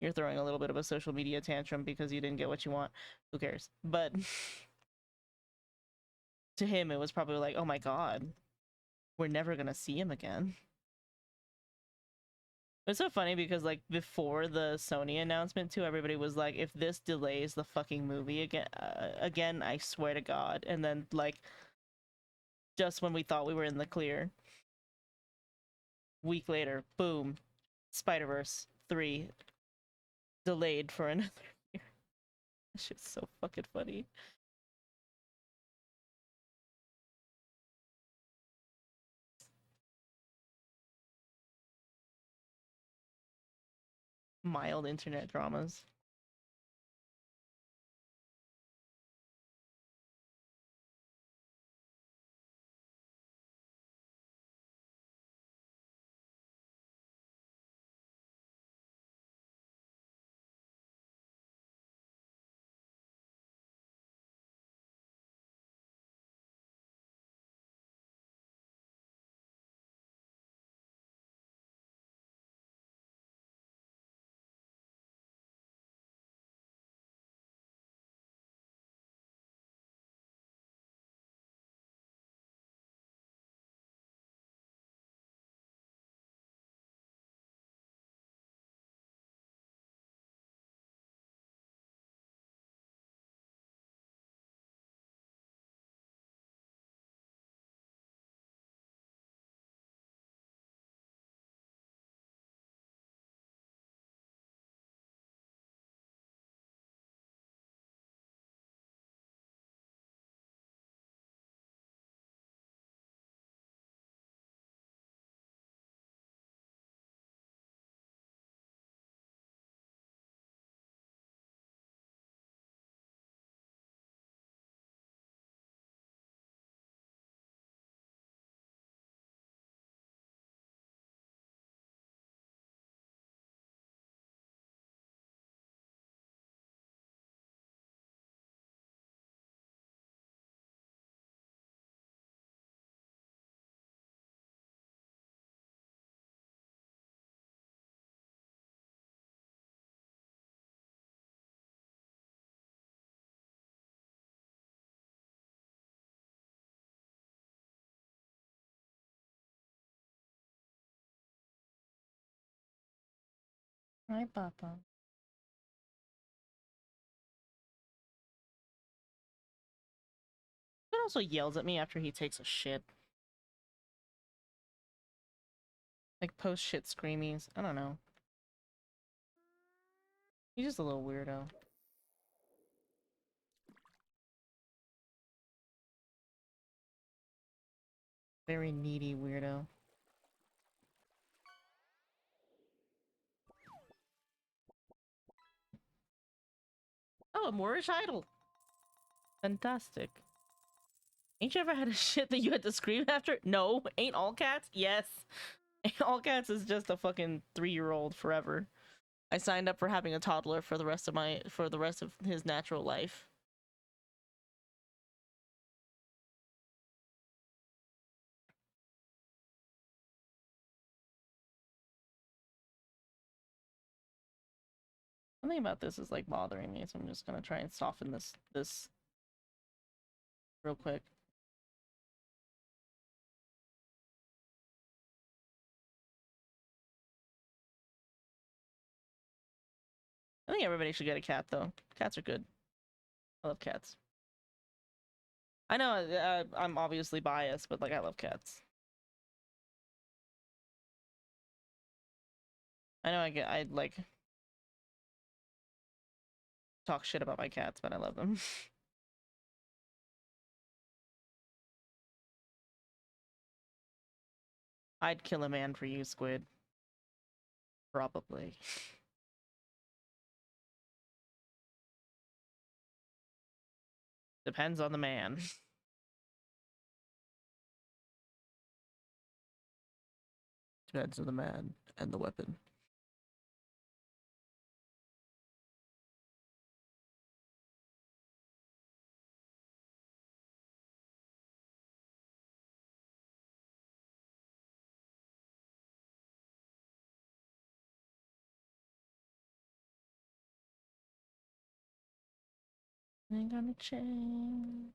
You're throwing a little bit of a social media tantrum because you didn't get what you want. Who cares? But to him it was probably like, "Oh my god, we're never going to see him again." It's so funny because like before the Sony announcement too, everybody was like, if this delays the fucking movie again, I swear to God. And then like just when we thought we were in the clear, week later, boom, Spider-Verse 3 delayed for another year. That shit's so fucking funny. Mild internet dramas. Hi, Papa. But also yells at me after he takes a shit. Like post shit screamies. I don't know. He's just a little weirdo. Very needy weirdo. Oh, a Moorish idol. Fantastic. Ain't you ever had a shit that you had to scream after? No. Ain't all cats? Yes. Ain't all cats is just a fucking 3-year-old forever. I signed up for having a toddler for the rest of his natural life. Something about this is like bothering me, so I'm just gonna try and soften this real quick. I think everybody should get a cat though. Cats are good. I love cats. I know I'm obviously biased, but like I love cats. I know I like talk shit about my cats, but I love them. I'd kill a man for you, Squid. Probably. Depends on the man. Depends on the man and the weapon. Ain't gonna change.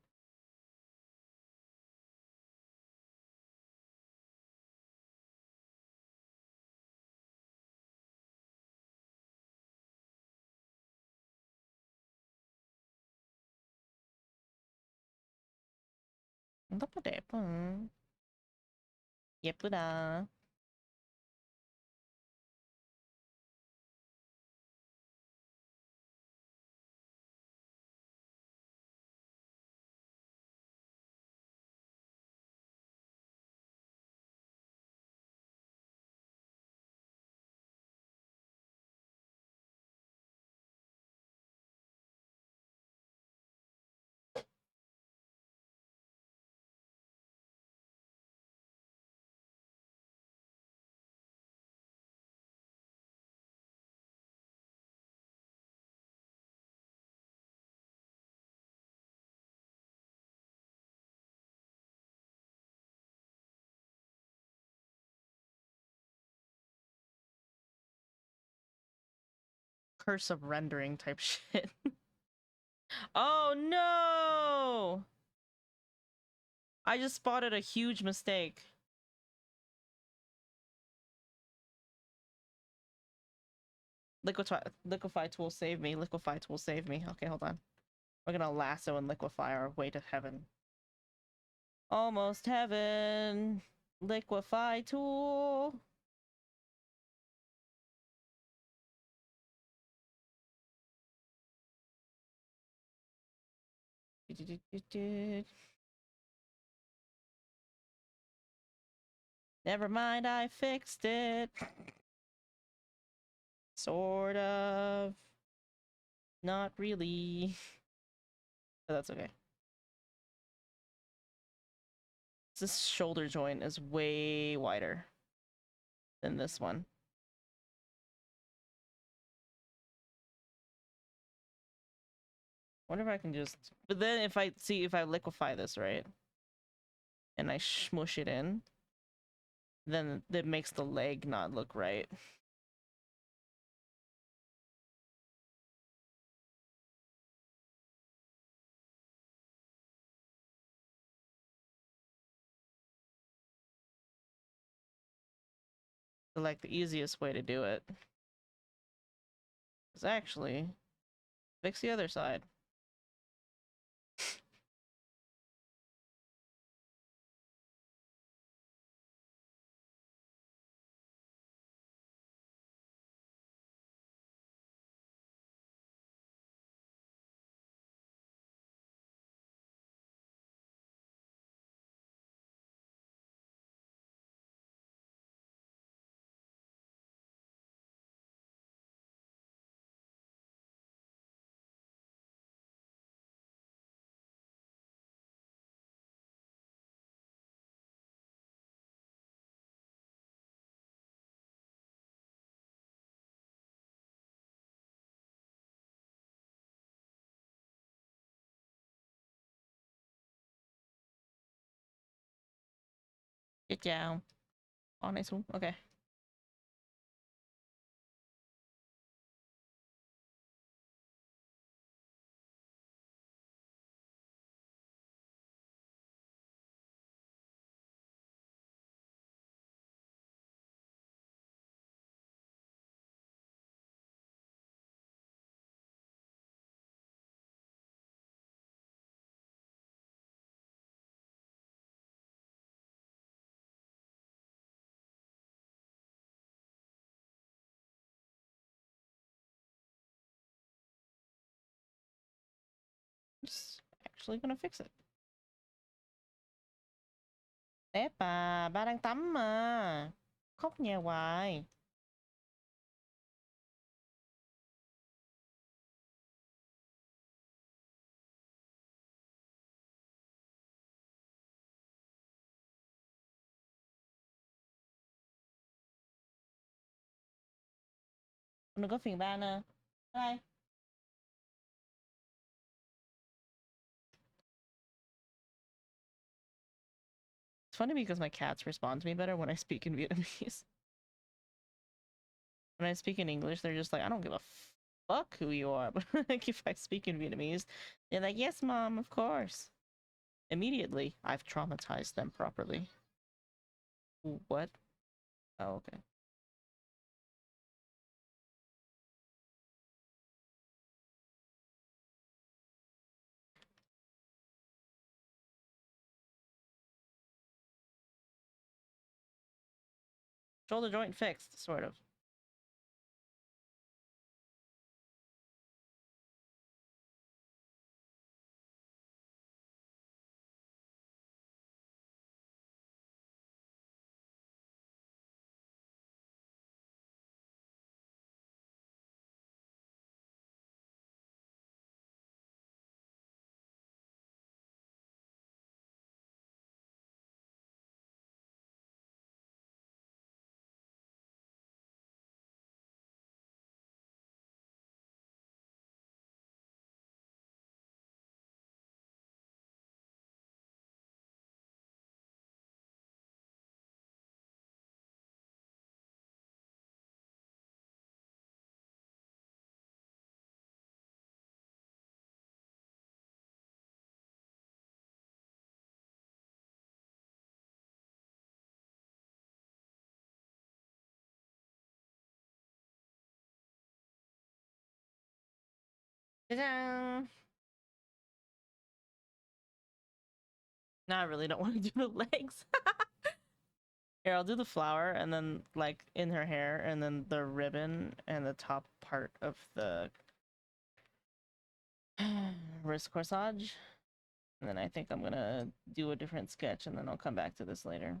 예쁘다. Curse of rendering type shit. Oh no! I just spotted a huge mistake. Liquefy tool save me. Liquefy tool save me. Okay, hold on. We're gonna lasso and liquefy our way to heaven. Almost heaven. Liquefy tool. Never mind, I fixed it. Sort of. Not really. But that's okay. This shoulder joint is way wider than this one. Wonder if I can just... But then if I liquefy this, right? And I smush it in, then that makes the leg not look right. So, like, the easiest way to do it is actually fix the other side. Get down. Oh, nice one. Okay. I'm just actually gonna fix it. Tép à, ba đang tắm mà. Khóc nhà hoài. gonna go think Banana. Bye. It's funny because my cats respond to me better when I speak in Vietnamese. When I speak in English, they're just like, I don't give a fuck who you are. But like, if I speak in Vietnamese, they're like, yes, mom, of course. Immediately, I've traumatized them properly. What? Oh, okay. Shoulder joint fixed, sort of. Ta-da! No, I really don't want to do the legs. Here, I'll do the flower and then like in her hair and then the ribbon and the top part of the wrist corsage. And then I think I'm gonna do a different sketch and then I'll come back to this later.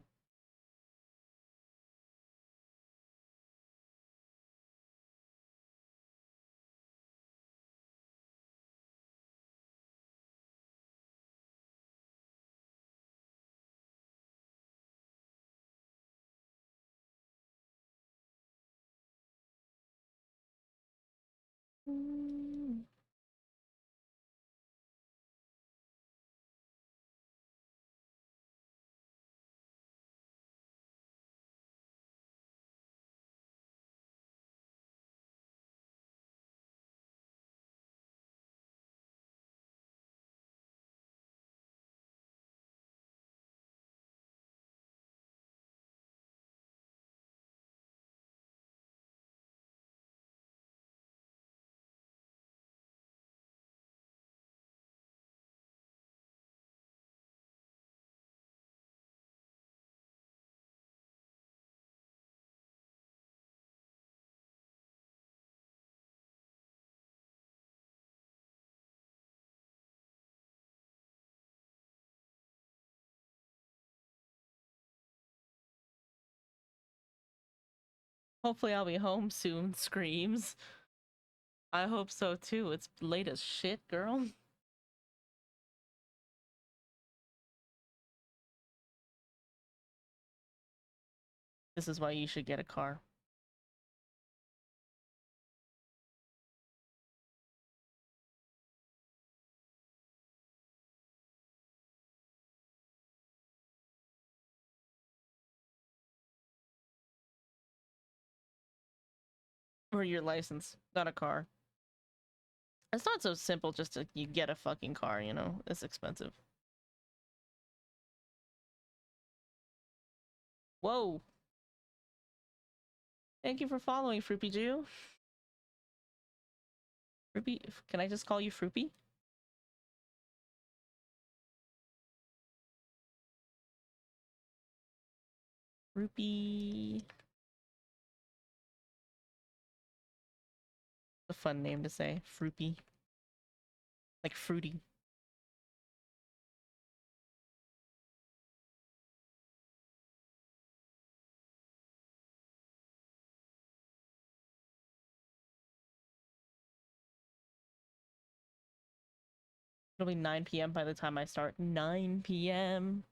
Hopefully I'll be home soon, screams. I hope so too. It's late as shit, girl. This is why you should get a car. Or your license, not a car. It's not so simple just to you get a fucking car, you know? It's expensive. Whoa. Thank you for following, Fruipy Jew. Fruipy, can I just call you Fruipy? Fruipy. A fun name to say, Fruipy. Like fruity. It'll be 9 p.m. by the time I start. 9 p.m.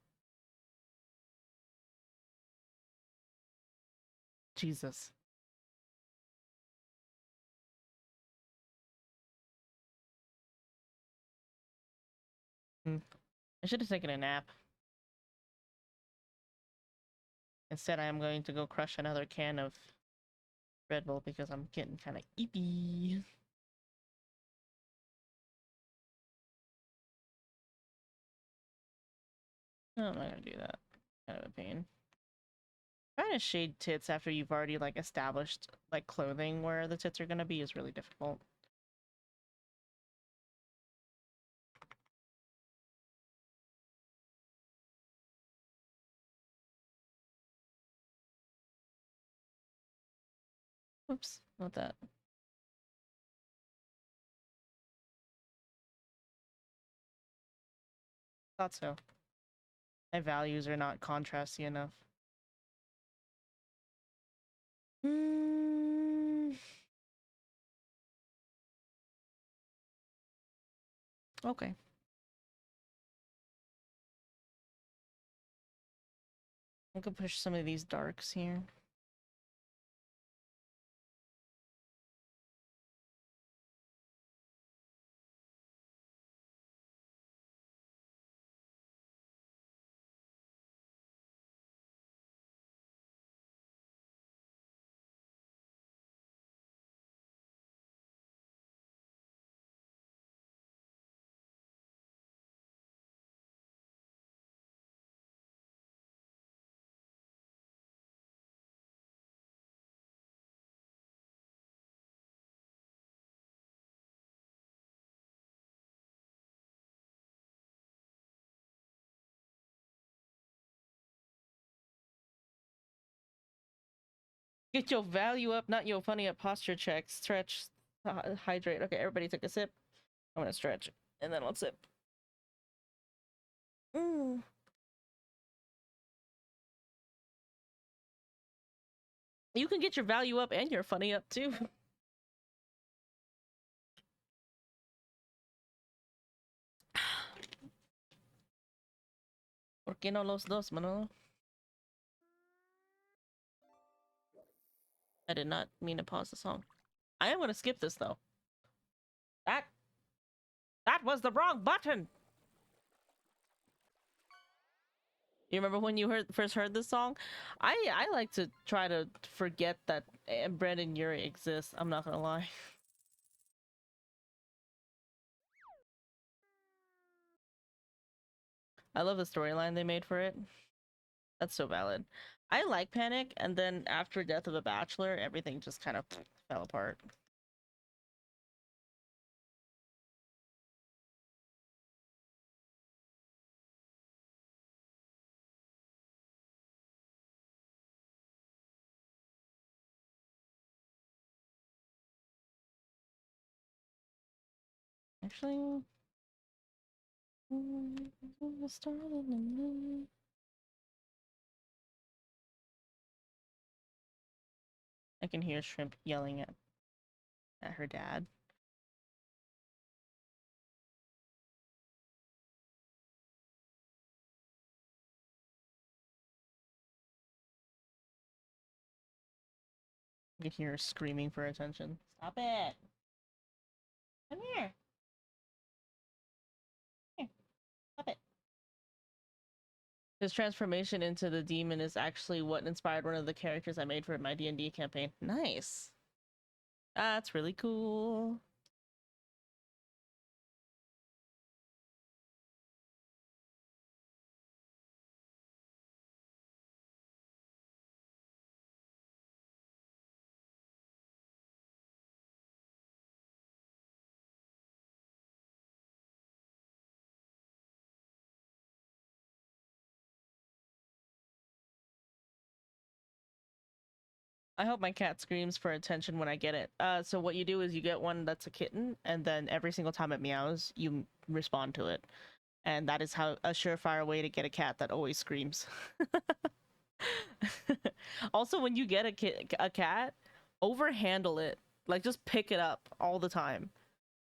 Jesus. I should have taken a nap. Instead, I am going to go crush another can of Red Bull because I'm getting kind of eepy. No, I'm not gonna do that. Kind of a pain. Trying to shade tits after you've already like established like clothing where the tits are gonna be is really difficult. Oops, not that. Thought so. My values are not contrasty enough. Okay. I could push some of these darks here. Get your value up, not your funny up posture check. Stretch, hydrate. Okay, everybody take a sip. I'm gonna stretch, and then I'll sip. Mm. You can get your value up and your funny up too. ¿Por qué no los dos, mano? I did not mean to pause the song. I am gonna skip this though. That was the wrong button. You remember when you first heard this song? I like to try to forget that Brandon Urie exists. I'm not gonna lie. I love the storyline they made for it. That's so valid. I like Panic, and then after Death of a Bachelor, everything just kind of fell apart. Actually, I can hear Shrimp yelling at her dad. I can hear her screaming for attention. Stop it! Come here! Here, stop it! His transformation into the demon is actually what inspired one of the characters I made for my D&D campaign. Nice! That's really cool. I hope my cat screams for attention when I get it. So what you do is you get one that's a kitten, and then every single time it meows, you respond to it. And that is how a surefire way to get a cat that always screams. Also, when you get a cat, overhandle it. Like, just pick it up all the time.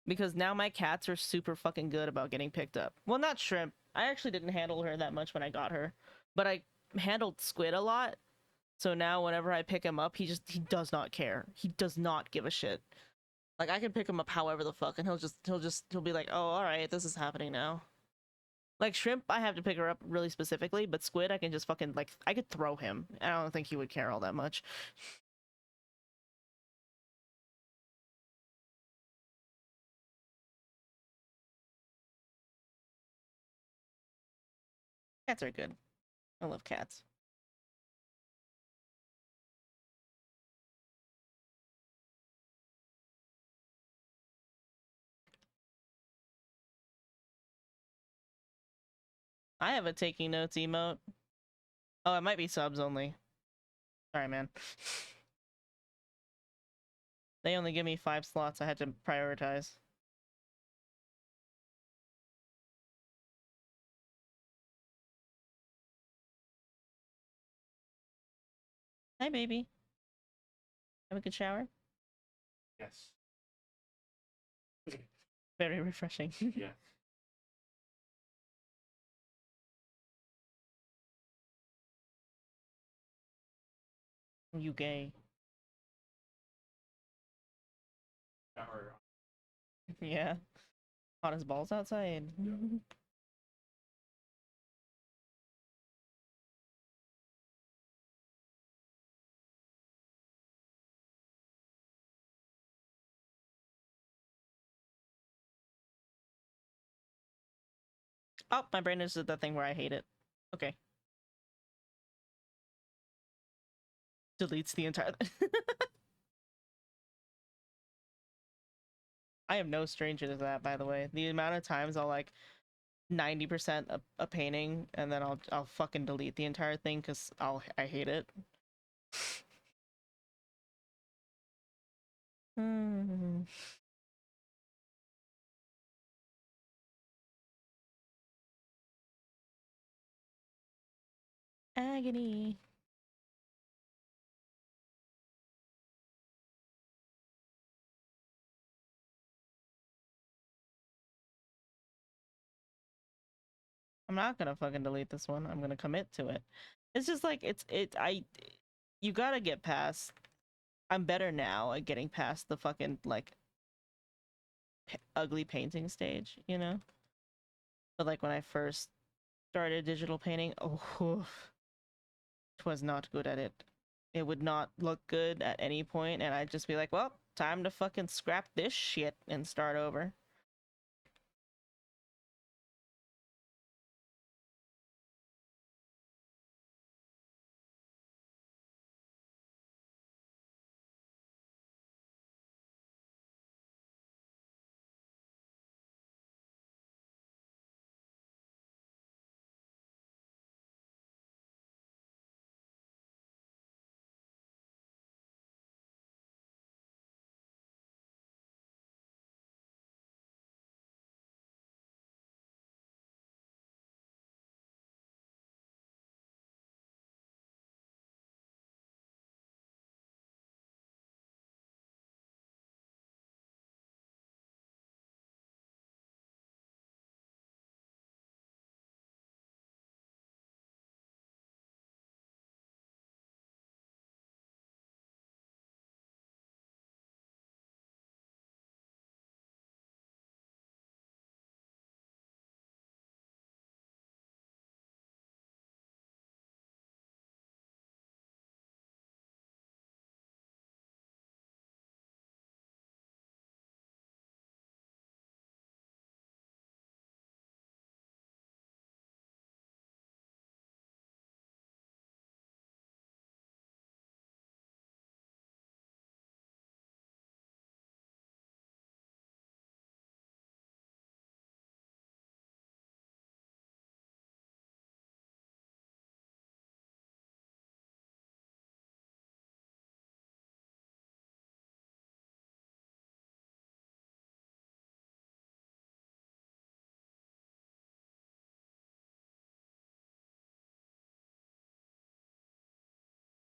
Because now my cats are super fucking good about getting picked up. Well, not Shrimp. I actually didn't handle her that much when I got her. But I handled Squid a lot. So now whenever I pick him up, he does not care. He does not give a shit. Like, I can pick him up however the fuck, and he'll be like, oh, alright, this is happening now. Like shrimp, I have to pick her up really specifically, but squid, I can just fucking like I could throw him. I don't think he would care all that much. Cats are good. I love cats. I have a taking notes emote. Oh, it might be subs only. Sorry, man. They only give me 5 slots. I had to prioritize. Hi, baby. Have a good shower? Yes. Very refreshing. Yeah. You gay. Shower. Yeah. Hot as balls outside. Yeah. Oh, my brain is the thing where I hate it. Okay. Deletes the entire... I am no stranger to that, by the way. The amount of times I'll like 90% a painting and then I'll fucking delete the entire thing because I hate it. Hmm. Agony. I'm not gonna fucking delete this one. I'm gonna commit to it. It's just like you gotta get past. I'm better now at getting past the fucking like ugly painting stage, you know? But like when I first started digital painting, oh, was not good at it. It would not look good at any point, and I'd just be like, well, time to fucking scrap this shit and start over.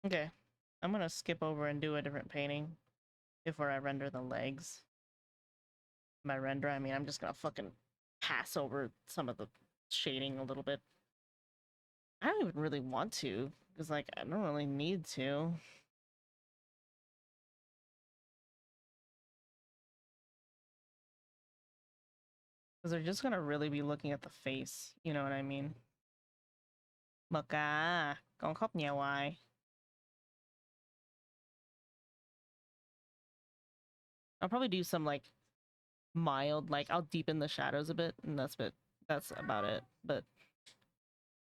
Okay, I'm gonna skip over and do a different painting before I render the legs. By render, I mean I'm just gonna fucking pass over some of the shading a little bit. I don't even really want to, because like I don't really need to. Because Because they're just gonna really be looking at the face. You know what I mean? Maka, con khóc nhà hoài. I'll probably do some like mild, like I'll deepen the shadows a bit, and that's about it. But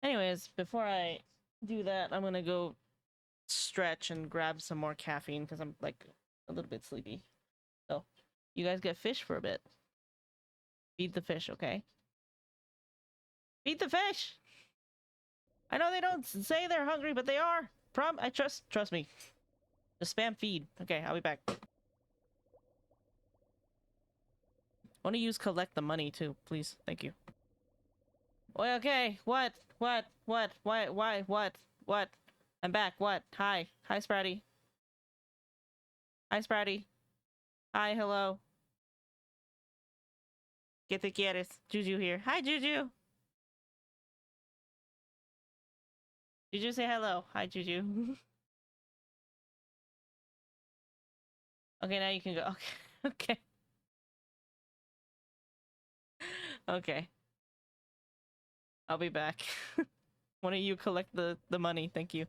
anyways, before I do that, I'm gonna go stretch and grab some more caffeine because I'm like a little bit sleepy. So you guys get fish for a bit. Feed the fish, okay? Feed the fish. I know they don't say they're hungry, but they are. I trust me. Just spam feed. Okay, I'll be back. Want to use collect the money too, please. Thank you. Well, okay. What? Why? What? I'm back. What? Hi, Sprouty. Hi, Sprouty. Hi, hello. ¿Qué te quieres? Juju here. Hi, Juju. Juju, say hello. Hi, Juju. Okay, now you can go. Okay. Okay. I'll be back. Why don't you collect the money? Thank you.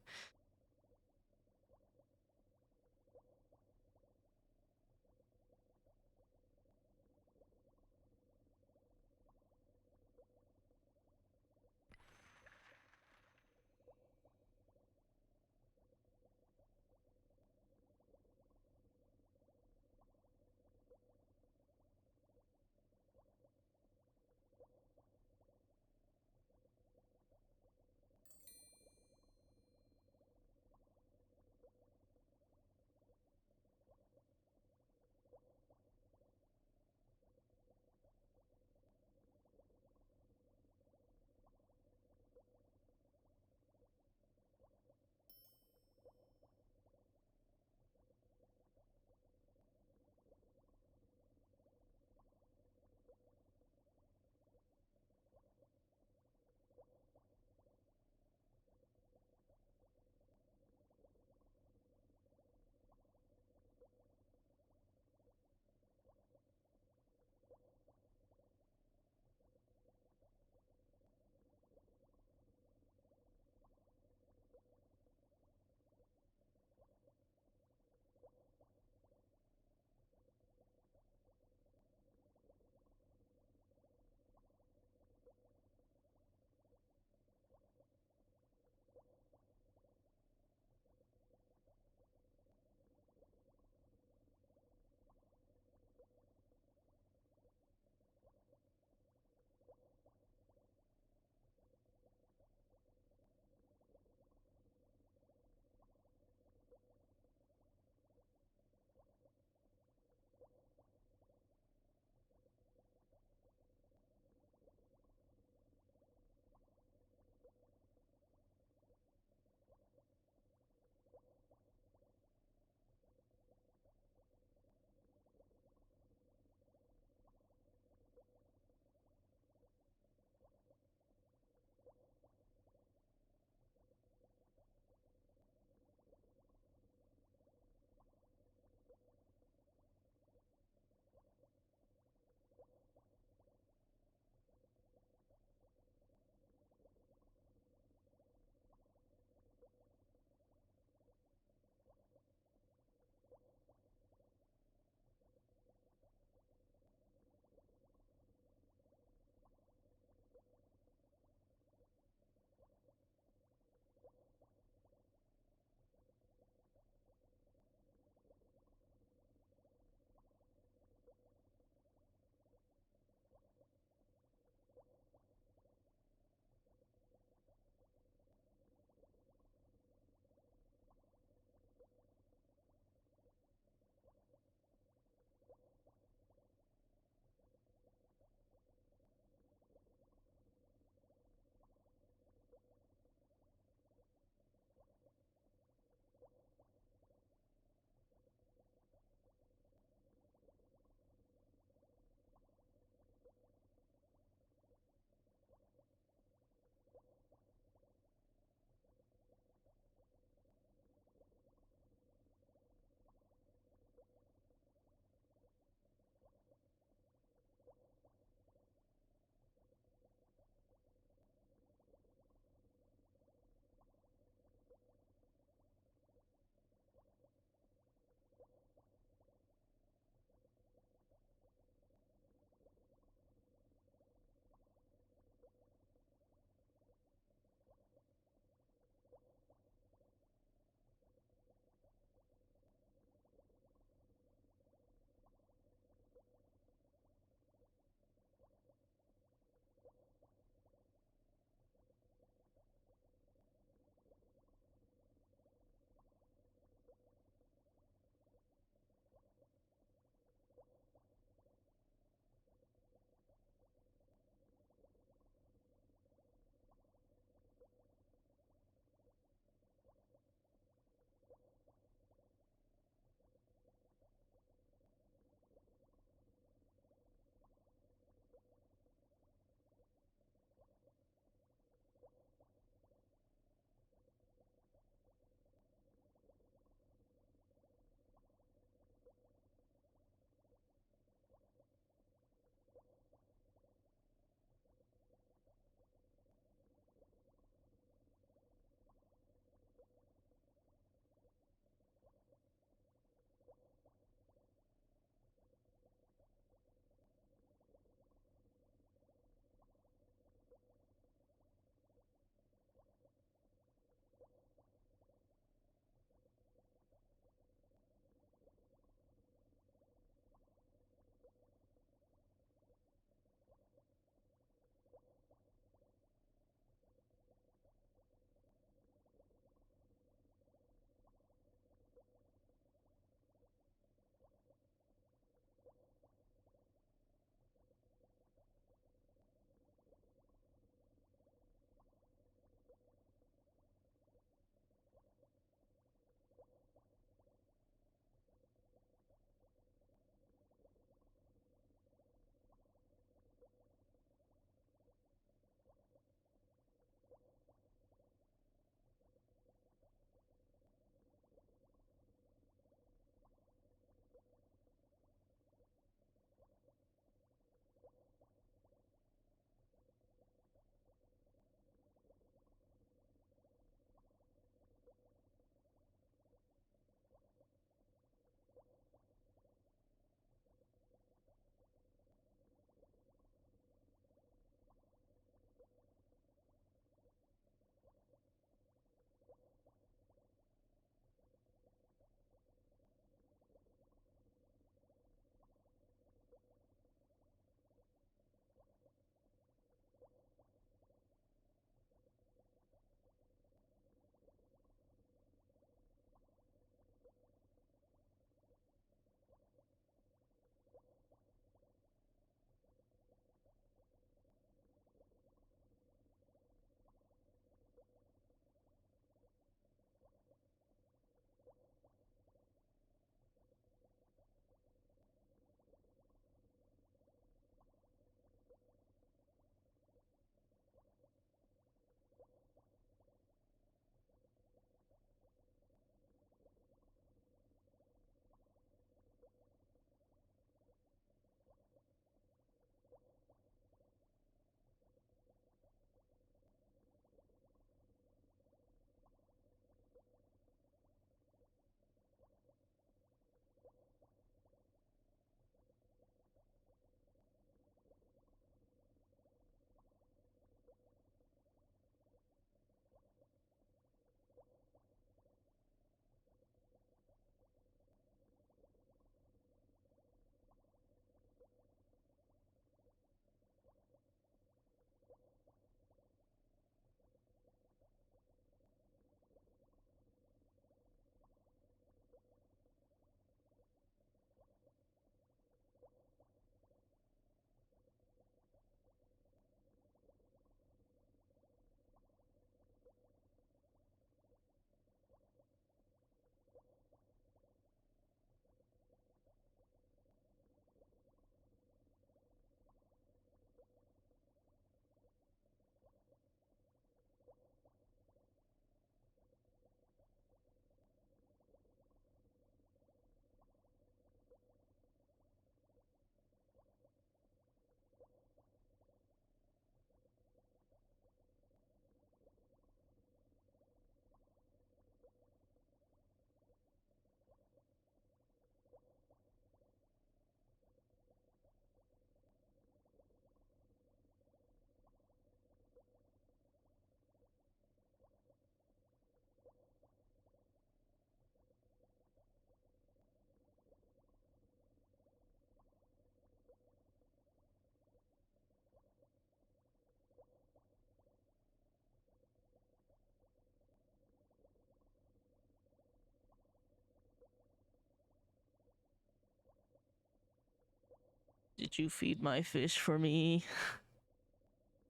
Did you feed my fish for me?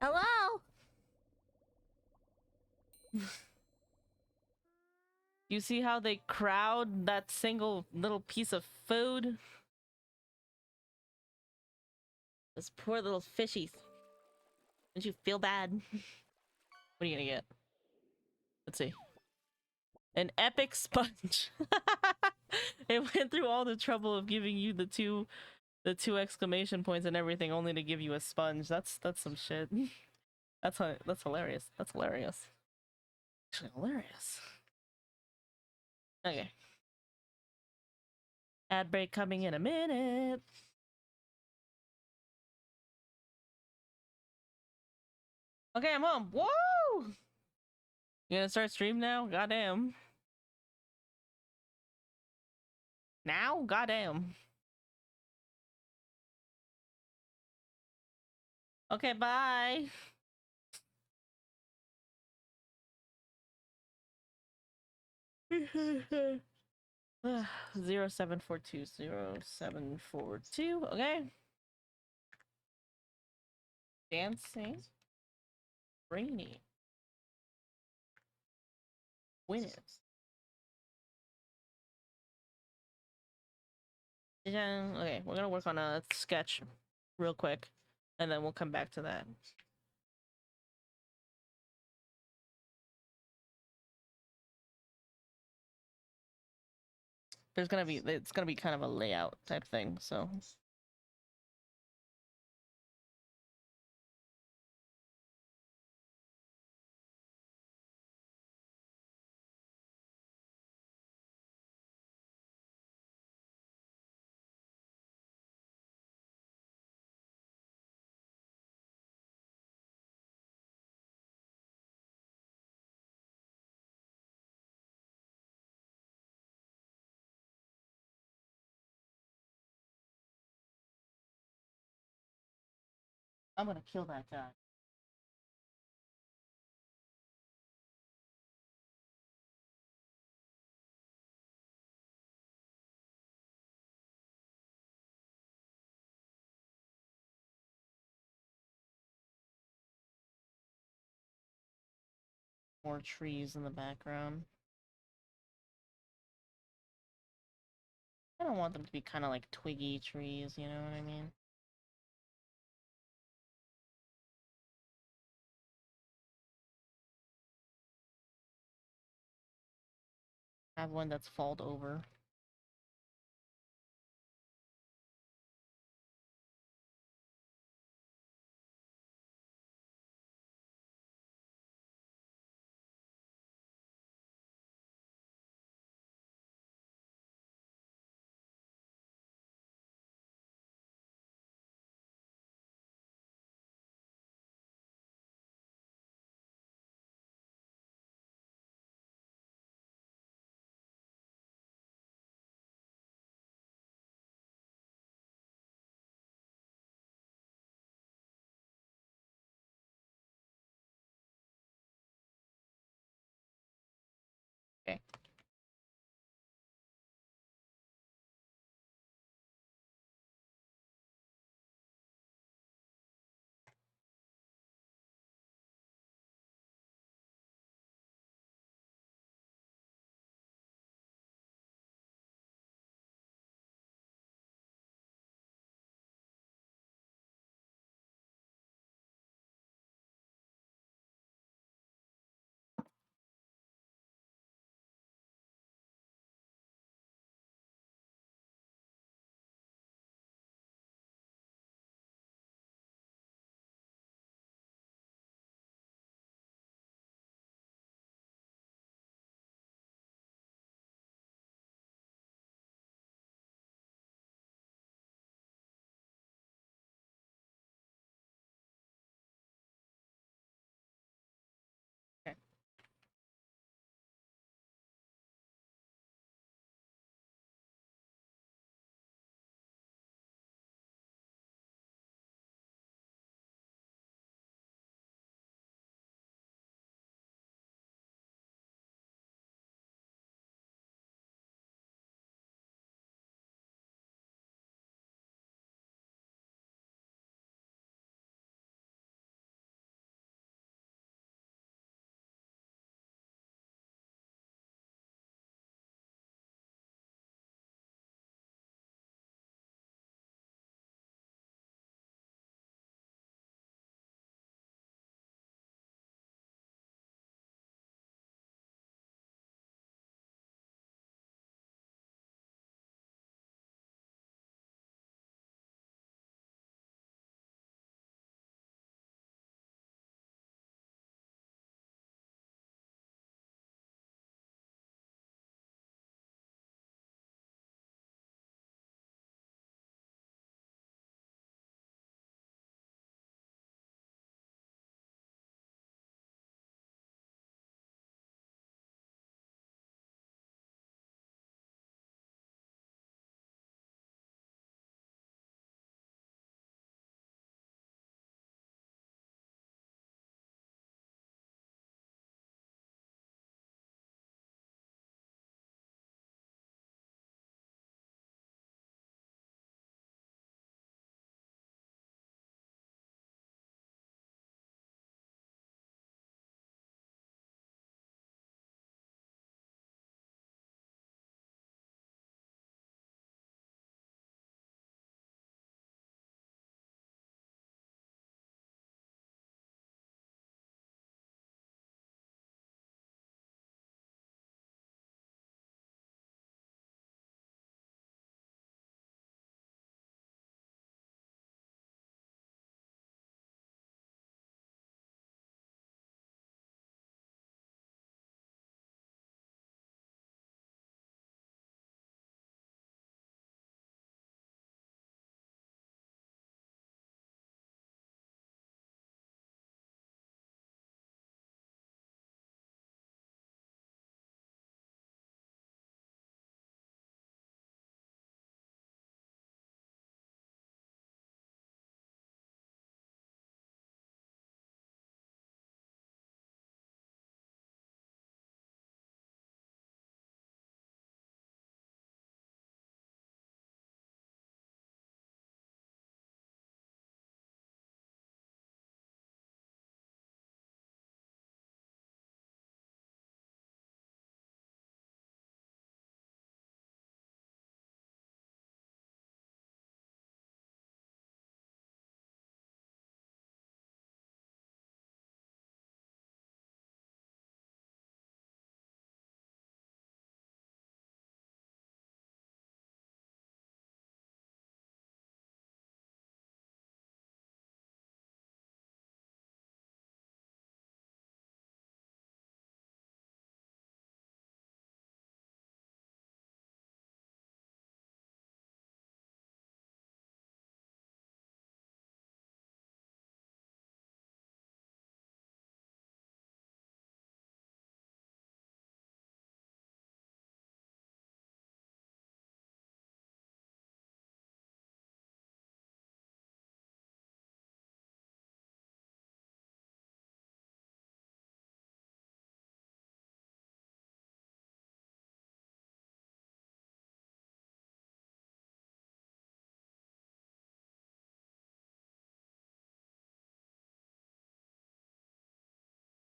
Hello? You see how they crowd that single little piece of food? Those poor little fishies. Don't you feel bad? What are you gonna get? Let's see. An epic sponge. It went through all the trouble of giving you the two exclamation points and everything only to give you a sponge. That's some shit. That's hilarious. That's hilarious. Actually hilarious. Okay. Ad break coming in a minute. Okay, I'm home. Whoa! You gonna start stream now? Goddamn. Now? Goddamn. Okay, bye. Ugh, 07420742. Okay. Dancing. Rainy. Winners. Okay, we're gonna work on a sketch real quick, and then we'll come back to that. It's gonna be kind of a layout type thing, so. I'm gonna kill that guy. More trees in the background. I don't want them to be kind of like twiggy trees, you know what I mean? Have one that's falled over.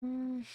Mm.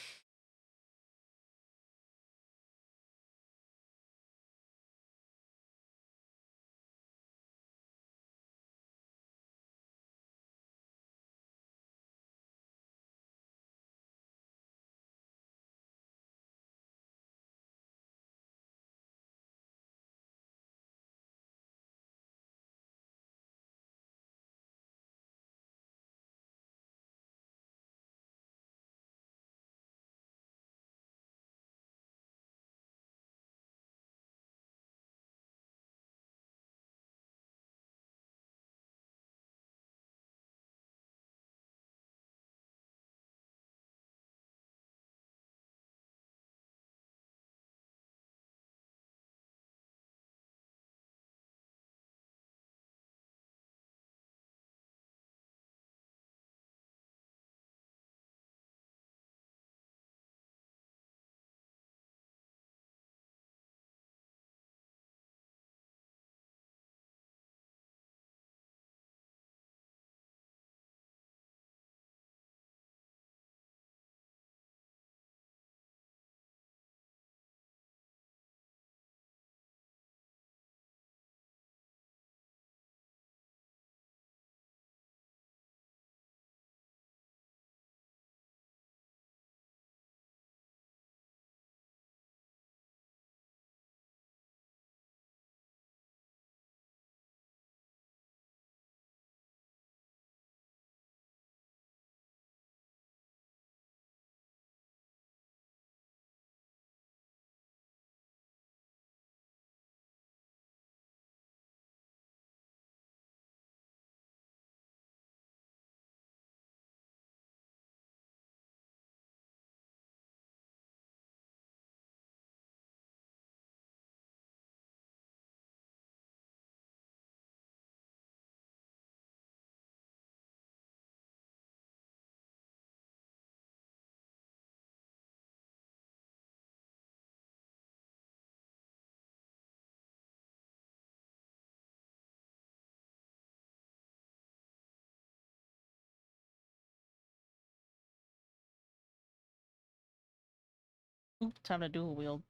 Ooh, time to dual wield.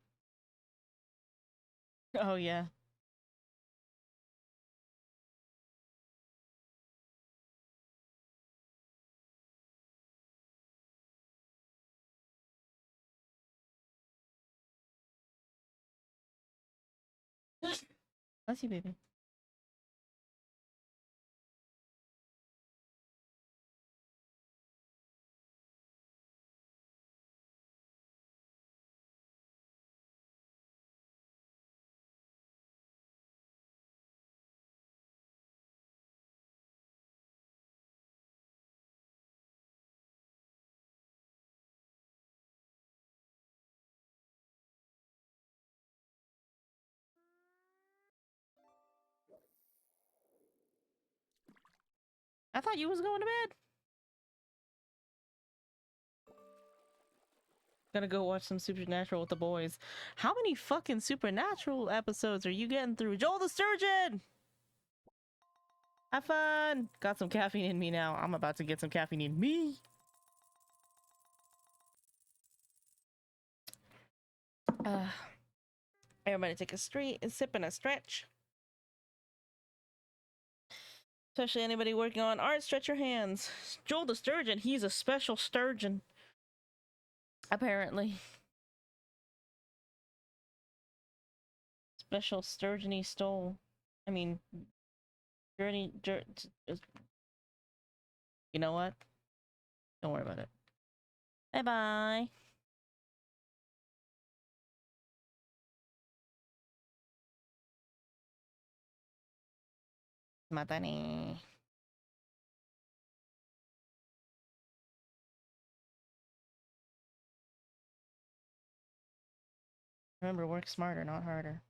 Oh yeah. Bless you, baby. I thought you was going to bed. Gonna go watch some Supernatural with the boys. How many fucking Supernatural episodes are you getting through? Joel the Sturgeon! Have fun! Got some caffeine in me now. I'm about to get some caffeine in me. Everybody take a sip and a stretch. Especially anybody working on art, stretch your hands. Joel the Sturgeon, he's a special sturgeon. Apparently. Special sturgeony stole. I mean, journey. You know what? Don't worry about it. Bye bye. Matane. Remember, work smarter, not harder.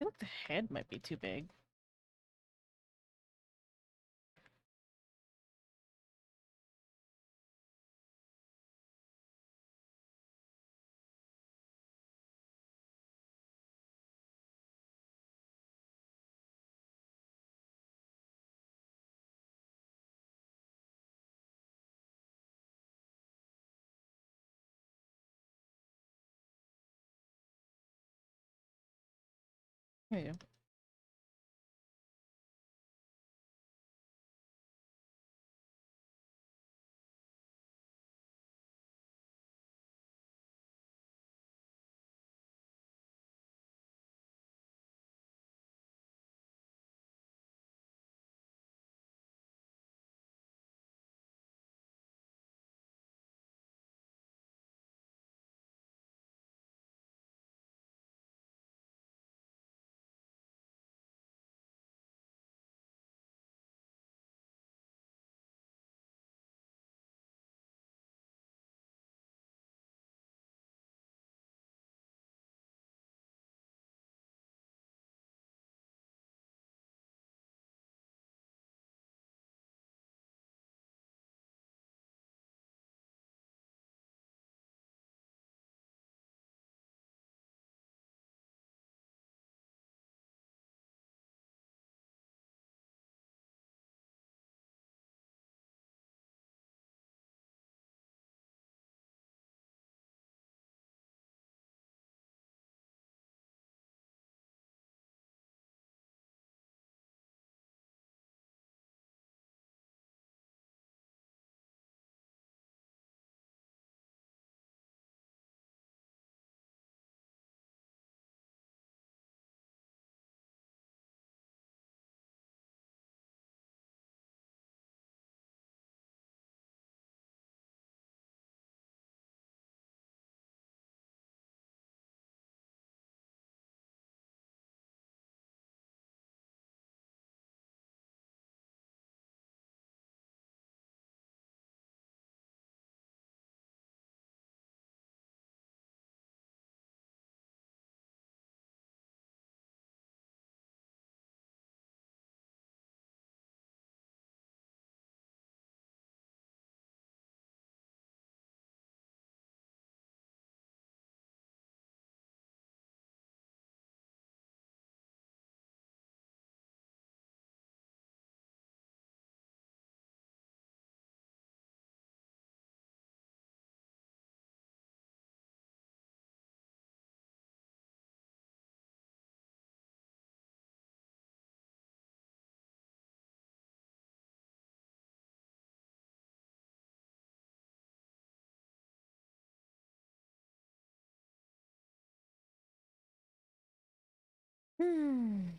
think the head might be too big. There you go. Hmm.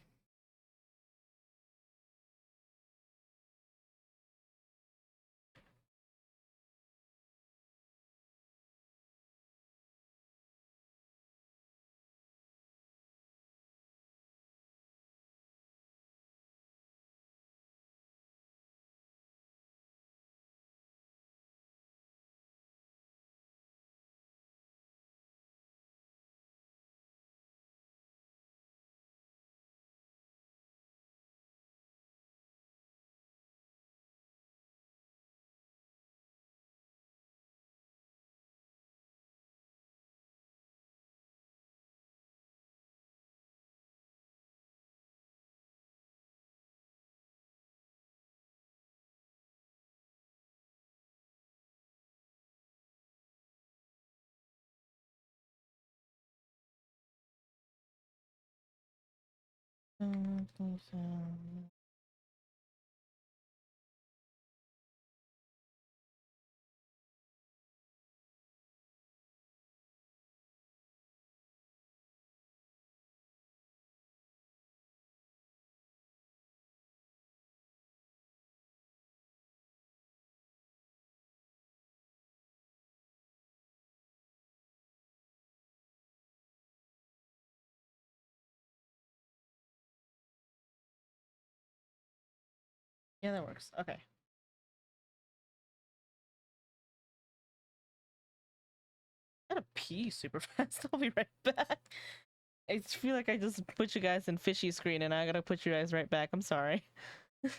Yeah, that works. Okay. I gotta pee super fast. I'll be right back. I feel like I just put you guys in fishy screen and I gotta put you guys right back. I'm sorry. I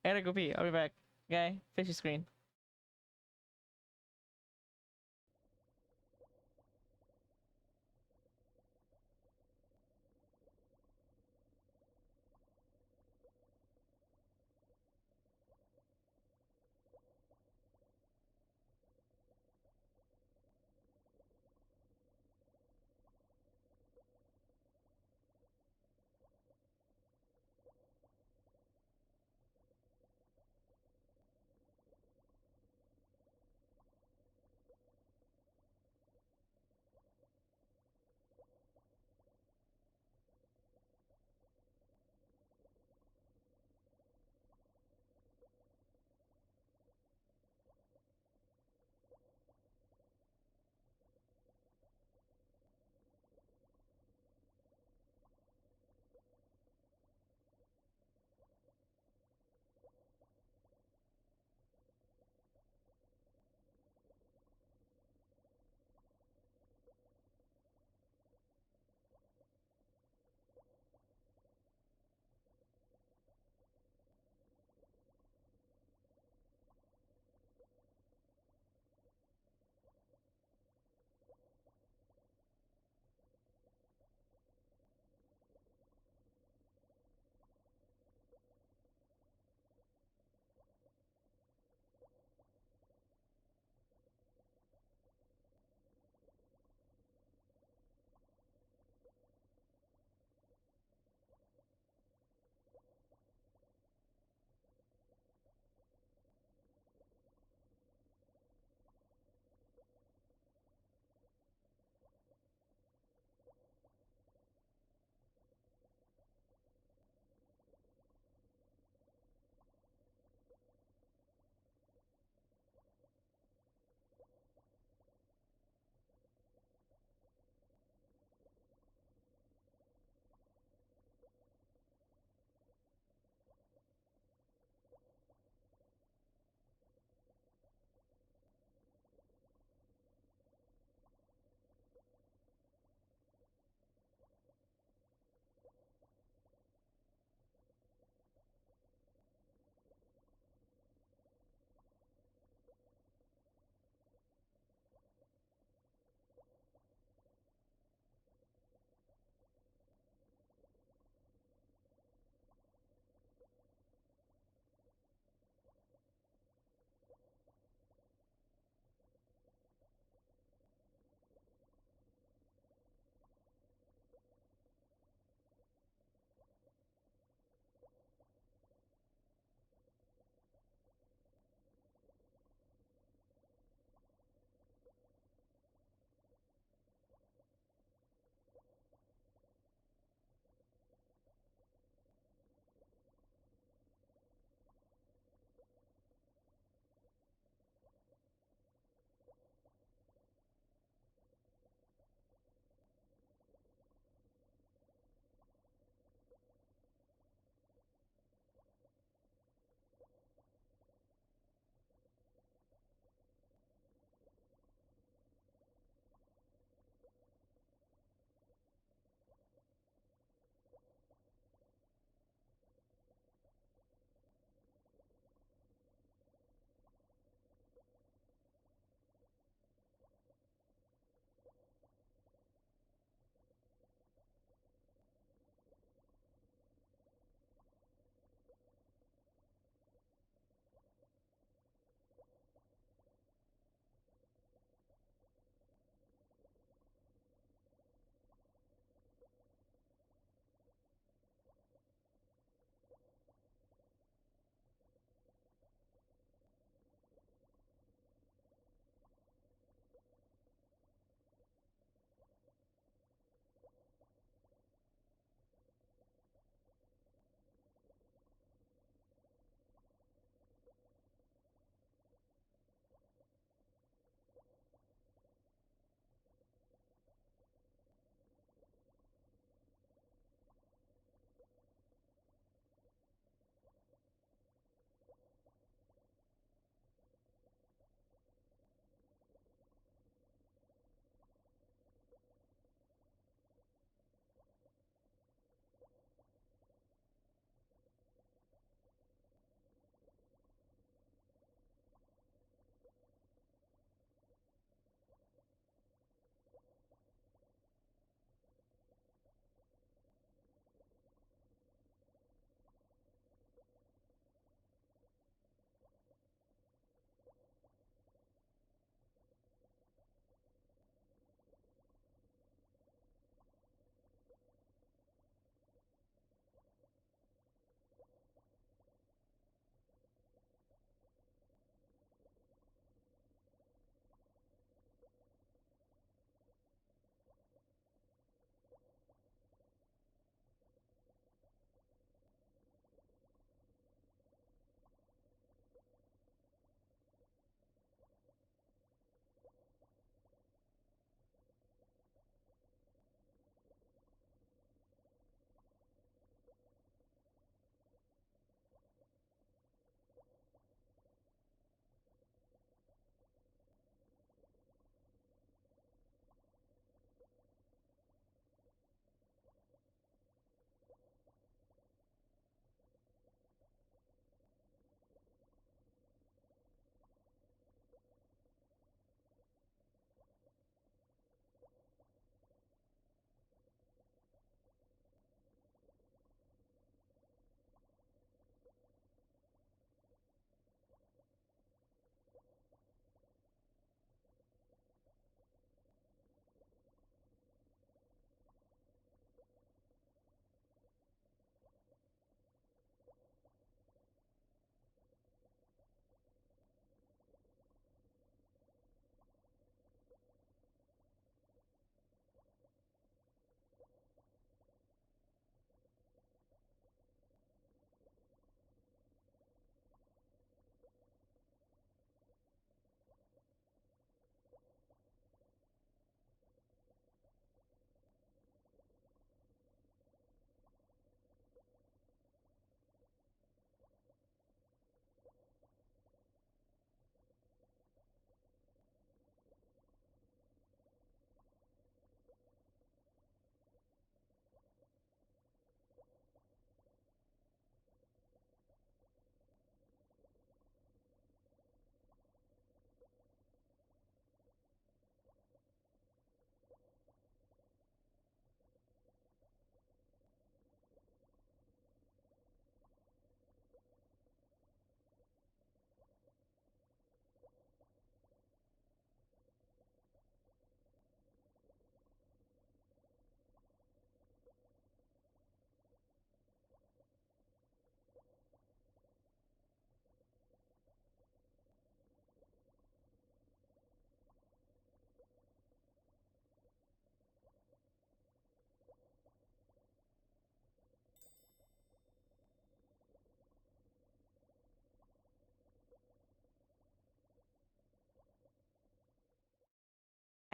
gotta go pee. I'll be back. Okay? Fishy screen.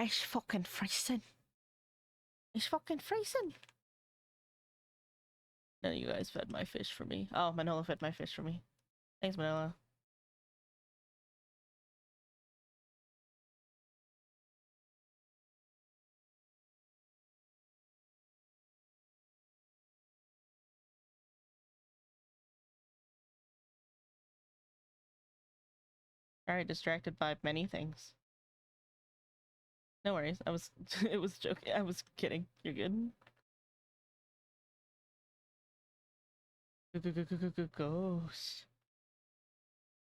It's fucking freezing. It's fucking freezing. None of you guys fed my fish for me. Oh, Manola fed my fish for me. Thanks, Manola. Alright, distracted by many things. No worries. I was it was joking. I was kidding. You're good. Ghost.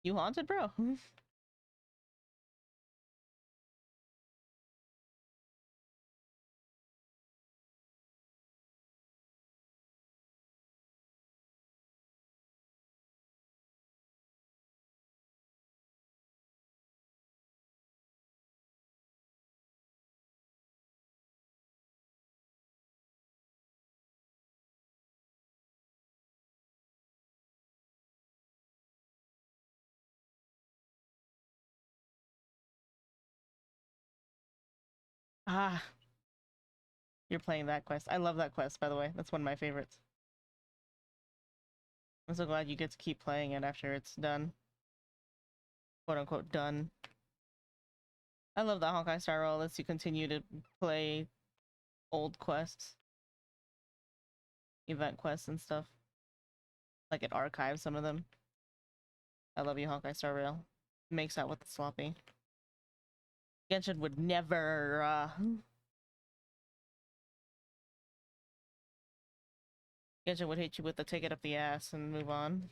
You haunted, bro? Ah, you're playing that quest. I love that quest, by the way. That's one of my favorites. I'm so glad you get to keep playing it after it's done. Quote unquote done. I love that Honkai Star Rail lets you continue to play old quests. Event quests and stuff. Like it archives some of them. I love you, Honkai Star Rail. Makes out with the sloppy. Genshin would never, Genshin would hit you with the take it up the ass and move on.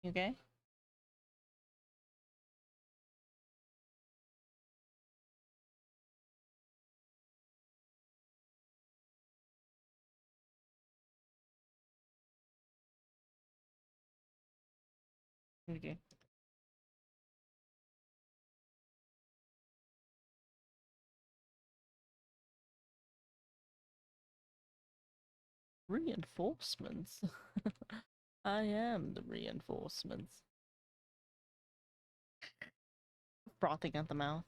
You okay? Okay. Reinforcements. I am the reinforcements. Frothing at the mouth.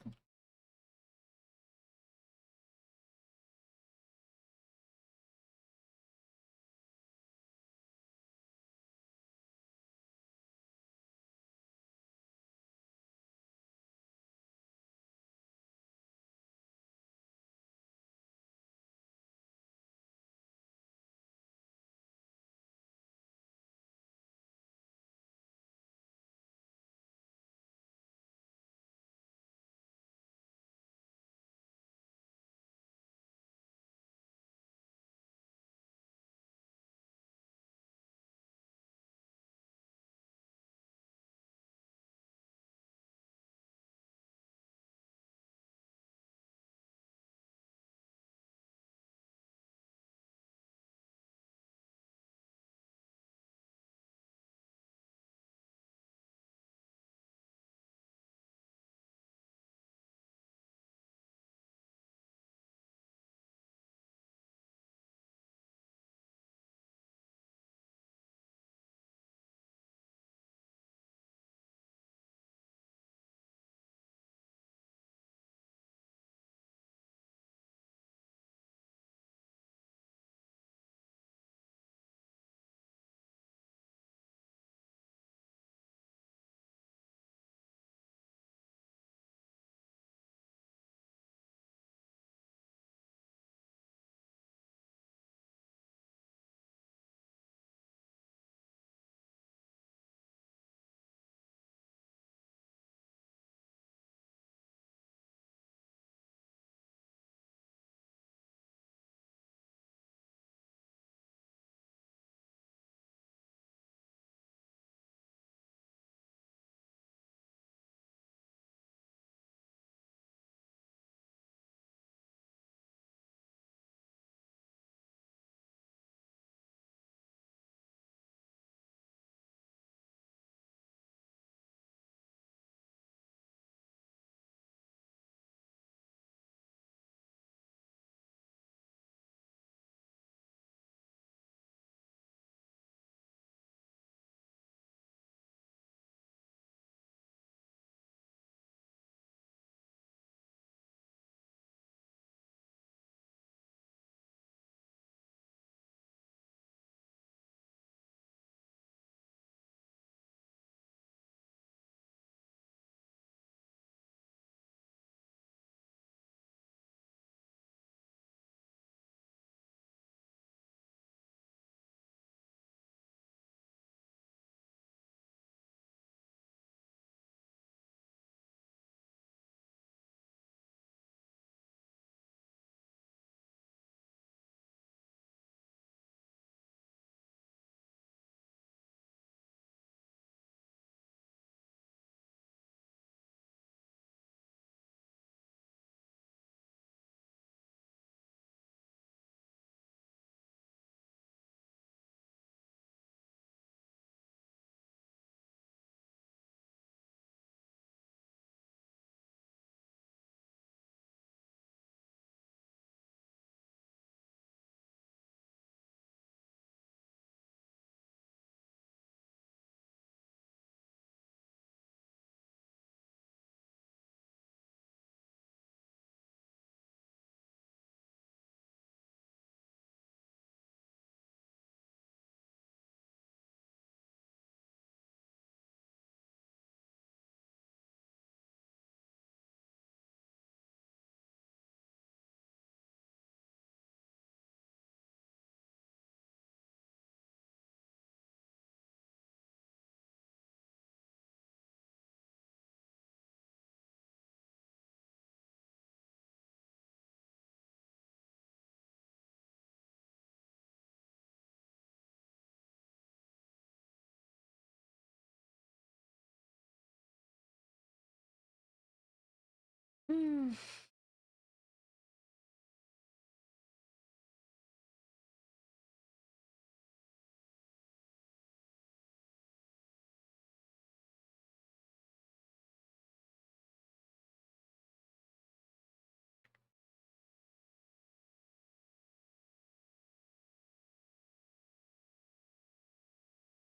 Hmm.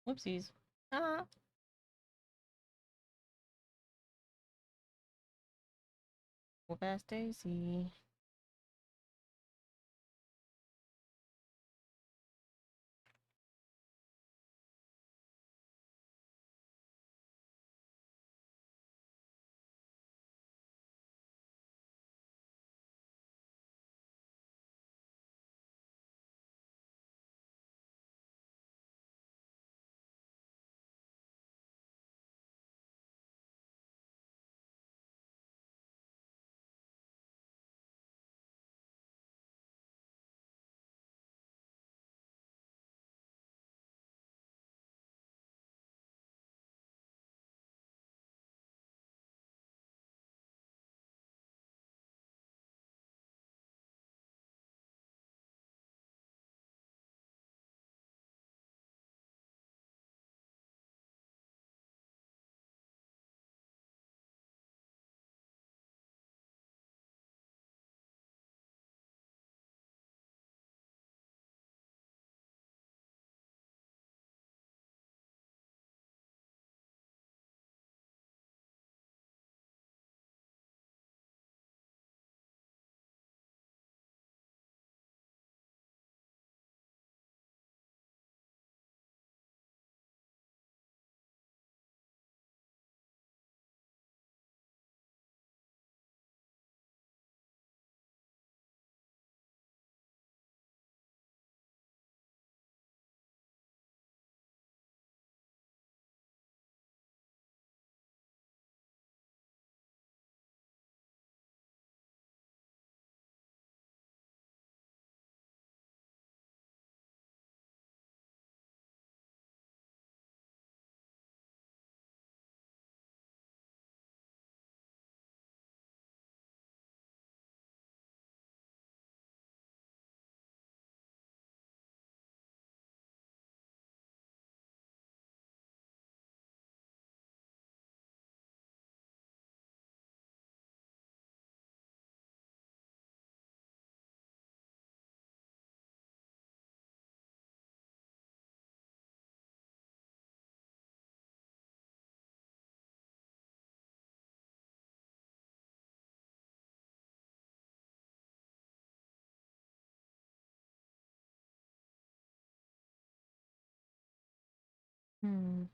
Whoopsies. Ah. Whoop ass Daisy. Hmm.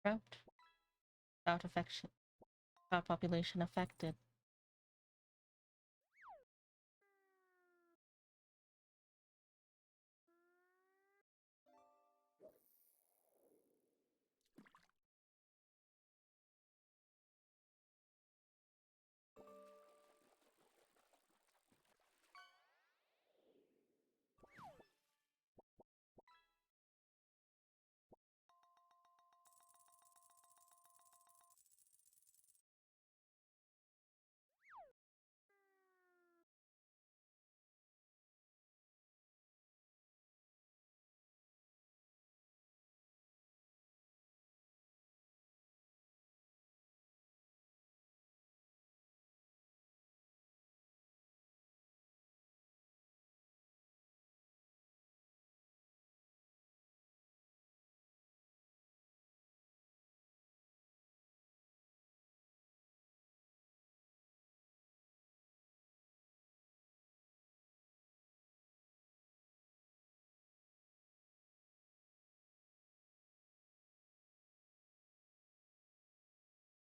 Drought. Drought affection. Drought population affected.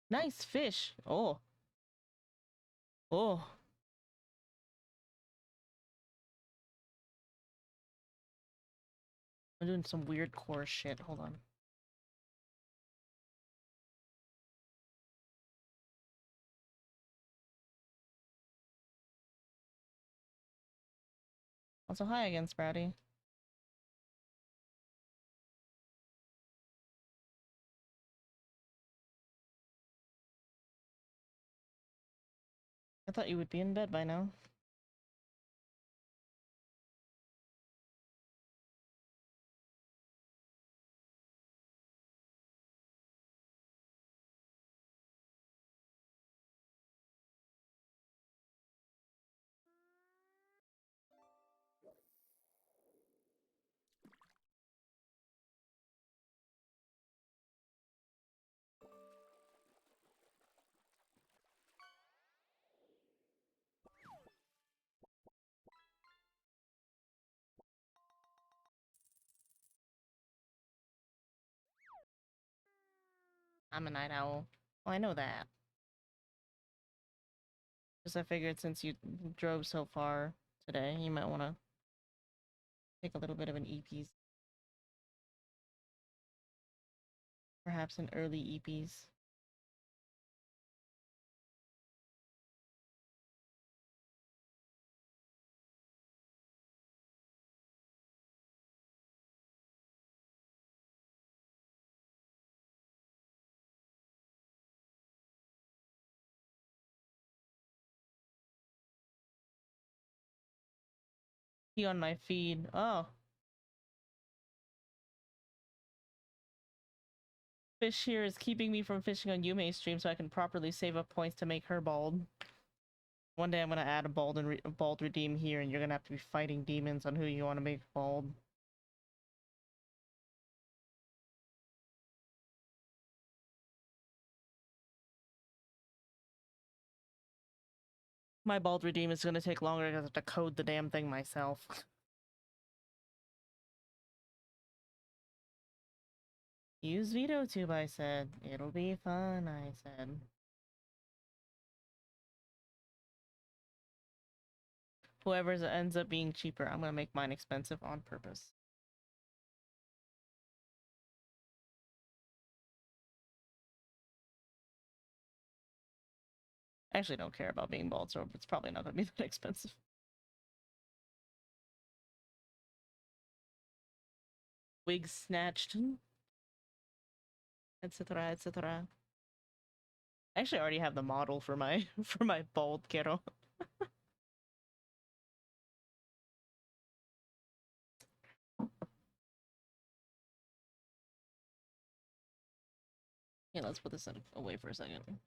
Nice fish. Oh. Oh. I'm doing some weird core shit. Hold on. Also, hi again, Sprouty. I thought you would be in bed by now. I'm a night owl. Well, I know that. Just I figured since you drove so far today, you might want to take a little bit of an EPs. Perhaps an early EPs. See on my feed. Oh. Fish here is keeping me from fishing on Yume's stream so I can properly save up points to make her bald. One day I'm gonna add a bald redeem here and you're gonna have to be fighting demons on who you want to make bald. My bald redeem is gonna take longer because I have to code the damn thing myself. Use veto tube, I said. It'll be fun, I said. Whoever ends up being cheaper, I'm gonna make mine expensive on purpose. I actually don't care about being bald, so it's probably not gonna be that expensive. Wig snatched, etc., etc. I actually already have the model for my for my bald kero. Yeah, let's put this away for a second.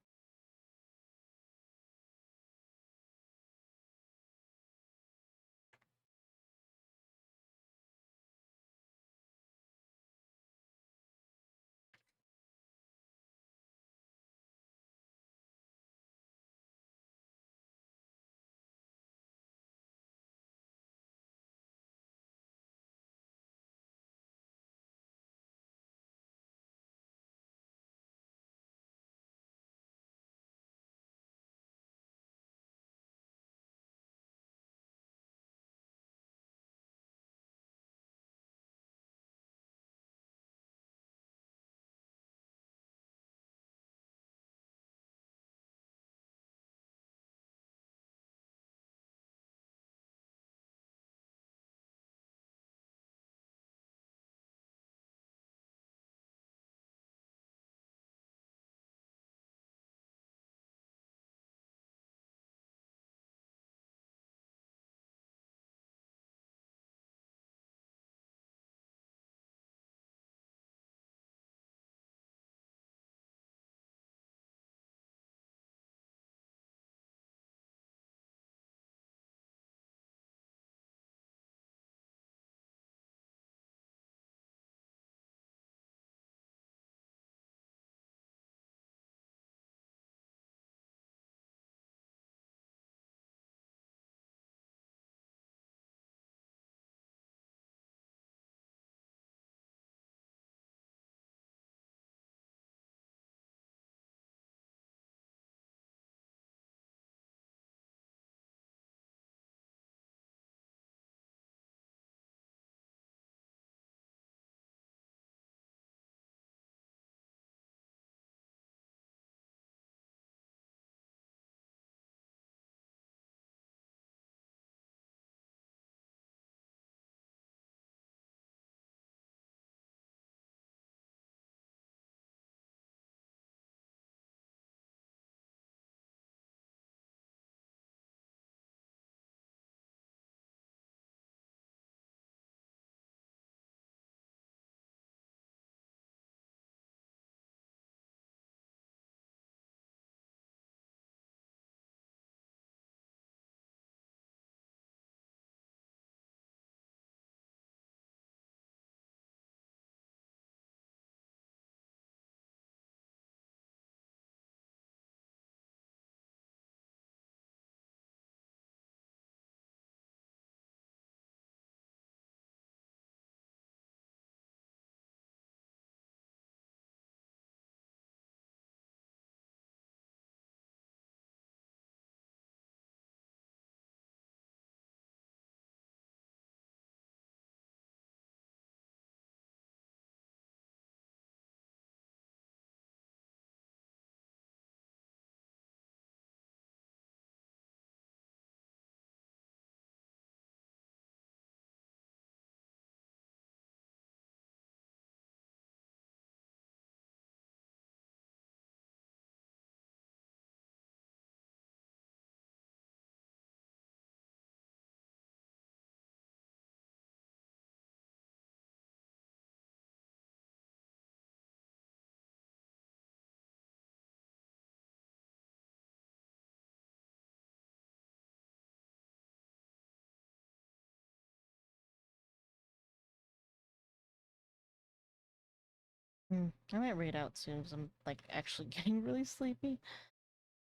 I might read out soon because I'm like actually getting really sleepy.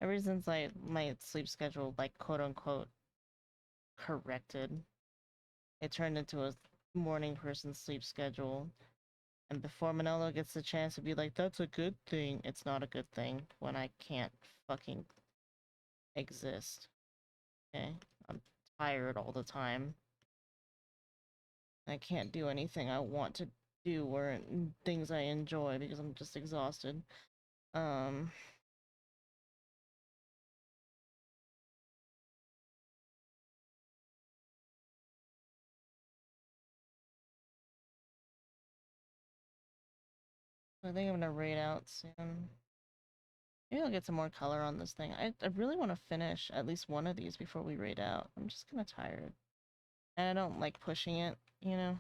Ever since my sleep schedule like quote unquote corrected, it turned into a morning person sleep schedule. And before Manolo gets the chance to be like, that's a good thing, it's not a good thing when I can't fucking exist. Okay? I'm tired all the time. I can't do anything I want to do or things I enjoy because I'm just exhausted. Um, I think I'm gonna raid out soon. Maybe I'll get some more color on this thing. I really want to finish at least one of these before we raid out. I'm just kind of tired. And I don't like pushing it, you know?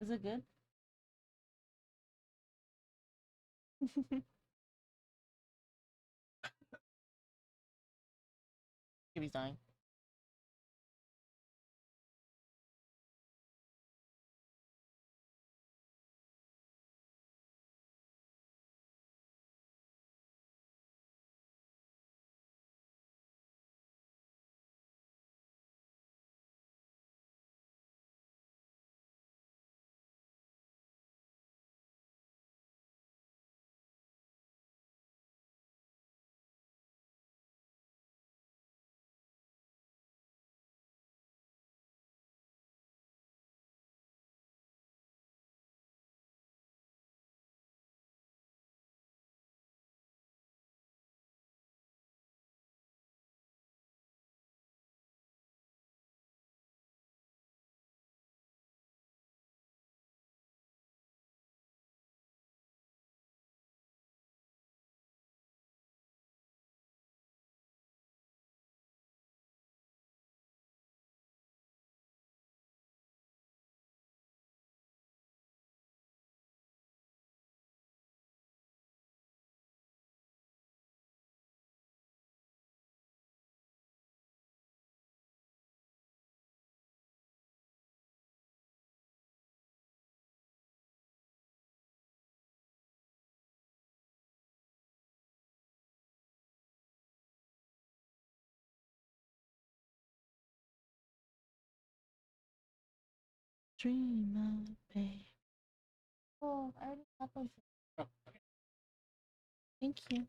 Is it good? Baby's dying. Dreamer, babe. Oh, I already got those. Oh, okay. Thank you.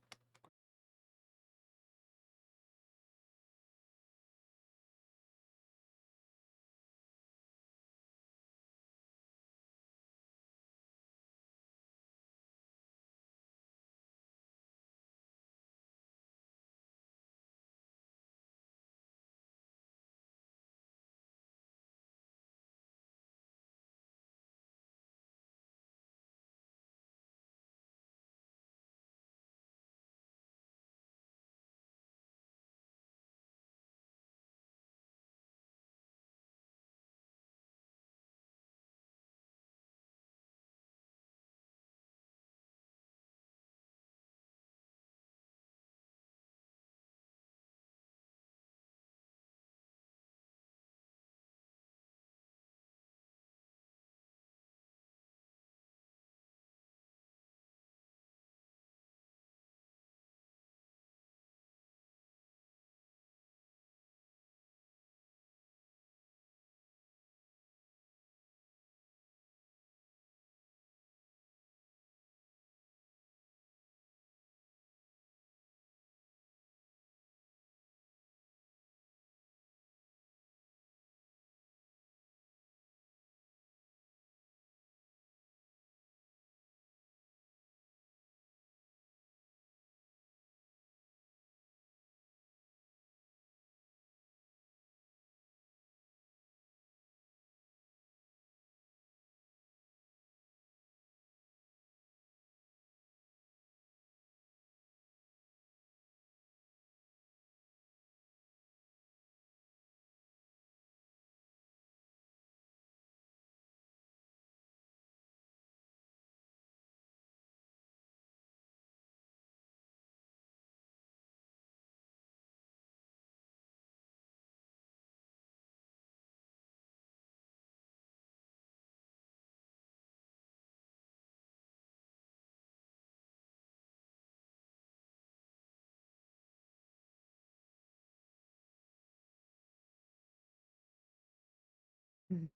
Mhm.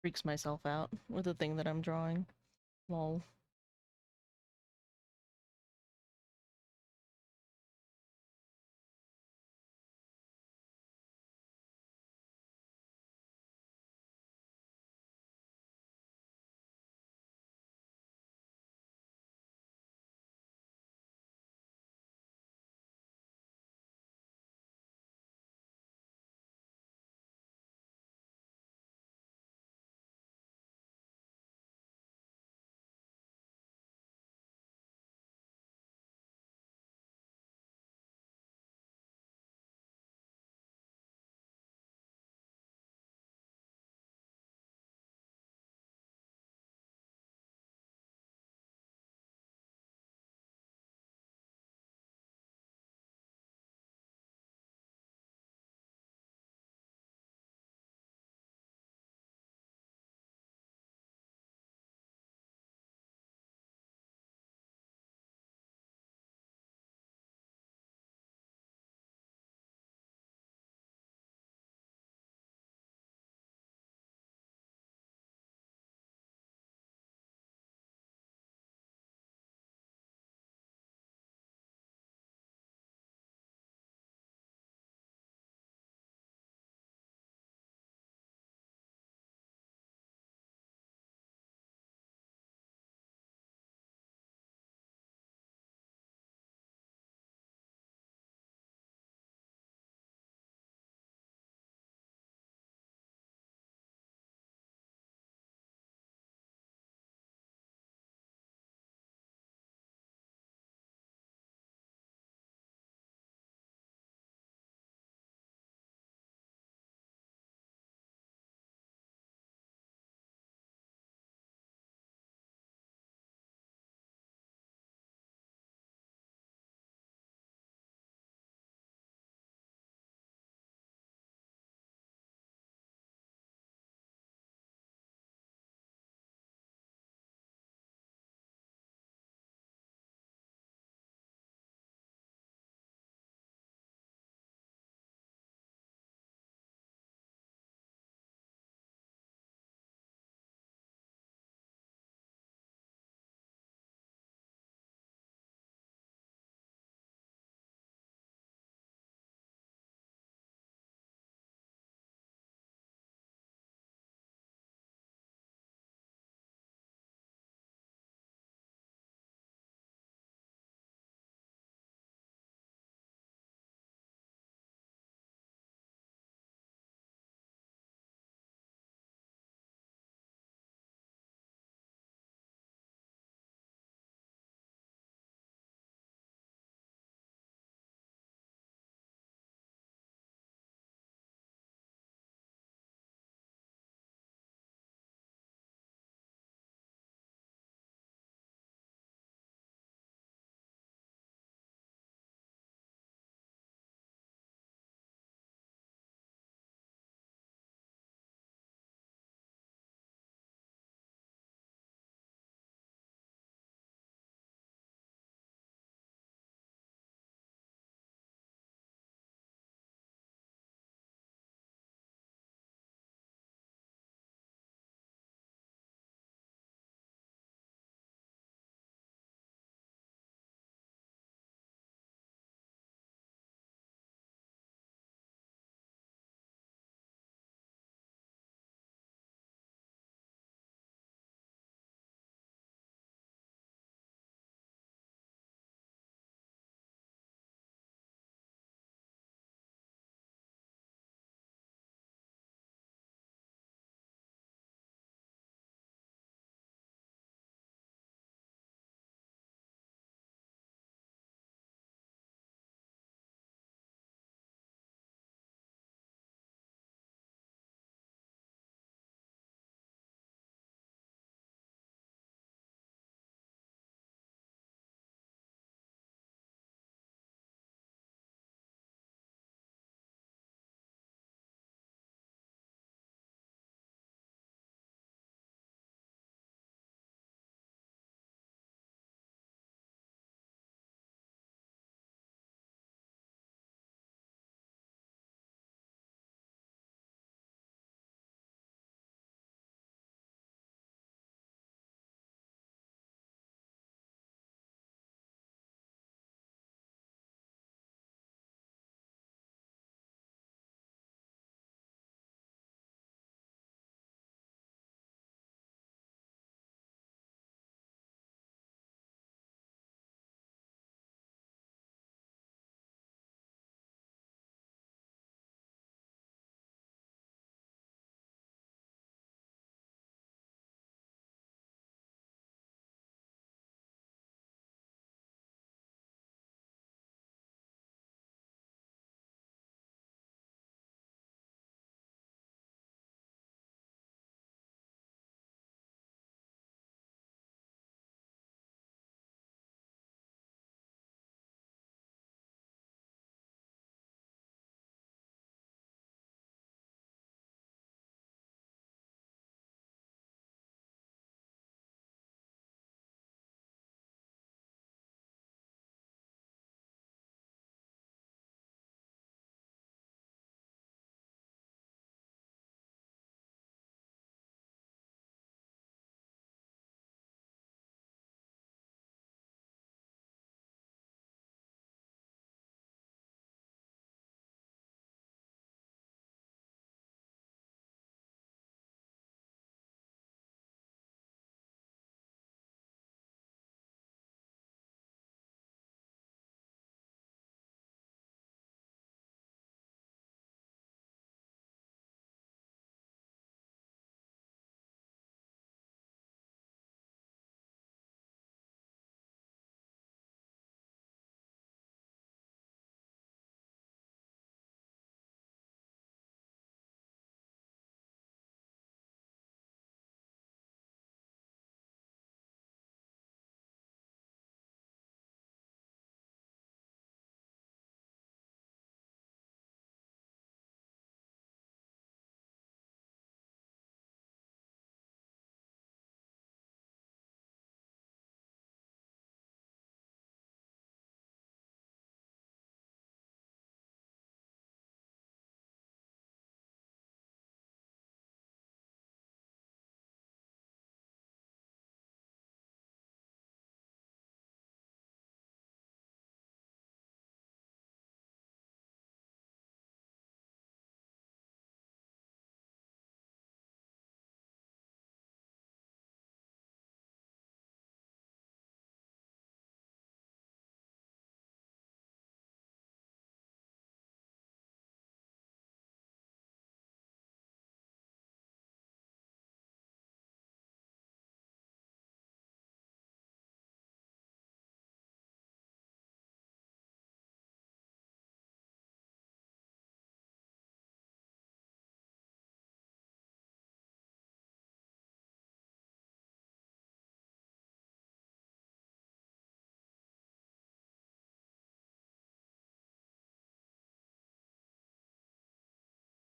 Freaks myself out with the thing that I'm drawing. Lol.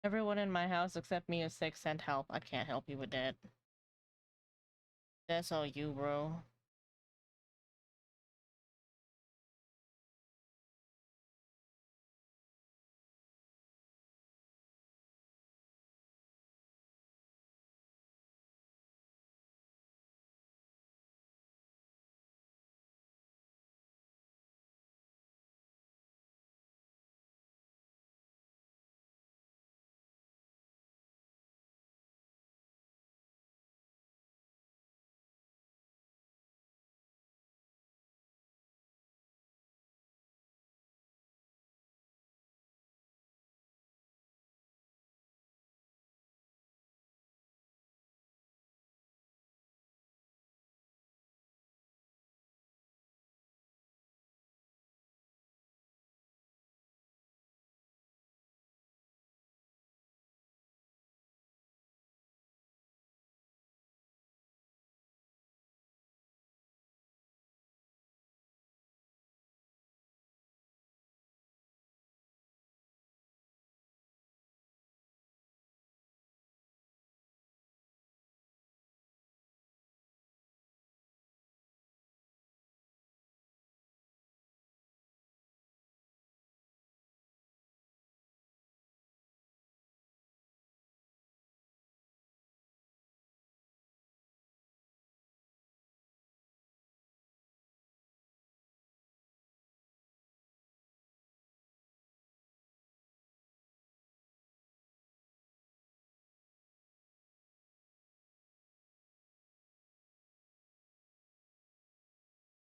Everyone in my house except me is sick. Send help. I can't help you with that. That's all you, bro.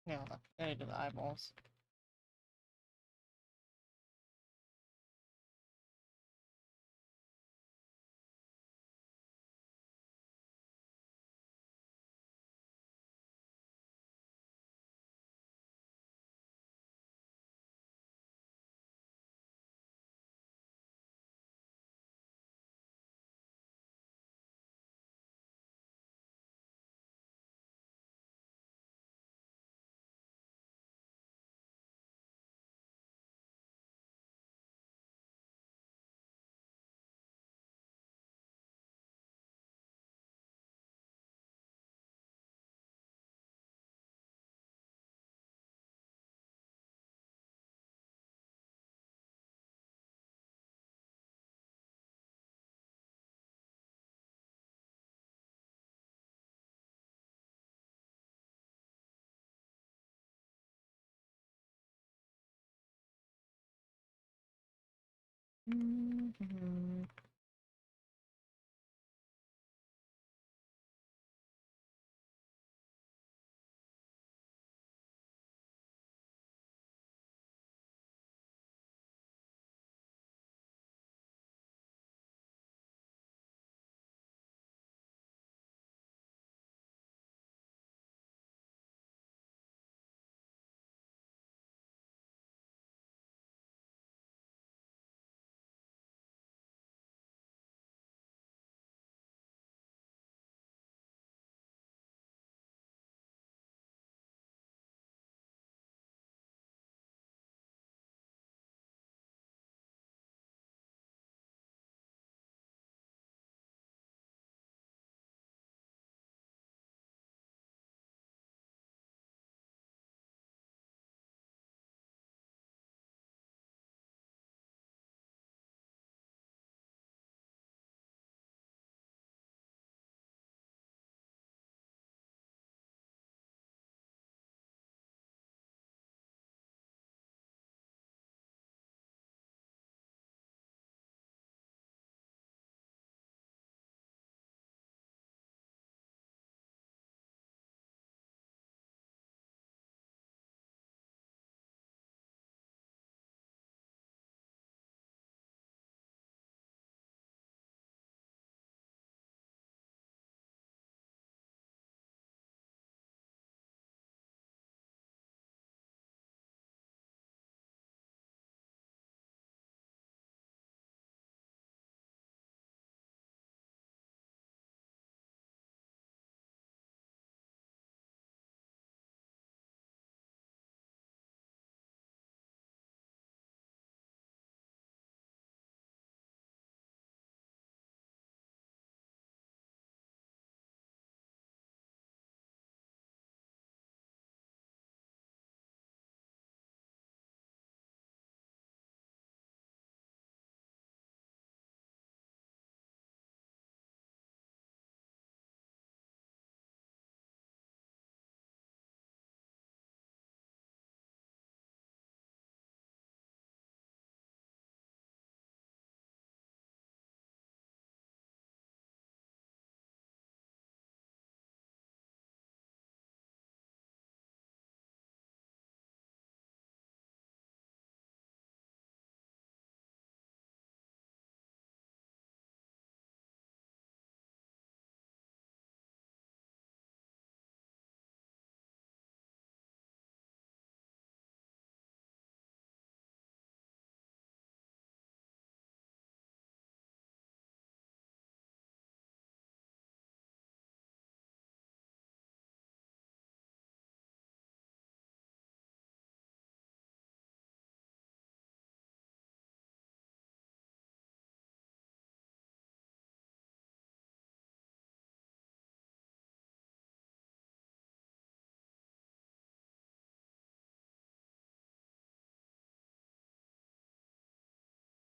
Yeah, I gotta do the eyeballs.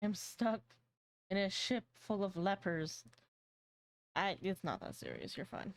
I'm stuck in a ship full of lepers. It's not that serious. You're fine.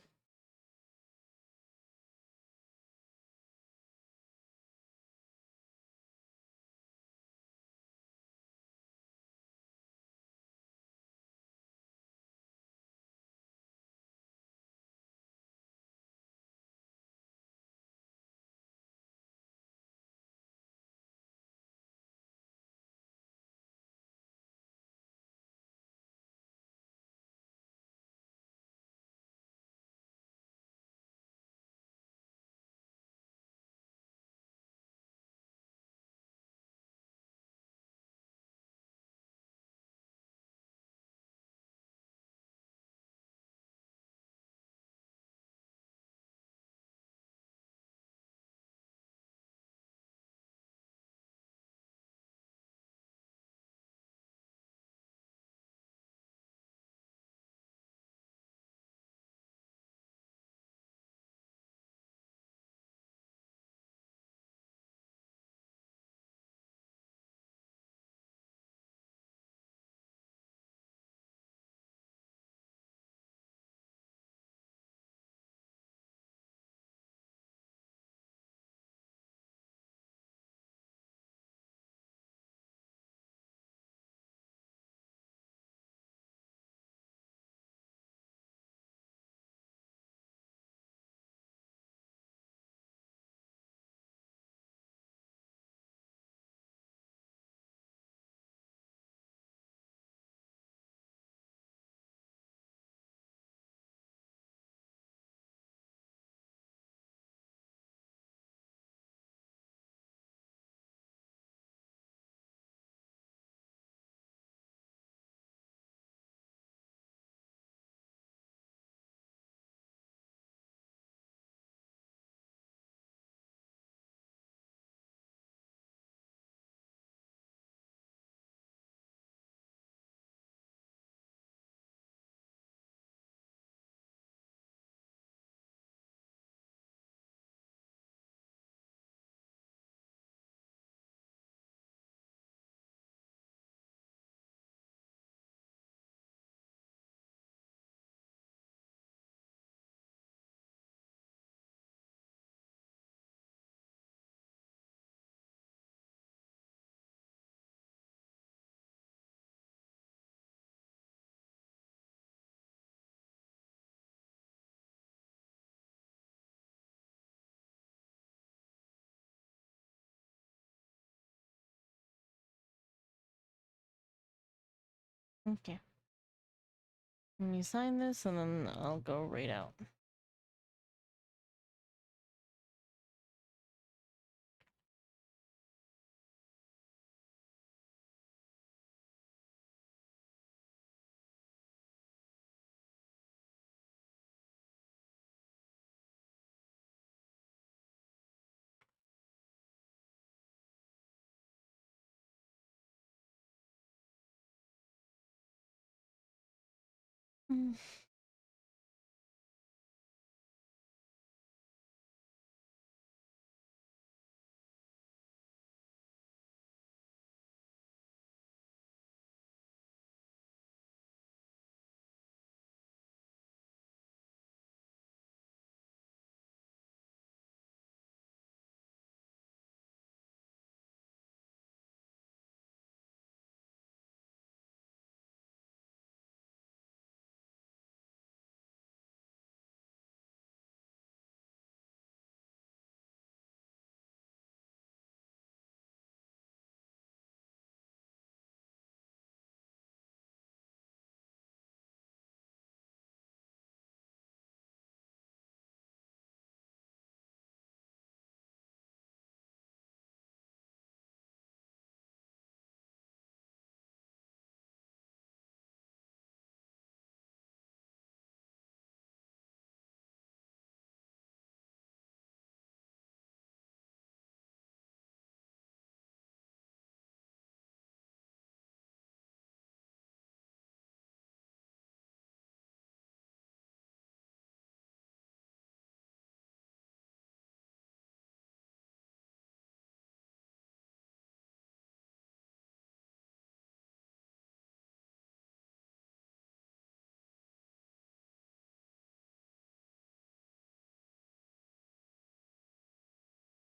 Okay. Let me sign this and then I'll go right out. Mm.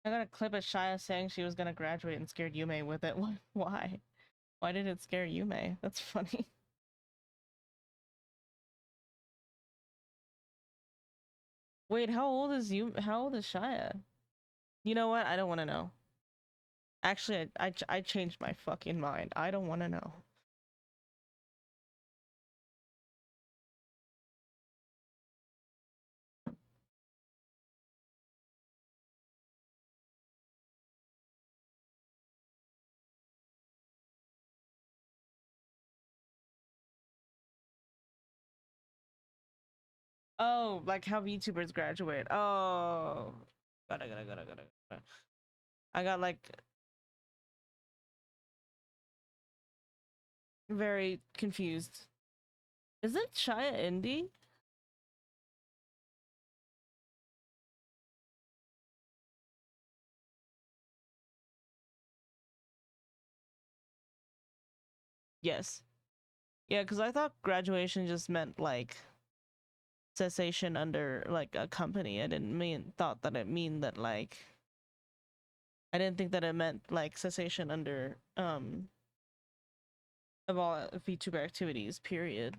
I got a clip of Shia saying she was gonna graduate and scared Yume with it. Why? Why did it scare Yume? That's funny. Wait, how old is How old is Shia? You know what? I don't want to know. Actually, I changed my fucking mind. I don't want to know. Oh, like how VTubers graduate. Oh, gotta. I got like very confused. Isn't Shia indie? Yes. Yeah, because I thought graduation just meant like cessation under like a company. I didn't thought that it mean that like I didn't think that it meant like cessation under of all VTuber activities, period.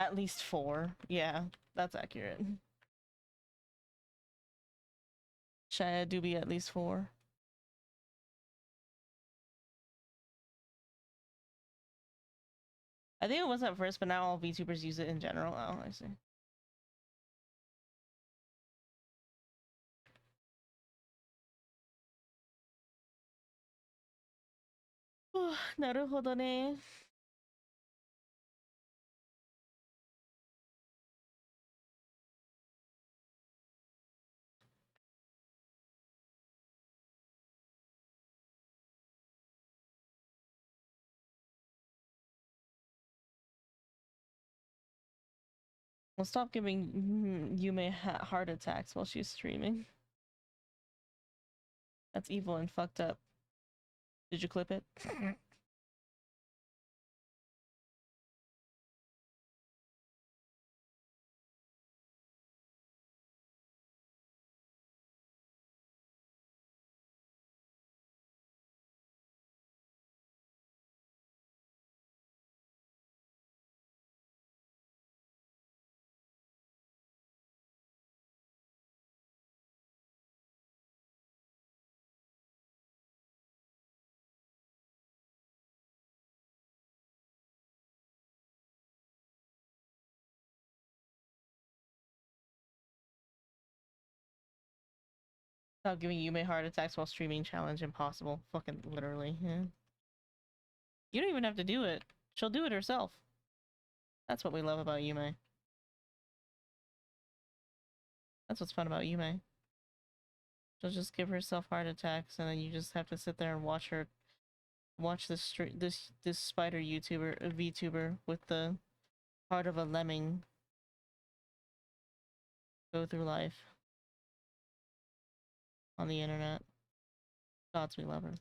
At least 4. Yeah, that's accurate. Shia do be at least 4. I think it was at first, but now all VTubers use it in general. Oh, I see. Naruhodo ne. Well, stop giving Yume heart attacks while she's streaming. That's evil and fucked up. Did you clip it? Stop giving Yume heart attacks while streaming challenge impossible. Fucking literally. Yeah. You don't even have to do it. She'll do it herself. That's what we love about Yume. That's what's fun about Yume. She'll just give herself heart attacks, and then you just have to sit there and watch her, watch this spider YouTuber, VTuber with the heart of a lemming go through life on the internet. Gods, we love her.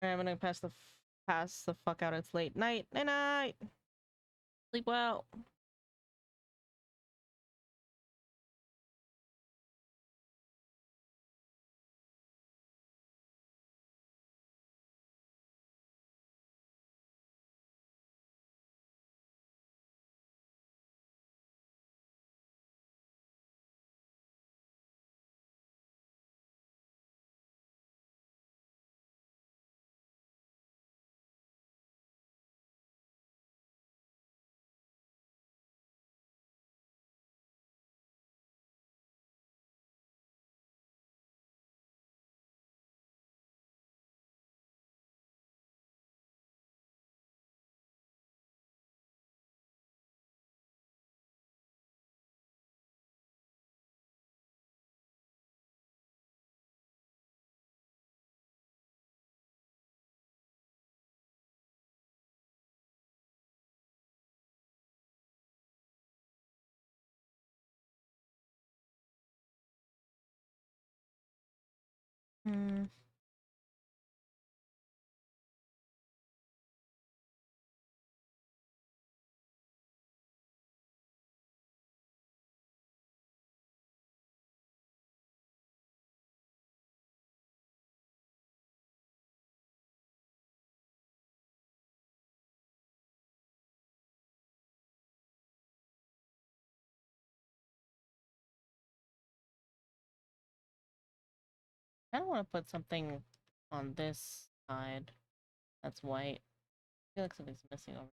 Alright, I'm gonna pass the fuck out. It's late night. Night night. Sleep well. Hmm. I don't want to put something on this side that's white. I feel like something's missing over.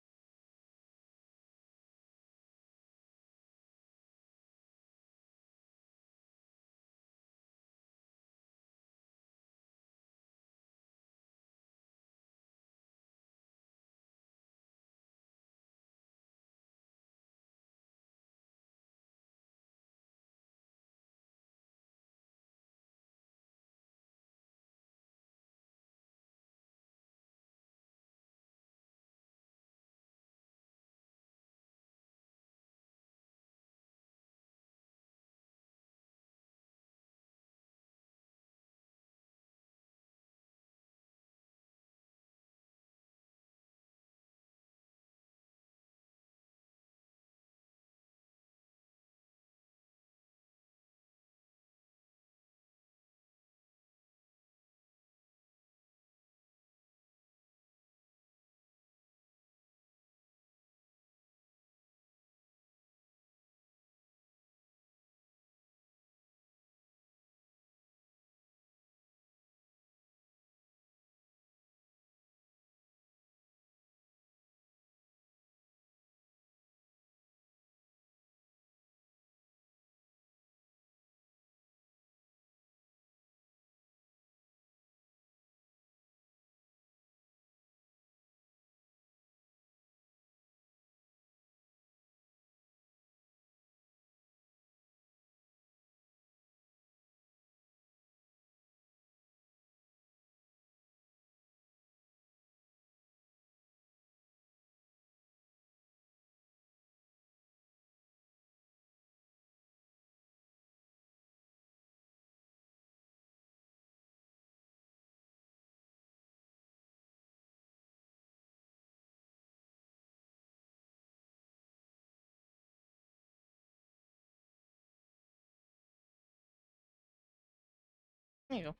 There you go.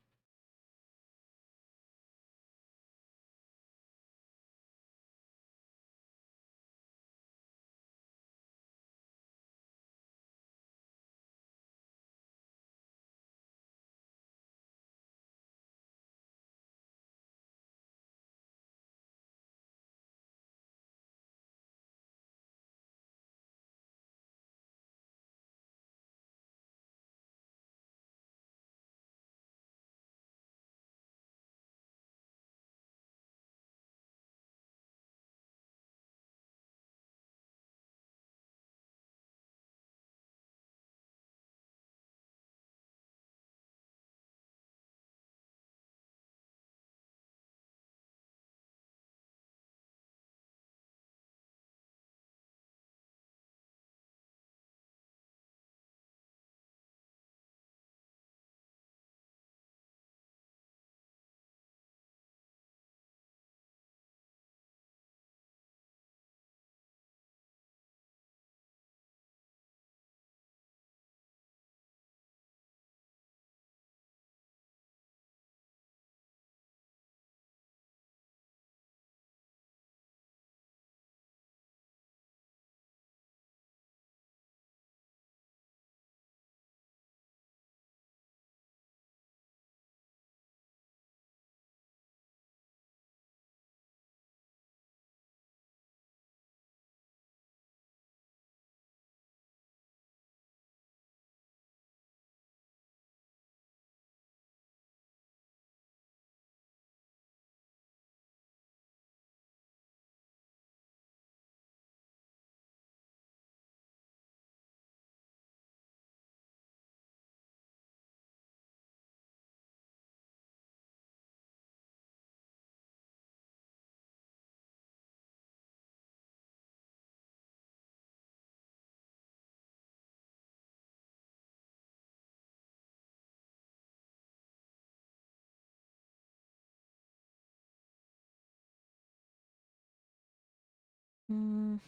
Mm.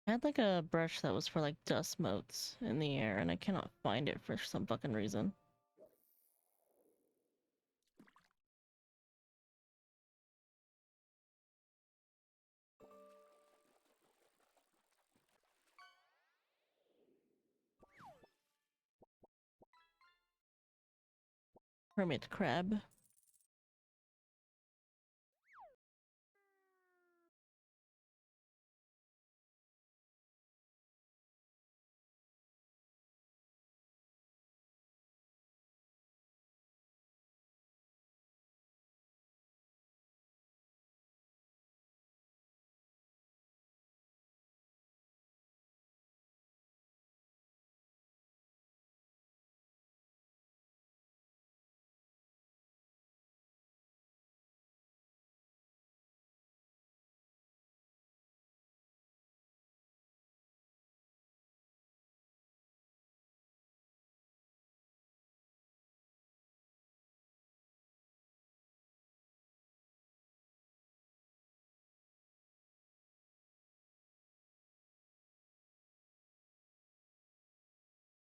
I had like a brush that was for like dust motes in the air, and I cannot find it for some fucking reason. Hermit crab.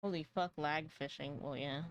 Holy fuck, lag fishing. Well, yeah.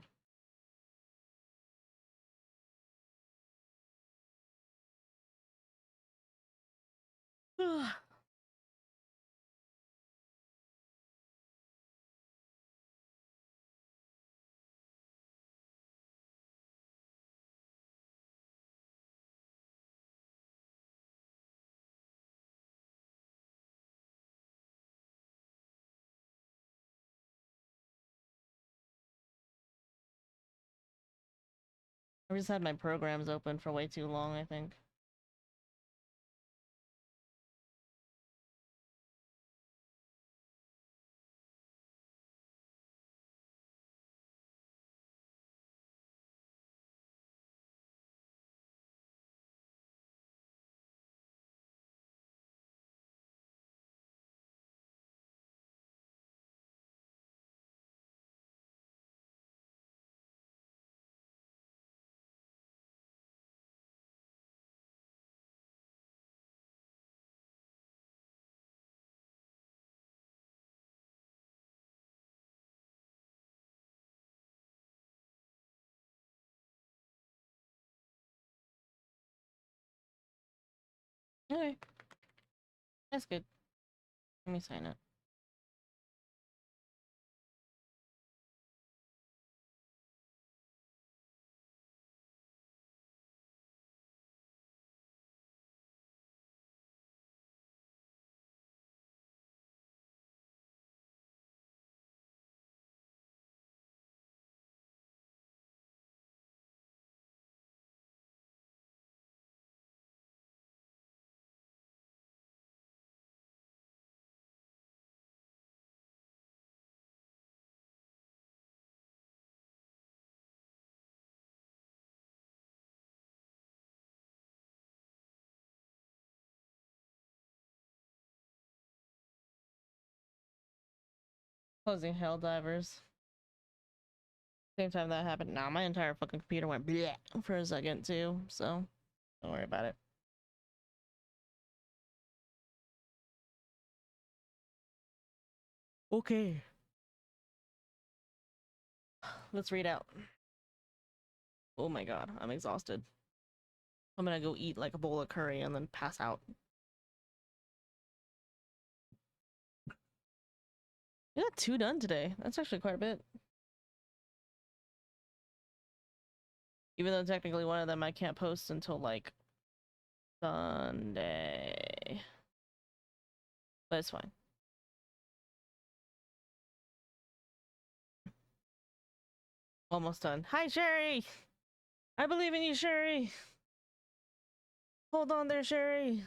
I just had my programs open for way too long, I think. Okay. That's good. Let me sign it. Closing hell divers. Same time that happened. Nah, my entire fucking computer went bleh for a second too, so don't worry about it. Okay. Let's read out. Oh my god, I'm exhausted. I'm gonna go eat like a bowl of curry and then pass out. You got 2 done today. That's actually quite a bit. Even though technically one of them I can't post until like Sunday. But it's fine. Almost done. Hi, Sherry! I believe in you, Sherry! Hold on there, Sherry!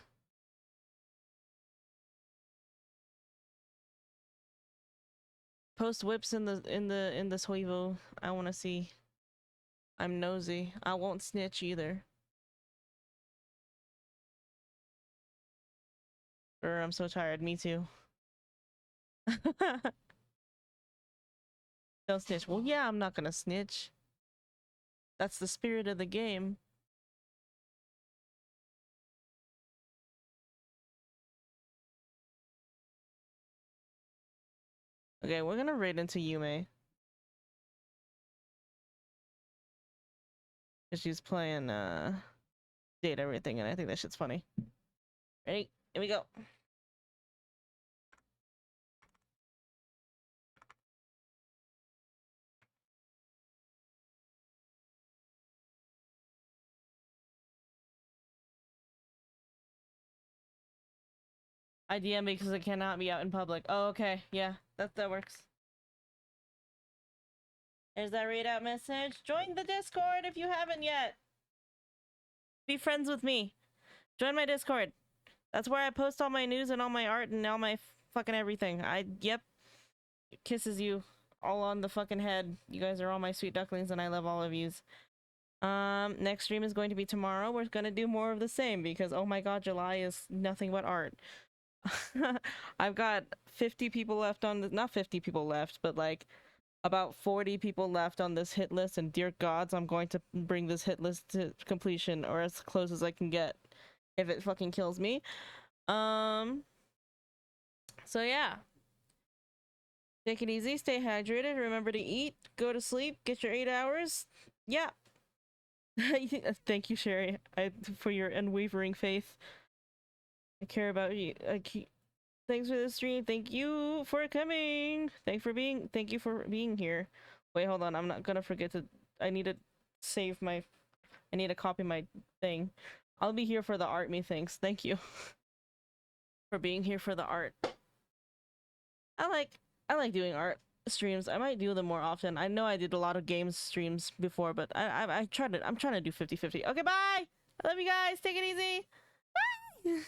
Post whips in the Suevo. I wanna see. I'm nosy. I won't snitch either. I'm so tired. Me too. Don't snitch. Well, yeah, I'm not gonna snitch. That's the spirit of the game. Okay, we're gonna raid into Yume. Cause she's playing date everything, and I think that shit's funny. Ready? Here we go. I DM because it cannot be out in public. Oh, okay. Yeah, that works. There's that readout message. Join the Discord if you haven't yet. Be friends with me. Join my Discord. That's where I post all my news and all my art and all my fucking everything. Yep. Kisses you all on the fucking head. You guys are all my sweet ducklings and I love all of yous. Next stream is going to be tomorrow. We're gonna do more of the same because oh my god, July is nothing but art. I've got 50 people left on the, not 50 people left, but like about 40 people left on this hit list, and dear gods, I'm going to bring this hit list to completion or as close as I can get if it fucking kills me. So yeah. Take it easy, stay hydrated, remember to eat, go to sleep, get your 8 hours. Yeah. Thank you, Sherry, for your unwavering faith. I care about you. Thanks for the stream. Thank you for coming. Thank you for being here. Wait, hold on. I'm not gonna forget to. I need to save my. I need to copy my thing. I'll be here for the art. Methinks. Thank you for being here for the art. I like doing art streams. I might do them more often. I know I did a lot of games streams before, but I'm trying to do 50-50. Okay, bye. I love you guys. Take it easy. Bye.